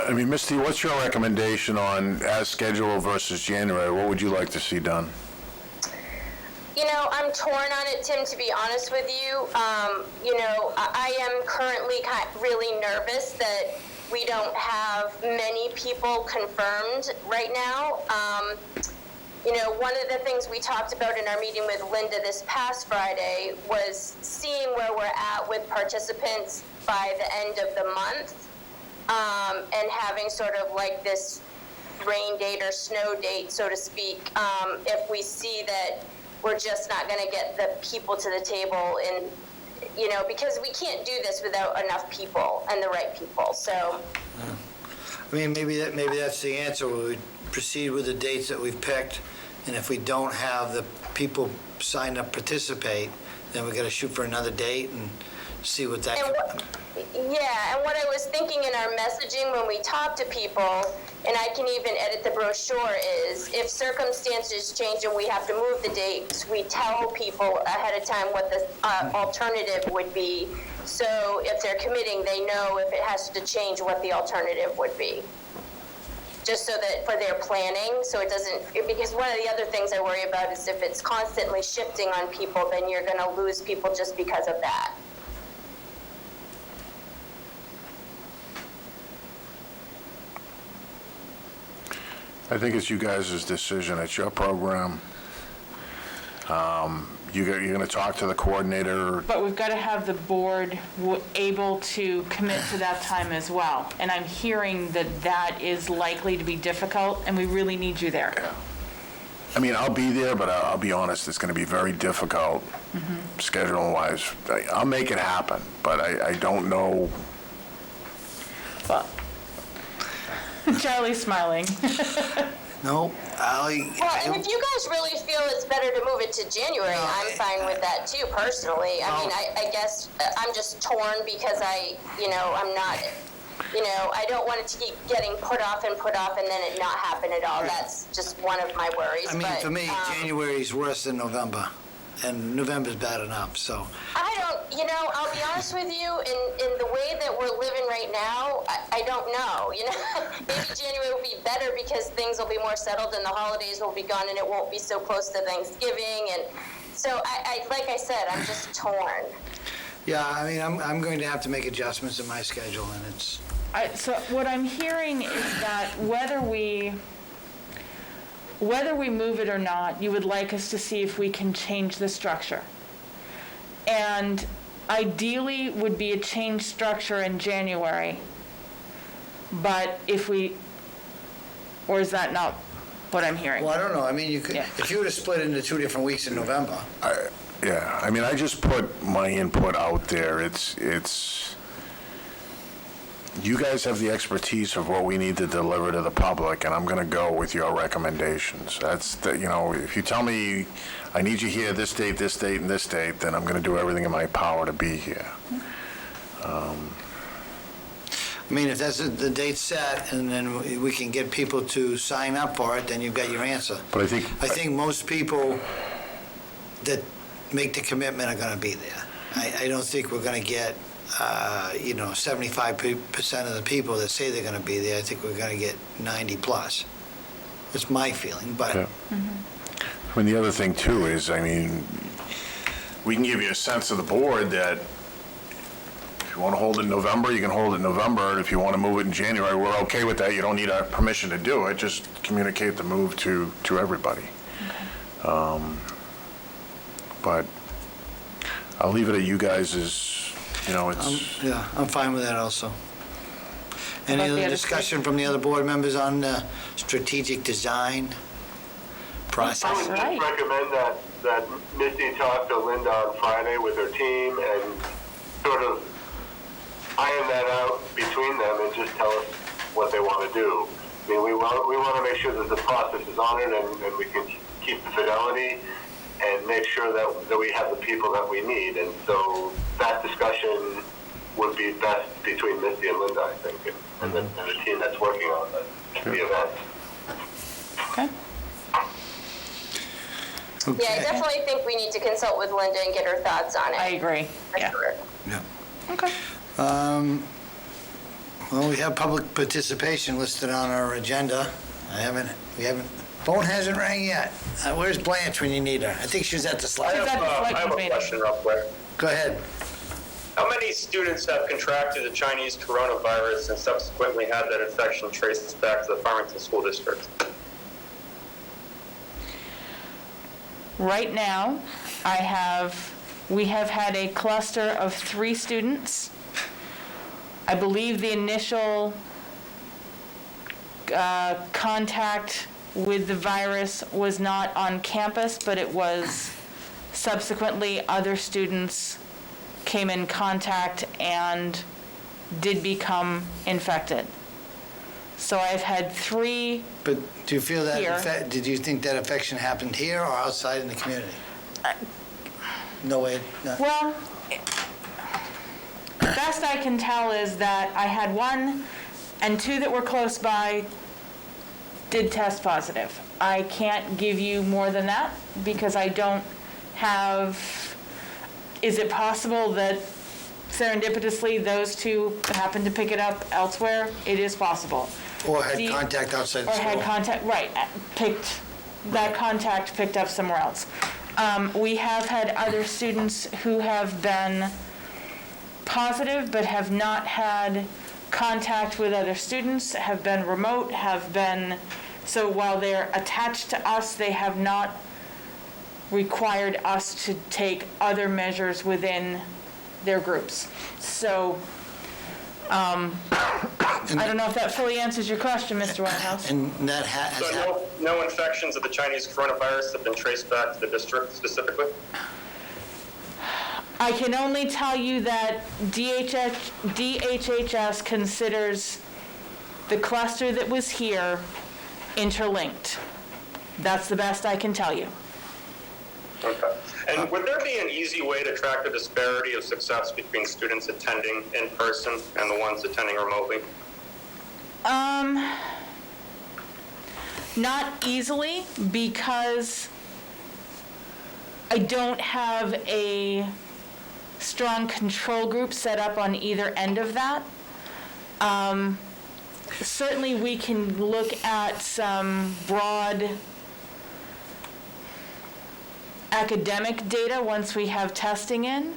I mean, Misty, what's your recommendation on as scheduled versus January? What would you like to see done? I'm torn on it, Tim, to be honest with you. I am currently really nervous that we don't have many people confirmed right now. One of the things we talked about in our meeting with Linda this past Friday was seeing where we're at with participants by the end of the month, and having sort of like this rain date or snow date, so to speak, if we see that we're just not going to get the people to the table, and because we can't do this without enough people and the right people. So, I mean, maybe that's the answer. We would proceed with the dates that we've picked, and if we don't have the people signed up participate, then we got to shoot for another date and see what that. Yeah, and what I was thinking in our messaging when we talk to people, and I can even edit the brochure, is if circumstances change and we have to move the dates, we tell people ahead of time what the alternative would be. So if they're committing, they know if it has to change what the alternative would be. Just so that for their planning, so it doesn't, because one of the other things I worry about is if it's constantly shifting on people, then you're going to lose people just because of that. I think it's you guys' decision. It's your program. You're going to talk to the coordinator. But we've got to have the board able to commit to that time as well. And I'm hearing that that is likely to be difficult, and we really need you there. Yeah. I mean, I'll be there, but I'll be honest, it's going to be very difficult scheduling-wise. I'll make it happen, but I don't know. Well, Charlie's smiling. No, Well, and if you guys really feel it's better to move it to January, I'm fine with that too, personally. I mean, I guess I'm just torn because I'm not, I don't want it to keep getting put off and then it not happen at all. That's just one of my worries. I mean, for me, January is worse than November, and November's bad enough, so. I'll be honest with you, in the way that we're living right now, I don't know, Maybe January will be better because things will be more settled and the holidays will be gone and it won't be so close to Thanksgiving. And so, like I said, I'm just torn. Yeah, I mean, I'm going to have to make adjustments in my schedule, and it's. So what I'm hearing is that whether we move it or not, you would like us to see if we can change the structure. And ideally would be a change structure in January. But or is that not what I'm hearing? Well, I don't know. I mean, you could, if you were to split into 2 different weeks in November. Yeah, I mean, I just put my input out there. It's you guys have the expertise of what we need to deliver to the public, and I'm going to go with your recommendations. If you tell me I need you here this date, and this date, then I'm going to do everything in my power to be here. I mean, if that's the date set, and then we can get people to sign up for it, then you've got your answer. But I think most people that make the commitment are going to be there. I don't think we're going to get 75% of the people that say they're going to be there. I think we're going to get 90 plus. That's my feeling, but. Yeah. I mean, the other thing too is, we can give you a sense of the board that if you want to hold it in November, you can hold it in November. And if you want to move it in January, we're okay with that. You don't need our permission to do it. Just communicate the move to everybody. Okay. But I'll leave it at you guys it's. I'm fine with that also. Any other discussion from the other board members on strategic design process? I would just recommend that Misty talk to Linda on Friday with her team and sort of iron that out between them and just tell us what they want to do. I mean, we want to make sure that the process is honored and we can keep the fidelity and make sure that we have the people that we need. And so that discussion would be best between Misty and Linda, I think, and the team that's working on the event. Okay. Yeah, I definitely think we need to consult with Linda and get her thoughts on it. I agree. Yeah. Yeah. Okay. Well, we have public participation listed on our agenda. Phone hasn't rang yet. Where's Blanche when you need her? I think she was at the slide. I have a question real quick. Go ahead. How many students have contracted the Chinese coronavirus and subsequently had that infection traced back to the Farmington School District? Right now, we have had a cluster of 3 students. I believe the initial contact with the virus was not on campus, but it was subsequently other students came in contact and did become infected. So I've had 3. But do you feel that, here. did you think that infection happened here or outside in the community? No way. No. Well, that best I can tell is that I had 1 and 2 that were close by did test positive. I can't give you more than that because I don't have, is it possible that serendipitously those 2 happen to pick it up elsewhere? It is possible. Or had contact outside the Or school. had contact, right, that contact picked up somewhere else. We have had other students who have been positive but have not had contact with other students, have been remote, so while they're attached to us, they have not required us to take other measures within their groups. So, I don't know if that fully answers your question, Mr. Whitehouse. And that So no infections of the Chinese coronavirus have been traced back to the district specifically? I can only tell you that DHHS considers the cluster that was here interlinked. That's the best I can tell you. Okay. And would there be an easy way to track the disparity of success between students attending in person and the ones attending remotely? Not easily, because I don't have a strong control group set up on either end of that. Certainly we can look at some broad academic data once we have testing in,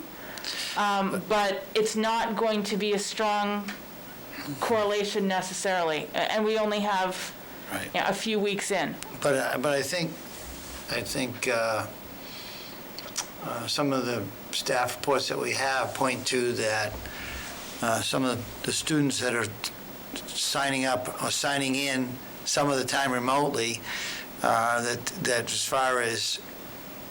but it's not going to be a strong correlation necessarily, and we only have a few weeks in. But I think some of the staff reports that we have point to that some of the students that are signing up or signing in some of the time remotely, that as far as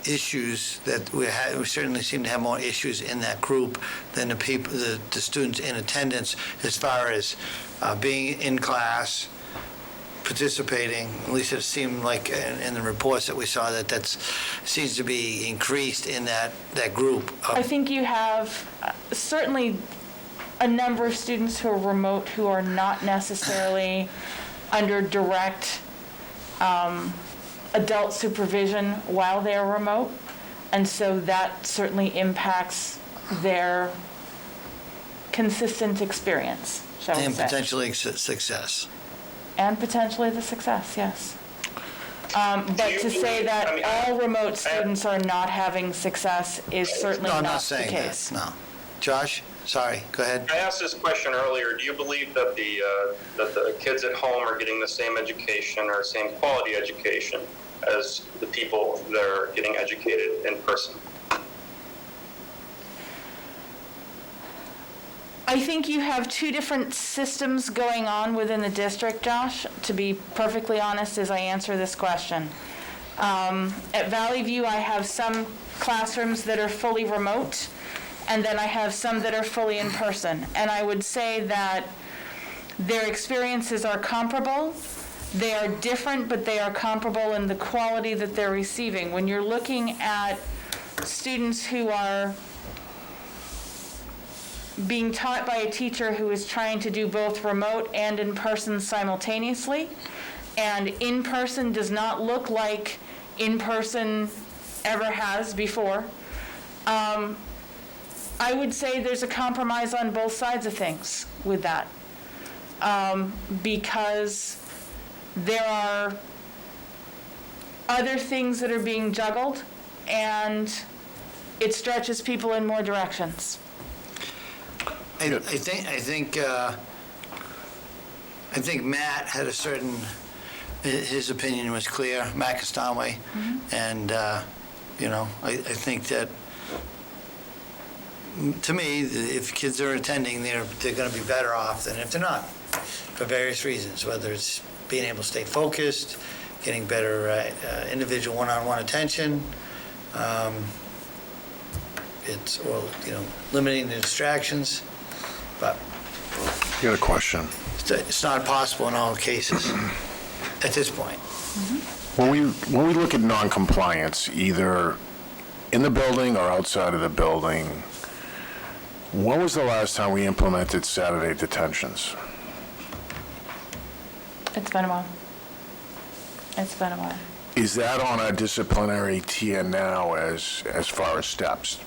issues, that we certainly seem to have more issues in that group than the students in attendance, as far as being in class, participating. At least it seemed like in the reports that we saw that seems to be increased in that group. I think you have certainly a number of students who are remote who are not necessarily under direct adult supervision while they are remote, and so that certainly impacts their consistent experience, shall we say. And potentially success. And potentially the success, yes. But to say that all remote students are not having success is certainly not the case. No, I'm not saying that, no. Josh, sorry, go ahead. I asked this question earlier. Do you believe that the kids at home are getting the same education or same quality education as the people that are getting educated in person? I think you have 2 different systems going on within the district, Josh, to be perfectly honest as I answer this question. At Valley View, I have some classrooms that are fully remote, and then I have some that are fully in person. And I would say that their experiences are comparable. They are different, but they are comparable in the quality that they're receiving. When you're looking at students who are being taught by a teacher who is trying to do both remote and in person simultaneously, and in person does not look like in person ever has before, I would say there's a compromise on both sides of things with that, because there are other things that are being juggled, and it stretches people in more directions. I think Matt had a certain, his opinion was clear, Matt Castonway, and I think that, to me, if kids are attending, they're going to be better off than if they're not, for various reasons, whether it's being able to stay focused, getting better individual one-on-one attention, limiting the distractions. But I got a question. It's not possible in all cases at this point. When we look at non-compliance, either in the building or outside of the building, When was the last time we implemented Saturday detentions? It's been a while. It's been a while. Is that on our disciplinary tier now as far as steps?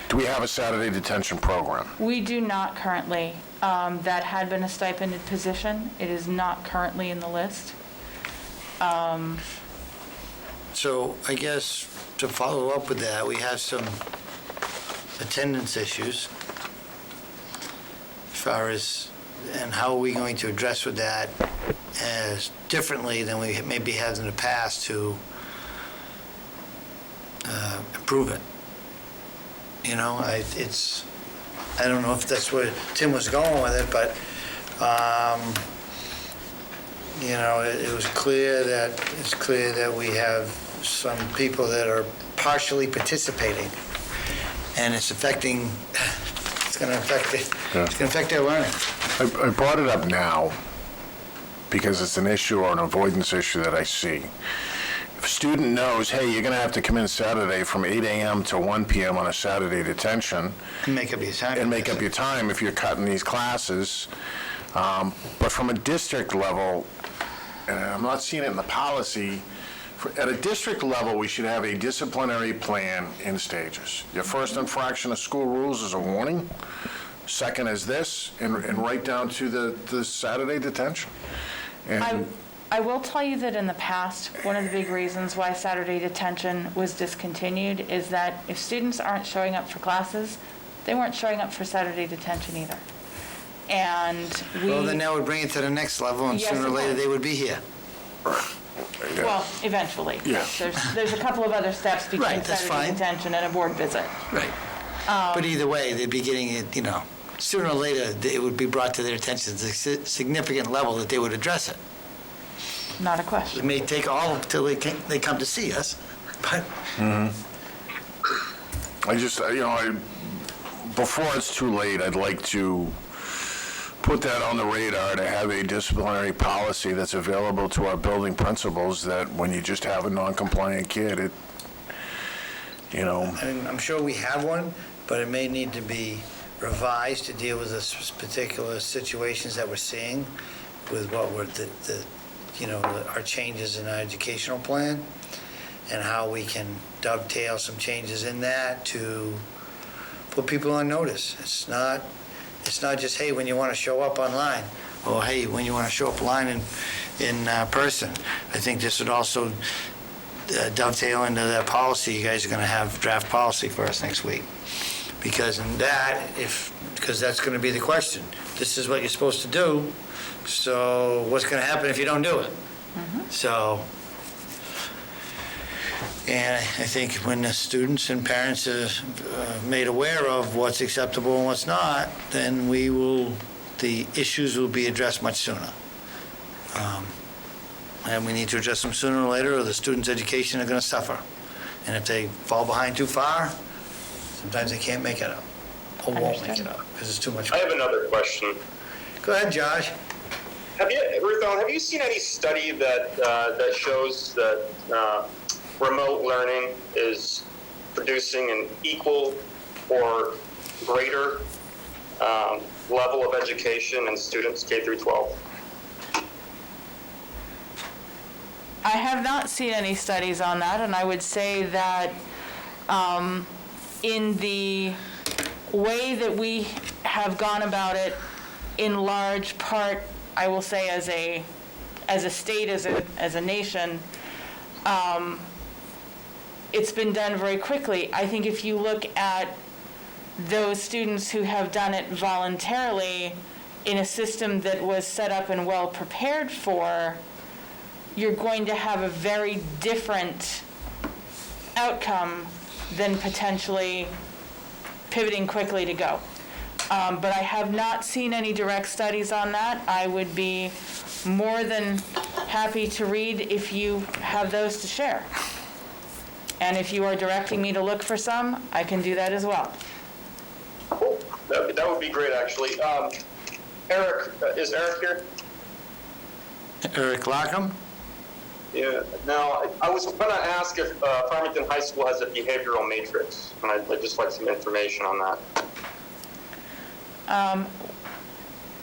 Do we have a Saturday detention program? We do not currently. That had been a stipended position. It is not currently in the list. So I guess to follow up with that, we have some attendance issues as far as, and how are we going to address with that as differently than we maybe have in the past to improve it? You know, I don't know if that's where Tim was going with it, but, you know, it was clear that we have some people that are partially participating, and it's going to affect their learning. I brought it up now because it's an issue or an avoidance issue that I see. If a student knows, hey, you're going to have to come in Saturday from 8 a.m. to 1 p.m. on a Saturday detention. And make up your time. And make up your time if you're cutting these classes. But from a district level, and I'm not seeing it in the policy, at a district level, we should have a disciplinary plan in stages. Your first infraction of school rules is a warning. Second is this, and right down to the Saturday detention. And I will tell you that in the past, one of the big reasons why Saturday detention was discontinued is that if students aren't showing up for classes, they weren't showing up for Saturday detention either. And Well, then that would bring it to the next level, and Yes, sooner or it later, would. they would be here. Well, eventually. Yeah. There's a couple of other steps between Right, that's Saturday fine. detention and a board visit. Right. But either way, they'd be getting it, you know, sooner or later, it would be brought to their attention at a significant level that they would address it. Not a question. It may take all until they come to see us, but I just, you know, before it's too late, I'd like to put that on the radar to have a disciplinary policy that's available to our building principals, that when you just have a non-compliant kid, it, you know. and I'm sure we have one, but it may need to be revised to deal with the particular situations that we're seeing with what were our changes in our educational plan, and how we can dovetail some changes in that to put people on notice. It's not just, hey, when you want to show up online, or hey, when you want to show up online in person. I think this would also dovetail into that policy. You guys are going to have draft policy for us next week. Because that's going to be the question. This is what you're supposed to do, so what's going to happen if you don't do it? So, and I think when the students and parents are made aware of what's acceptable and what's not, then the issues will be addressed much sooner. And we need to address them sooner or later, or the students' education are going to suffer. And if they fall behind too far, sometimes they can't make it up, or won't make it up, because it's too much. I have another question. Go ahead, Josh. Ruth Ellen, have you seen any study that shows that remote learning is producing an equal or greater level of education in students K through 12? I have not seen any studies on that, and I would say that in the way that we have gone about it, in large part, I will say as a state, as a nation, it's been done very quickly. I think if you look at those students who have done it voluntarily in a system that was set up and well prepared for, you're going to have a very different outcome than potentially pivoting quickly to go. But I have not seen any direct studies on that. I would be more than happy to read if you have those to share. And if you are directing me to look for some, I can do that as well. Cool. That would be great, actually. Eric, is Eric here? Eric Larkham? Yeah. Now, I was going to ask if Farmington High School has a behavioral matrix, and I'd just like some information on that.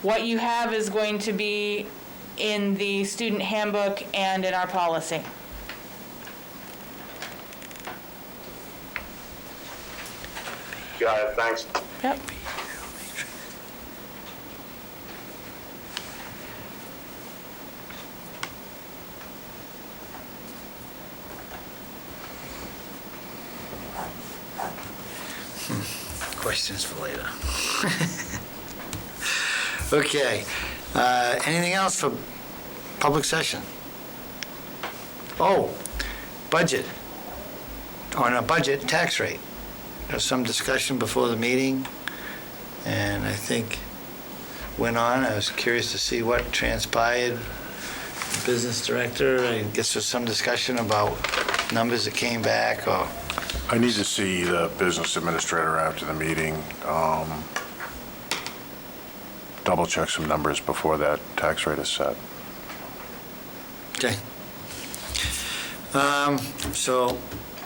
What you have is going to be in the student handbook and in our policy. Got it, thanks. Yep. Questions for later. Okay. Anything else for public session? Oh, budget. On a budget tax rate. There's some discussion before the meeting, and I think went on. I was curious to see what transpired. The business director, I guess there's some discussion about numbers that came back, or... I need to see the business administrator after the meeting, double check some numbers before that tax rate is set. Okay. So,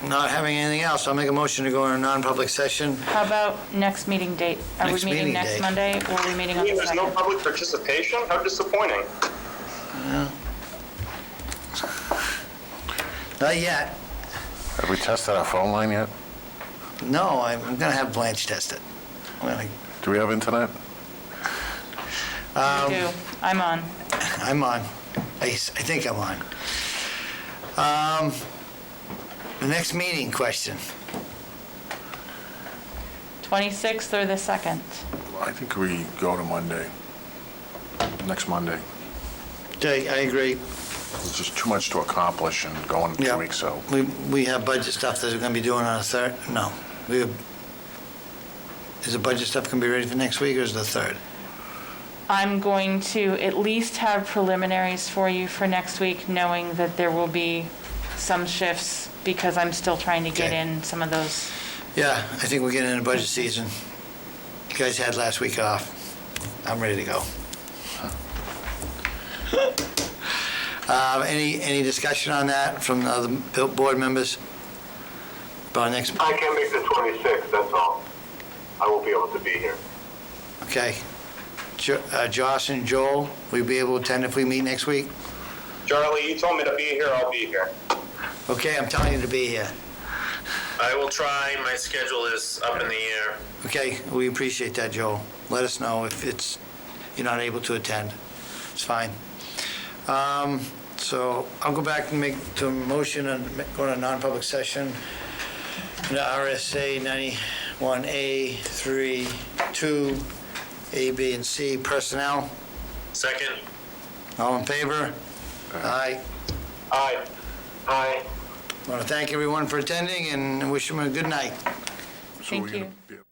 not having anything else, I'll make a motion to go in a non-public session. How about next meeting date? Are we Next meeting meeting next date. Monday, or are we meeting on the There's no 2nd? public participation? How disappointing. Not yet. Have we tested our phone line yet? No, I'm gonna have Blanche test it. Do we have internet? We do. I'm on. I'm on. I think I'm on. The next meeting question. 26th or the 2nd? I think we go to Monday, next Monday. Okay, I agree. There's just too much to accomplish and going in 2 weeks, so. We have budget stuff that we're gonna be doing on the 3rd. No. Is the budget stuff gonna be ready for next week, or is it the 3rd? I'm going to at least have preliminaries for you for next week, knowing that there will be some shifts, because I'm still trying to get Okay. in some of those. Yeah, I think we're getting into budget season. You guys had last week off. I'm ready to go. Any discussion on that from the other board members? About next, I can't make the 26th, that's all. I won't be able to be here. okay. Josh and Joel, will you be able to attend if we meet next week? Charlie, you told me to be here, I'll be here. Okay, I'm telling you to be here. I will try. My schedule is up in the air. Okay, we appreciate that, Joel. Let us know if you're not able to attend. It's fine. So I'll go back and make the motion and go to a non-public session. The RSA 91A 3, 2, A, B, and C, personnel. Second. All in favor? Aye. Aye. Aye. I want to thank everyone for attending and wish them a good night. So we're Thank gonna you. be-